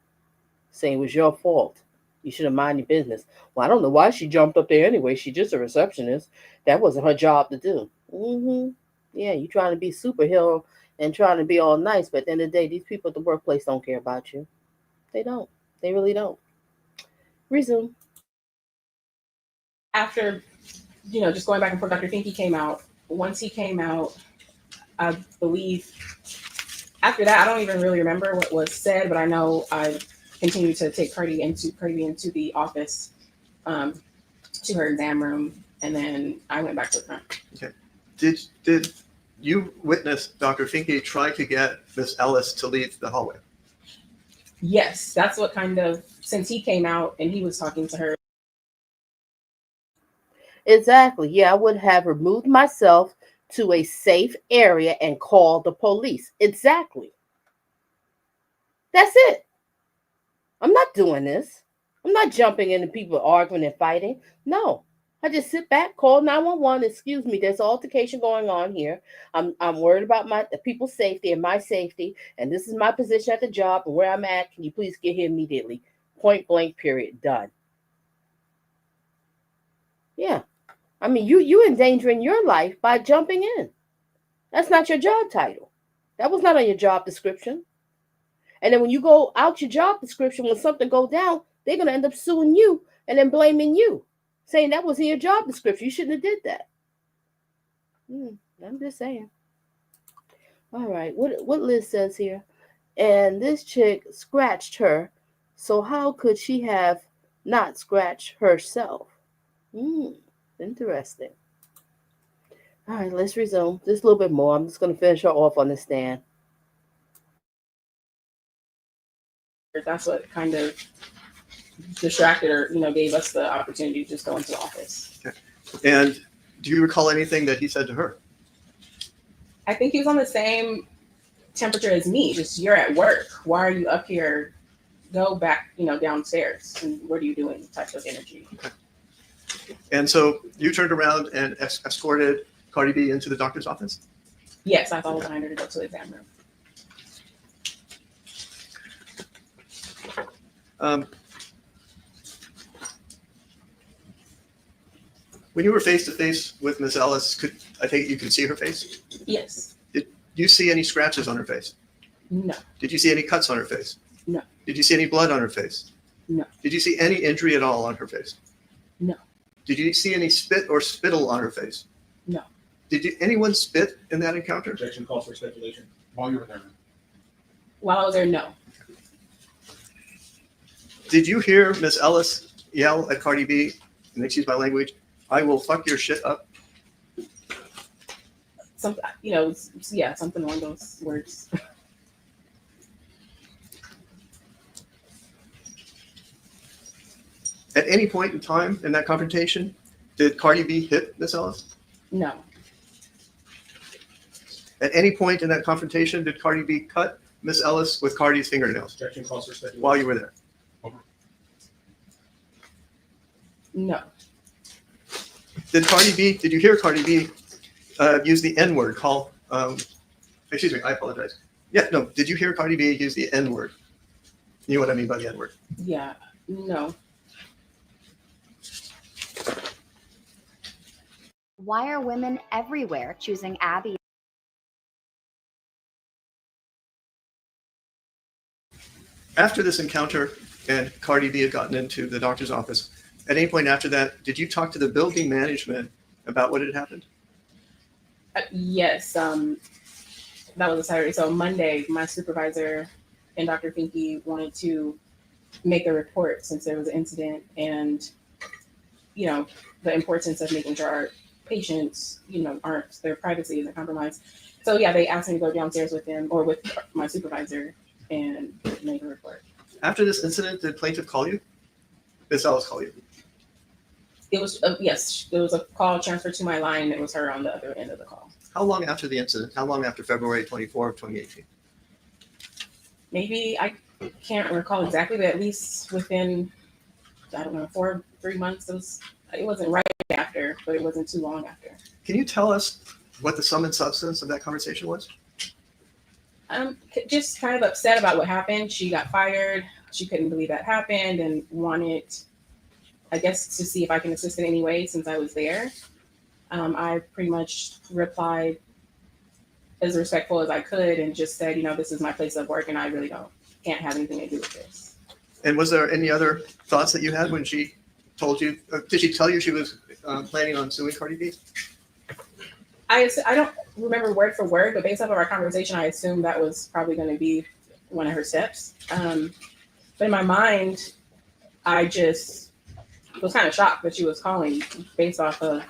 saying it was your fault. You should have minded your business. Well, I don't know why she jumped up there anyway. She's just a receptionist. That wasn't her job to do. Yeah, you trying to be superhero and trying to be all nice, but at the end of the day, these people at the workplace don't care about you. They don't. They really don't. Resume. After, just going back and forth, Dr. Finke came out. Once he came out, I believe after that, I don't even really remember what was said, but I know I continued to take Cardi B into the office, to her exam room, and then I went back to the front. Okay. Did you witness Dr. Finke try to get Miss Ellis to leave the hallway? Yes, that's what since he came out and he was talking to her. Exactly. Yeah, I would have removed myself to a safe area and called the police. Exactly. That's it. I'm not doing this. I'm not jumping into people arguing and fighting. No. I just sit back, call 911. Excuse me, there's an altercation going on here. I'm worried about the people's safety and my safety, and this is my position at the job and where I'm at. Can you please get here immediately? Point blank, period. Done. Yeah. I mean, you endangering your life by jumping in. That's not your job title. That was not on your job description. And then when you go out your job description, when something goes down, they're going to end up suing you and then blaming you, saying that was in your job description. You shouldn't have did that. I'm just saying. All right. What Liz says here. And this chick scratched her. So how could she have not scratched herself? Interesting. All right, let's resume. Just a little bit more. I'm just going to finish her off on the stand. That's what kind of distracted or, gave us the opportunity to just go into the office. Okay. And do you recall anything that he said to her? I think he was on the same temperature as me. Just, you're at work. Why are you up here? Go back, downstairs. And what are you doing? Type of energy. Okay. And so you turned around and escorted Cardi B into the doctor's office? Yes, I followed behind her to go to the exam room. When you were face to face with Miss Ellis, I think you could see her face? Yes. Did you see any scratches on her face? No. Did you see any cuts on her face? No. Did you see any blood on her face? No. Did you see any injury at all on her face? No. Did you see any spit or spittle on her face? No. Did anyone spit in that encounter? Objection calls for speculation. While you were there. While I was there, no. Did you hear Miss Ellis yell at Cardi B, and excuse my language, "I will fuck your shit up"? Something, something along those words. At any point in time in that confrontation, did Cardi B hit Miss Ellis? No. At any point in that confrontation, did Cardi B cut Miss Ellis with Cardi's fingernails Objection calls for speculation. while you were there? No. Did you hear Cardi B use the N-word, excuse me, I apologize. Yeah, no, did you hear Cardi B use the N-word? You know what I mean by the N-word? Yeah. No. Why are women everywhere choosing Abby? After this encounter and Cardi B had gotten into the doctor's office, at any point after that, did you talk to the building management about what had happened? Yes. That was a Saturday. So Monday, my supervisor and Dr. Finke wanted to make a report since there was an incident, and the importance of making sure our patients, aren't, their privacy isn't compromised. So yeah, they asked me to go downstairs with them or with my supervisor and make a report. After this incident, did plaintiff call you? Miss Ellis call you? It was yes, there was a call transferred to my line. It was her on the other end of the call. How long after the incident? How long after February 24 of 2018? Maybe I can't recall exactly, but at least within, I don't know, 3 months. It wasn't right after, but it wasn't too long after. Can you tell us what the sum and substance of that conversation was? Just kind of upset about what happened. She got fired. She couldn't believe that happened and wanted, I guess, to see if I can assist in any way since I was there. I pretty much replied as respectful as I could and just said, this is my place of work and I really can't have anything to do with this. And was there any other thoughts that you had when she told you, did she tell you she was planning on suing Cardi B? I don't remember word for word, but based off of our conversation, I assumed that was probably going to be one of her steps. But in my mind, I just was kind of shocked that she was calling based off of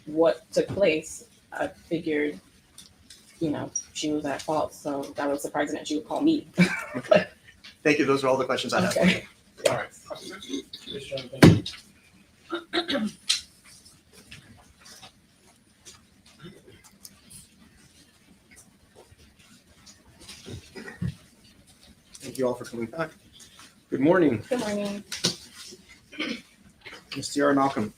what took place. I figured, she was at fault, so that was surprising that she would call me. Thank you. Those are all the questions I have. Okay. All right. Thank you all for coming back. Good morning, Good morning. Ms. Tiara Malcolm.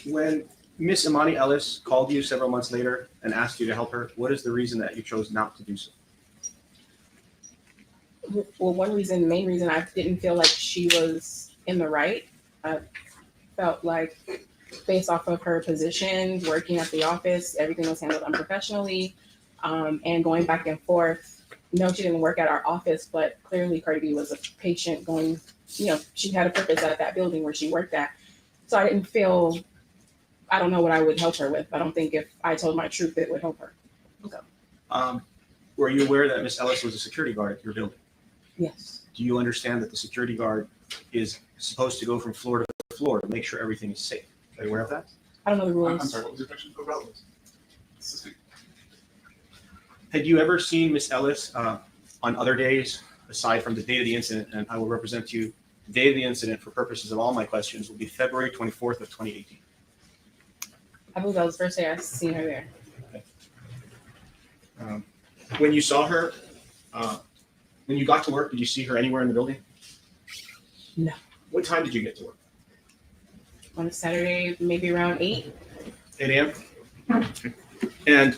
When Miss Emani Ellis called you several months later and asked you to help her, what is the reason that you chose not to do so? Well, main reason, I didn't feel like she was in the right. I felt like based off of her position, working at the office, everything was handled unprofessionally, and going back and forth. No, she didn't work at our office, but clearly Cardi B was a patient going, she had a purpose at that building where she worked at. So I didn't feel, I don't know what I would help her with. I don't think if I told my truth, it would help her. So. Were you aware that Miss Ellis was a security guard at your building? Yes. Do you understand that the security guard is supposed to go from floor to floor to make sure everything is safe? Are you aware of that? I don't know the rules. I'm sorry, what was your question? Irrelevant. Had you ever seen Miss Ellis on other days aside from the date of the incident? And I will represent to you the date of the incident for purposes of all my questions will be February 24th of 2018. I believe that was the first day I seen her there. When you saw her, when you got to work, did you see her anywhere in the building? No. What time did you get to work? On a Saturday, maybe around 8. 8 a.m.? And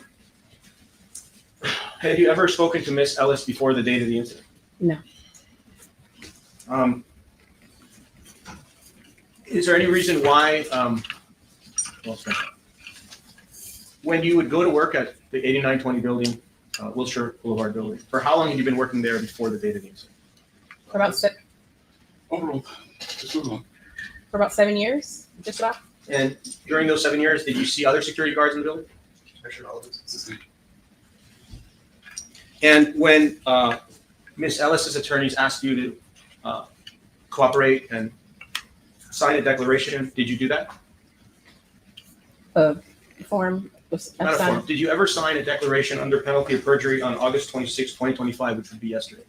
had you ever spoken to Miss Ellis before the date of the incident? No. Is there any reason why, when you would go to work at the 8920 building, Wilshire Boulevard building, for how long had you been working there before the date of the incident? For about Overall, just move on. for about 7 years, just about. And during those 7 years, did you see other security guards in the building? And when Miss Ellis's attorneys asked you to cooperate and sign a declaration, did you do that? Form was Not a signed. form. Did you ever sign a declaration under penalty of perjury on August 26, 2025, which would be yesterday?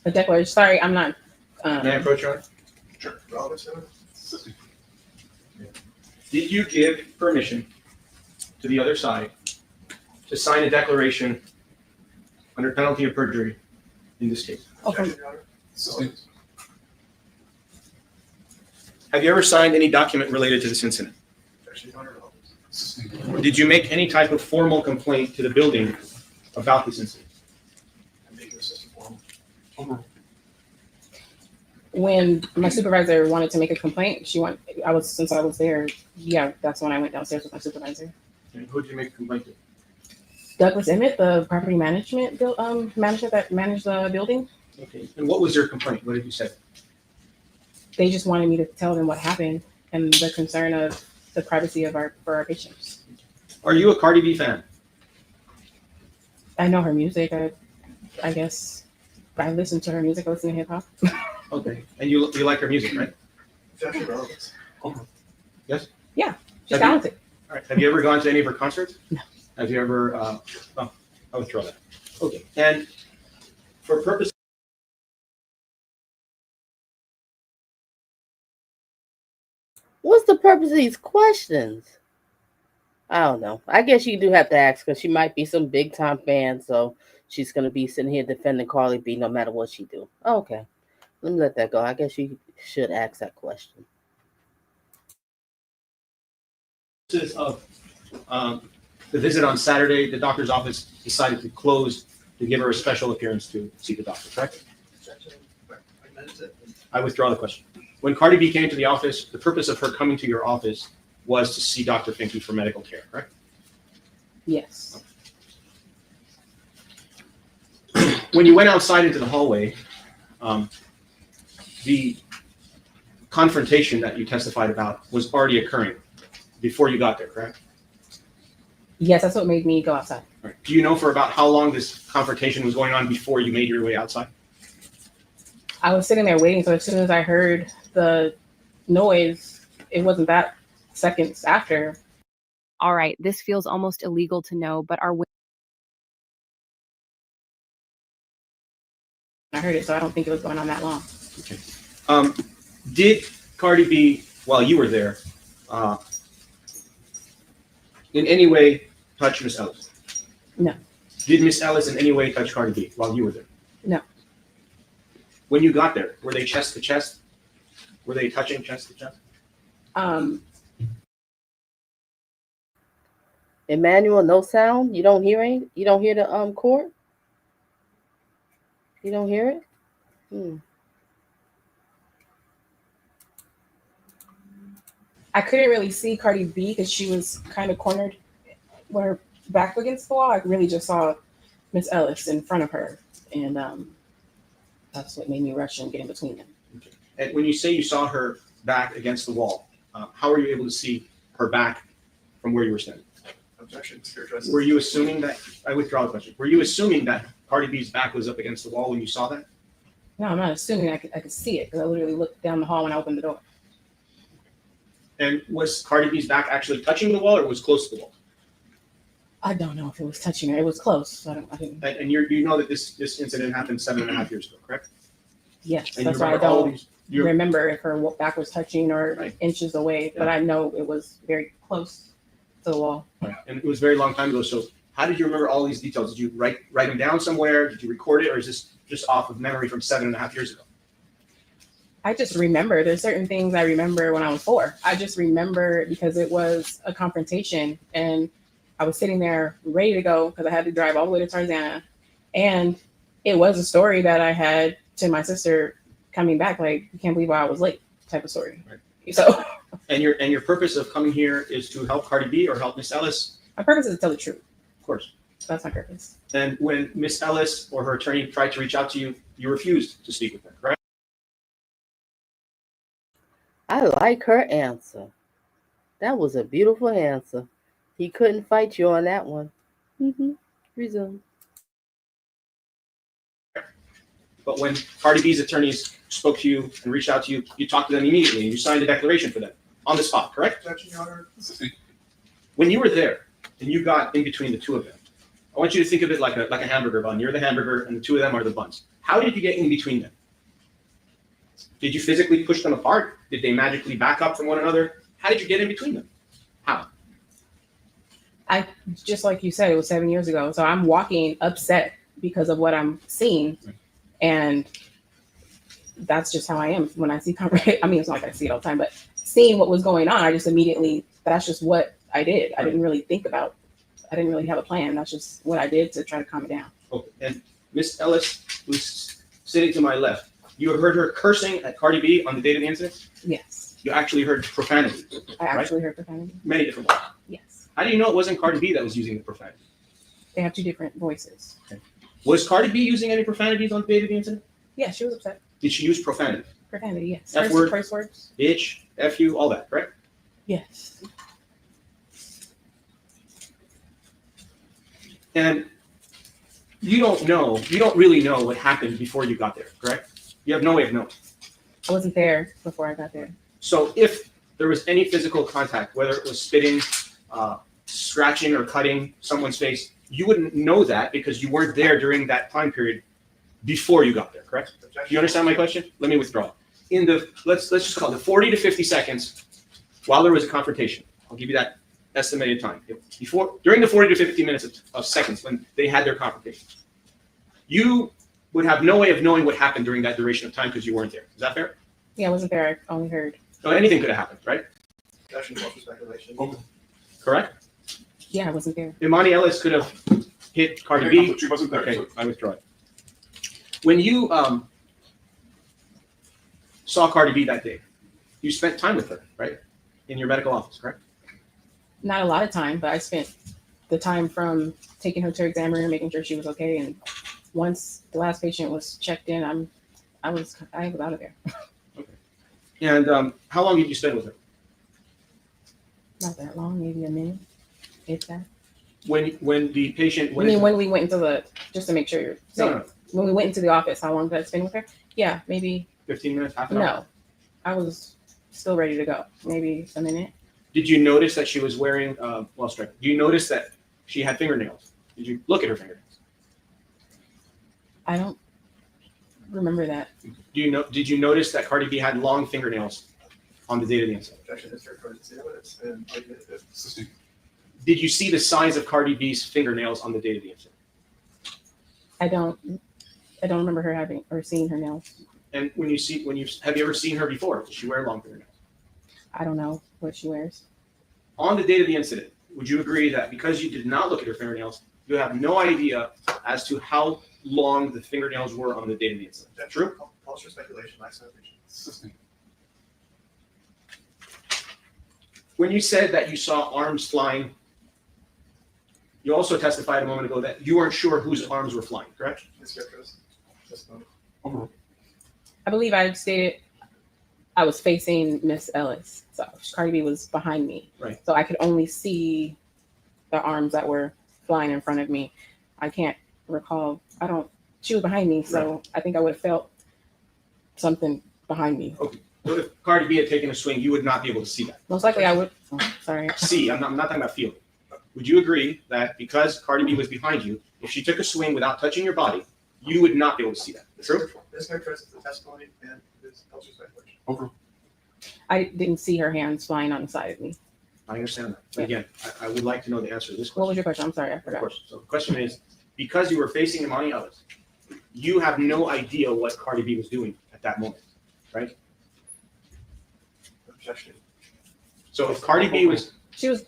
A declaration. Sorry, I'm not. May I approach, Your Honor? Sure. Relevant, sir? Did you give permission to the other side to sign a declaration under penalty of perjury in this case? Objection, Your Honor. Sustained. Have you ever signed any document related to this incident? Objection, Your Honor. Relevant. Sustained. Did you make any type of formal complaint to the building about this incident? Ambiguous as to form. When my supervisor wanted to make a complaint, since I was there, yeah, that's when I went downstairs with my supervisor. And who did you make a complaint to? Douglas Emmett, the property manager that managed the building. Okay. And what was your complaint? What did you say? They just wanted me to tell them what happened and the concern of the privacy for our patients. Are you a Cardi B fan? I know her music. I guess I listen to her music. I listen to hip hop. Okay. And you like her music, right? Objection, relevant. Yes? Yeah, she's Have you- talented. All right. Have you ever gone to any of her concerts? No. Have you ever, I'll withdraw that. Okay. And for purpose. What's the purpose of these questions? I don't know. I guess you do have to ask because she might be some big time fan, so she's gonna be sitting here defending Cardi B no matter what she do. Okay, let me let that go. I guess you should ask that question. Of the visit on Saturday, the doctor's office decided to close to give her a special appearance to see the doctor, correct? Objection. I meant it. I withdraw the question. When Cardi B came to the office, the purpose of her coming to your office was to see Dr. Finke for medical care, correct? Yes. When you went outside into the hallway, the confrontation that you testified about was already occurring before you got there, correct? Yes, that's what made me go outside. All right. Do you know for about how long this confrontation was going on before you made your way outside? I was sitting there waiting, so as soon as I heard the noise, it wasn't that seconds after. All right, this feels almost illegal to know, but are I heard it, so I don't think it was going on that long. Okay. Did Cardi B, while you were there, in any way touch Miss Ellis? No. Did Miss Ellis in any way touch Cardi B while you were there? No. When you got there, were they chest to chest? Were they touching chest to chest? Emmanuel, no sound. You don't hear any. You don't hear the court. You don't hear it. I couldn't really see Cardi B because she was kind of cornered with her back against the wall. I really just saw Miss Ellis in front of her, and that's what made me rush and get in between them. Okay. And when you say you saw her back against the wall, how were you able to see her back from where you were standing? Objection. Spirit addresses. Were you assuming that, I withdraw the question, were you assuming that Cardi B's back was up against the wall when you saw that? No, I'm not assuming I could see it because I literally looked down the hall when I opened the door. And was Cardi B's back actually touching the wall or was close to the wall? I don't know if it was touching her. It was close. So I didn't. And you know that this incident happened 7.5 years ago, correct? Yes, And that's you why I remember all don't these- remember if her back was touching or Right. inches away, but I know it was very close to the wall. And it was a very long time ago. So how did you remember all these details? Did you write them down somewhere? Did you record it? Or is this just off of memory from 7.5 years ago? I just remember. There's certain things I remember when I was 4. I just remember because it was a confrontation and I was sitting there ready to go because I had to drive all the way to Tarzana. And it was a story that I had to my sister coming back, like, you can't believe why I was late type of story. Right. So And your purpose of coming here is to help Cardi B or help Miss Ellis? my purpose is to tell the truth. Of course. That's my purpose. And when Miss Ellis or her attorney tried to reach out to you, you refused to speak with her, correct? I like her answer. That was a beautiful answer. He couldn't fight you on that one. Resume. But when Cardi B's attorneys spoke to you and reached out to you, you talked to them immediately and you signed a declaration for them on the spot, correct? Objection, Your Honor. When you were there and you got in between the two of them, I want you to think of it like a hamburger bun. You're the hamburger, and the two of them are the buns. How did you get in between them? Did you physically push them apart? Did they magically back up from one another? How did you get in between them? How? I just like you said, it was 7 years ago. So I'm walking upset because of what I'm seeing, and that's just how I am when I see conversation. I mean, it's not like I see it all the time, but seeing what was going on, I just immediately, that's just what I did. I didn't really think about, I didn't really have a plan. That's just what I did to try to calm it down. Okay. And Miss Ellis, who's sitting to my left, you heard her cursing at Cardi B on the date of the incident? Yes. You actually heard profanity. I actually heard profanity. Many different ones. Yes. How do you know it wasn't Cardi B that was using the profanity? They have two different voices. Okay. Was Cardi B using any profanities on the date of the incident? Yeah, she was upset. Did she use profanity? Profanity, yes. F word, curse words. bitch, F you, all that, correct? Yes. And you don't really know what happened before you got there, correct? You have no way of knowing. I wasn't there before I got there. So if there was any physical contact, whether it was spitting, scratching, or cutting someone's face, you wouldn't know that because you weren't there during that time period before you got there, correct? Do you understand my question? Let me withdraw. In the let's just call it the 40 to 50 seconds while there was a confrontation. I'll give you that estimated time. During the 40 to 50 minutes of seconds when they had their confrontation, you would have no way of knowing what happened during that duration of time because you weren't there. Is that fair? Yeah, I wasn't there. I only heard. So anything could have happened, right? That's involved speculation. Okay. Correct? Yeah, I wasn't there. Emani Ellis could have hit Cardi B. She wasn't there. Okay, So I withdraw it. When you saw Cardi B that day, you spent time with her, right? In your medical office, correct? Not a lot of time, but I spent the time from taking her to her examiner, making sure she was okay. And once the last patient was checked in, I was out of there. Okay. And how long did you spend with her? Not that long, maybe a minute. If that. When the patient I went mean, when we went into the, just to make sure you're saying, No. when we went into the office, how long did I spend with her? Yeah, maybe. 15 minutes, half an hour? No, I was still ready to go. Maybe a minute. Did you notice that she was wearing, do you notice that she had fingernails? Did you look at her fingernails? I don't remember that. Did you notice that Cardi B had long fingernails on the date of the incident? Objection is recorded to evidence and argument that Sustained. Did you see the size of Cardi B's fingernails on the date of the incident? I don't remember her having or seeing her nails. And have you ever seen her before? Does she wear long fingernails? I don't know what she wears. On the date of the incident, would you agree that because you did not look at her fingernails, you have no idea as to how long the fingernails were on the date of the incident? Is that true? calls for speculation, lacks foundation. Sustained. When you said that you saw arms flying, you also testified a moment ago that you weren't sure whose arms were flying, correct? Mischaracterized testimony. Overruled. I believe I stated I was facing Miss Ellis. So Cardi B was behind me. Right. So I could only see the arms that were flying in front of me. I can't recall. She was behind me. So Right. I think I would have felt something behind me. Okay. So if Cardi B had taken a swing, you would not be able to see that. Most likely I would. Oh, sorry. See, I'm not talking about feeling. Would you agree that because Cardi B was behind you, if she took a swing without touching your body, you would not be able to see that? True? Mischaracterizes the testimony and this calls for speculation. Overruled. I didn't see her hands flying on the side of me. I understand that. But again, I would like to know the answer to this question. What was your question? I'm sorry, I Of forgot. course. So the question is, because you were facing Emani Ellis, you have no idea what Cardi B was doing at that moment, right? Objection. So if Cardi B was, She was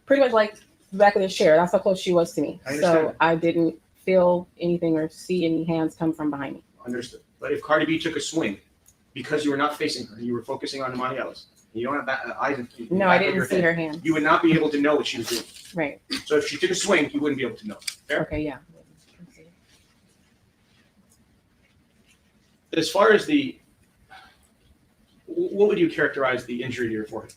pretty much like the back of the chair. That's how close she was to me. I understand. So I didn't feel anything or see any hands come from behind me. understood, but if Cardi B took a swing, because you were not facing her, you were focusing on Emani Ellis, and you don't have eyes in the No, I back of your didn't see head, her hands. you would not be able to know what she was doing. Right. So if she took a swing, you wouldn't be able to know. Fair? Okay, yeah. As far as what would you characterize the injury to your forehead?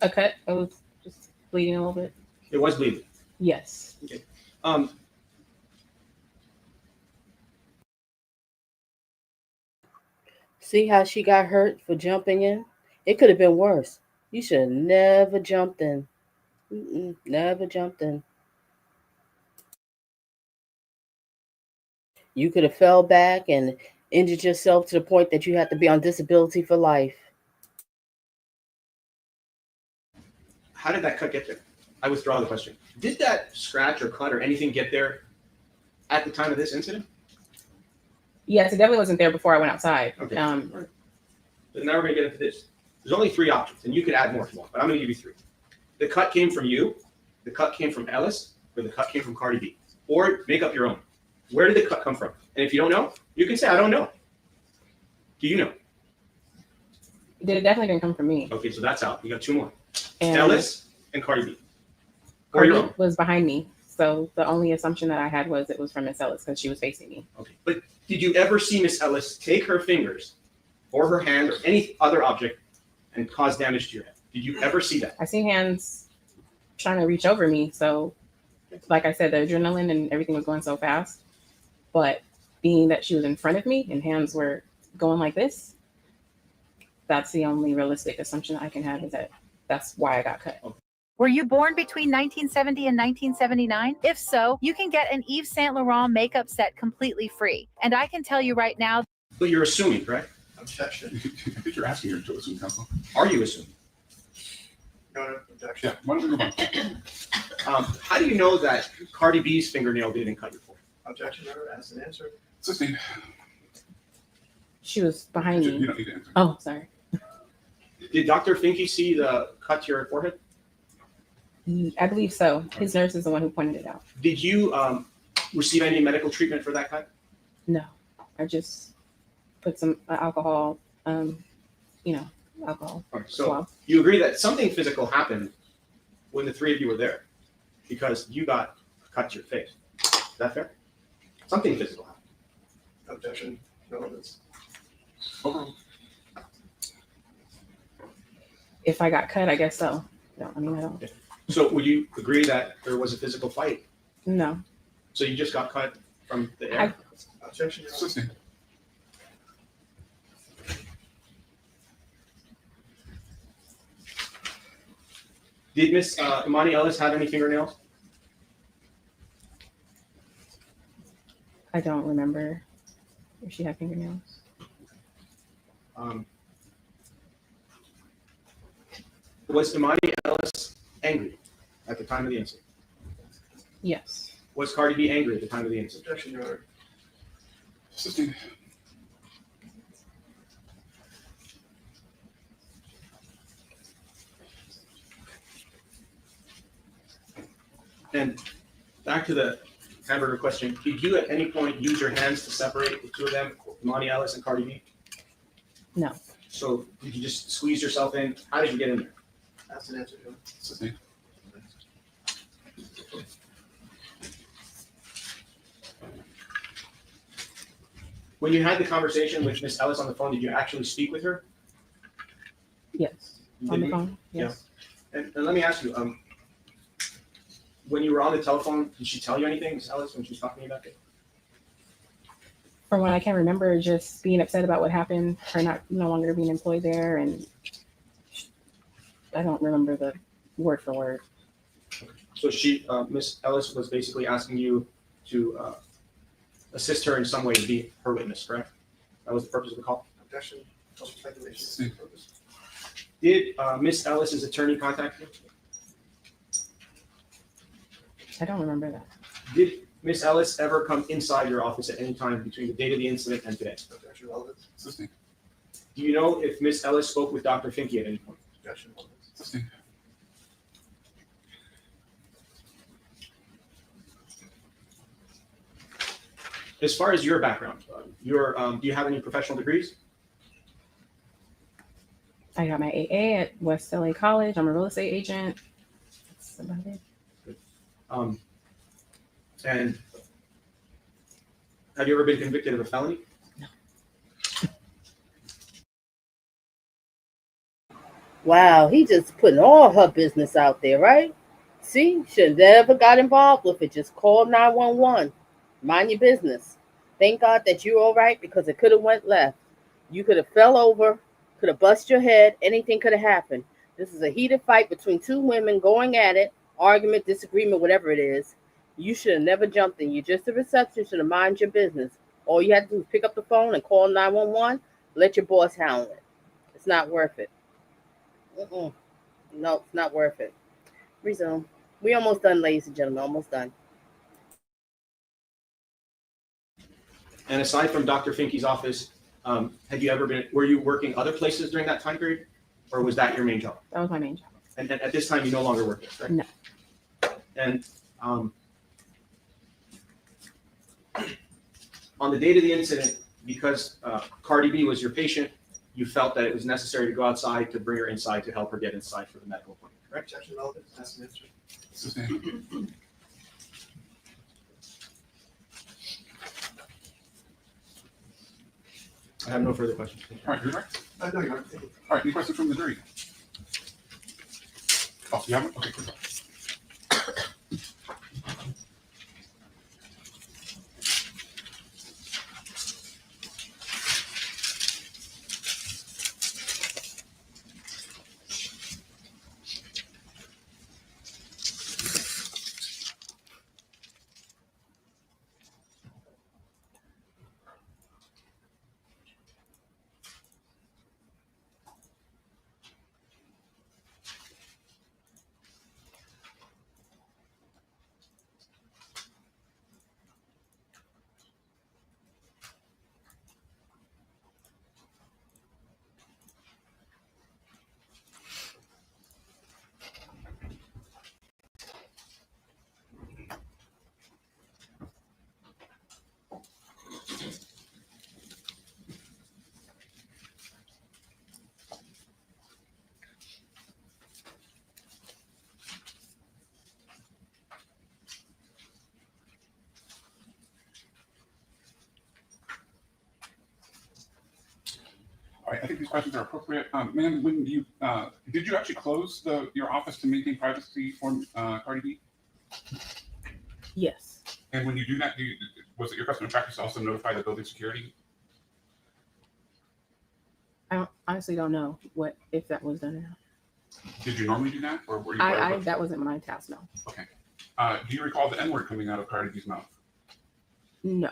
A cut. It was just bleeding a little bit. It was bleeding. Yes. Um, See how she got hurt for jumping in? It could have been worse. You should have never jumped in. Never jumped in. You could have fell back and injured yourself to the point that you had to be on disability for life. How did that cut get there? I withdraw the question. Did that scratch or cut or anything get there at the time of this incident? Yes, it definitely wasn't there before I went outside. Okay. All right. So now we're going to get into this. There's only 3 options, and you could add more if you want, but I'm going to give you 3. The cut came from you, the cut came from Ellis, or the cut came from Cardi B. Or make up your own. Where did the cut come from? And if you don't know, you can say, I don't know. Do you know? It definitely didn't come from me. Okay, so that's out. You got 2 more. And Ellis and Cardi B. Or Cardi your own. was behind me. So the only assumption that I had was it was from Miss Ellis because she was facing me. Okay, but did you ever see Miss Ellis take her fingers or her hand or any other object and cause damage to your head? Did you ever see that? I seen hands trying to reach over me. So, like I said, the adrenaline and everything was going so fast. But being that she was in front of me and hands were going like this, that's the only realistic assumption I can have is that that's why I got cut. Were you born between 1970 and 1979? If so, you can get an Yves Saint Laurent makeup set completely free. And I can tell you right now. But you're assuming, correct? Objection. I think you're asking her to assume, counsel. Are you assuming? No, objection. Yeah, why don't we move on? How do you know that Cardi B's fingernail didn't cut your forehead? Objection, never asked and answered. Assisting. She was behind You me. don't need to answer. Oh, sorry. Did Dr. Finke see the cut to your forehead? I believe so. His nurse is the one who pointed it out. Did you receive any medical treatment for that cut? No, I just put some alcohol, alcohol. All right, so swab. you agree that something physical happened when the 3 of you were there because you got a cut to your face. Is that fair? Something physical happened. Objection, no evidence. If I got cut, I guess so. No, I mean, I don't. So would you agree that there was a physical fight? No. So you just got cut from the air? Objection, Assisting. Did Miss Emani Ellis have any fingernails? I don't remember if she had fingernails. Was Emani Ellis angry at the time of the incident? Yes. Was Cardi B angry at the time of the incident? objection, Your Honor. Assisting. And back to the hamburger question, did you at any point use your hands to separate the 2 of them, Emani Ellis and Cardi B? No. So did you just squeeze yourself in? How did you get in there? Asked and answered, Your Honor. Assisting. When you had the conversation with Miss Ellis on the phone, did you actually speak with her? Yes. You On the didn't? phone? Yes. And let me ask you, when you were on the telephone, did she tell you anything, Miss Ellis, when she was talking to you about it? From what I can remember, just being upset about what happened, her no longer being employed there, and I don't remember the word for word. So she, Miss Ellis was basically asking you to assist her in some way to be her witness, correct? That was the purpose of the call? Objection, no speculation. Did Miss Ellis's attorney contact you? I don't remember that. Did Miss Ellis ever come inside your office at any time between the date of the incident and today? Objection, relevant. Assisting. Do you know if Miss Ellis spoke with Dr. Finke at any point? Objection, relevant. Assisting. As far as your background, do you have any professional degrees? I got my AA at West LA College. I'm a real estate agent. That's about it. And have you ever been convicted of a felony? Wow, he just putting all her business out there, right? See, should never got involved with it. Just call 911. Mind your business. Thank God that you're all right because it could have went left. You could have fell over, could have bust your head. Anything could have happened. This is a heated fight between 2 women going at it, argument, disagreement, whatever it is. You should have never jumped in. You're just a receptionist. Should have mind your business. All you have to do is pick up the phone and call 911. Let your boss handle it. It's not worth it. Mm-mm. No, it's not worth it. Resume. We almost done, ladies and gentlemen. Almost done. And aside from Dr. Finke's office, were you working other places during that time period? Or was that your main job? That was my main job. And at this time, you no longer work there, right? No. And on the date of the incident, because Cardi B was your patient, you felt that it was necessary to go outside to bring her inside to help her get inside for the medical appointment, correct? Objection relevant, that's an answer. Sustained. I have no further questions. All right, you're right. No, you're not. Thank you. All right, any questions from the jury? Oh, you have one? Okay, good. All right, I think these questions are appropriate. Ma'am, when you did you actually close your office to maintain privacy for Cardi B? Yes. And when you do that, was it your custom practice to also notify the building security? I honestly don't know if that was done or not. Did you normally do that, or were you? That wasn't my task. No. Okay. Do you recall the N-word coming out of Cardi B's mouth? No.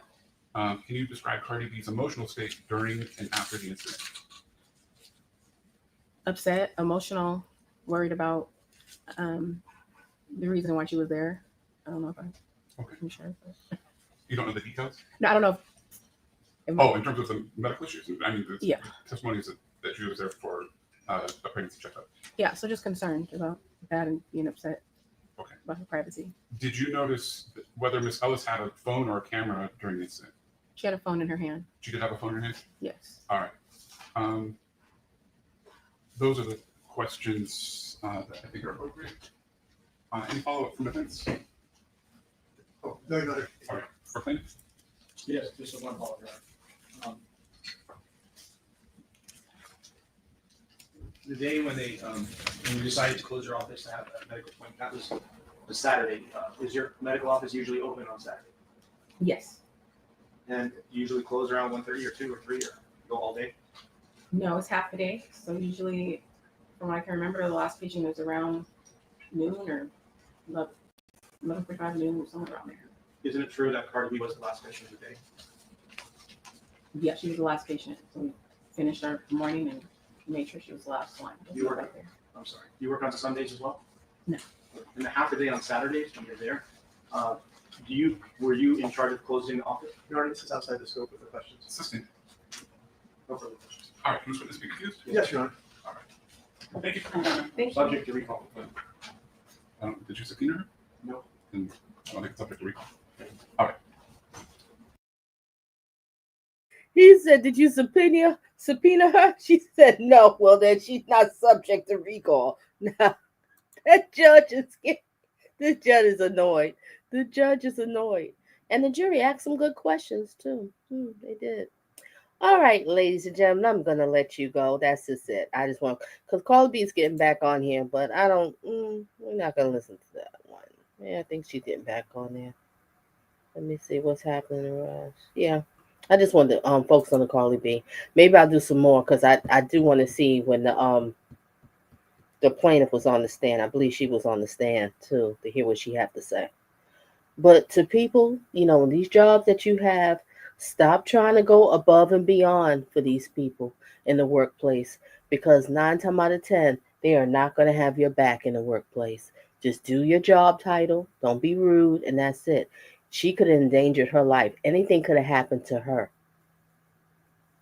Can you describe Cardi B's emotional state during and after the incident? Upset, emotional, worried about the reason why she was there. I don't know if I'm sure. You don't know the details? No, I don't know. In terms of the medical issues? I mean, the testimony is that she was there for a pregnancy checkup. Yeah, so just concerned about that and being upset about her privacy. Did you notice whether Miss Ellis had a phone or a camera during the incident? She had a phone in her hand. She did have a phone in her hand? Yes. All right. Those are the questions that I think are appropriate. Any follow-up from defense? Oh, no, you're not. All right. For plaintiff? Yes, just one follow-up. The day when when you decided to close your office to have a medical appointment, that was a Saturday. Is your medical office usually open on Saturday? Yes. And usually close around 1:30 or 2 or 3 or go all day? No, it's half a day. So usually, from what I can remember, the last patient was around noon or 11:45 noon, somewhere around there. Isn't it true that Cardi B was the last patient of the day? Yeah, she was the last patient. So we finished our morning and made sure she was the last one. You work right there. I'm sorry. You work on Sundays as well? No. And the half a day on Saturdays when you're there, were you in charge of closing the office? Your Honor, this is outside the scope of the questions. Assistant. No further questions. All right. Can this witness be excused? Yes, Your Honor. All right. Thank you for coming down. Thank you. Subject to recall. Did you subpoena her? No. Then I think it's subject to recall. All right. He said, "Did you subpoena her?" She said, "No." Well, then she's not subject to recall. Now, that judge is scared. The judge is annoyed. The judge is annoyed, and the jury asked some good questions too. They did. All right, ladies and gentlemen, I'm gonna let you go. That's just it. I just want because Cardi B's getting back on here, but I don't. We're not gonna listen to that one. Yeah, I think she's getting back on there. Let me see what's happening. Yeah. I just want to focus on the Cardi B. Maybe I'll do some more because I do want to see when the plaintiff was on the stand. I believe she was on the stand too to hear what she had to say. But to people, these jobs that you have, Stop trying to go above and beyond for these people in the workplace because 9 times out of 10, they are not going to have your back in the workplace. Just do your job title, don't be rude, and that's it. She could have endangered her life. Anything could have happened to her.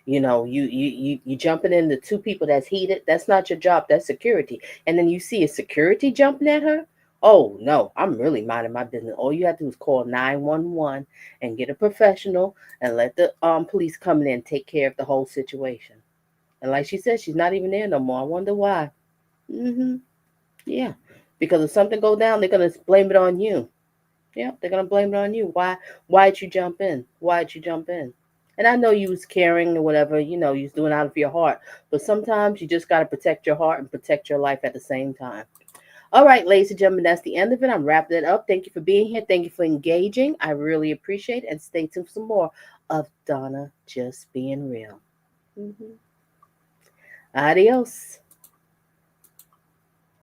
You jumping into two people that's heated. That's not your job. That's security. And then you see a security jumping at her. Oh no, I'm really minding my business. All you have to do is call 911 and get a professional and let the police come in and take care of the whole situation. And like she said, she's not even there no more. I wonder why. Yeah, because if something go down, they're gonna blame it on you. Yeah, they're gonna blame it on you. Why'd you jump in? Why'd you jump in? And I know you was caring or whatever, you was doing out of your heart. But sometimes you just gotta protect your heart and protect your life at the same time. All right, ladies and gentlemen, that's the end of it. I'm wrapping it up. Thank you for being here. Thank you for engaging. I really appreciate it. And stay tuned for some more of Donna Just Being Real. Adios.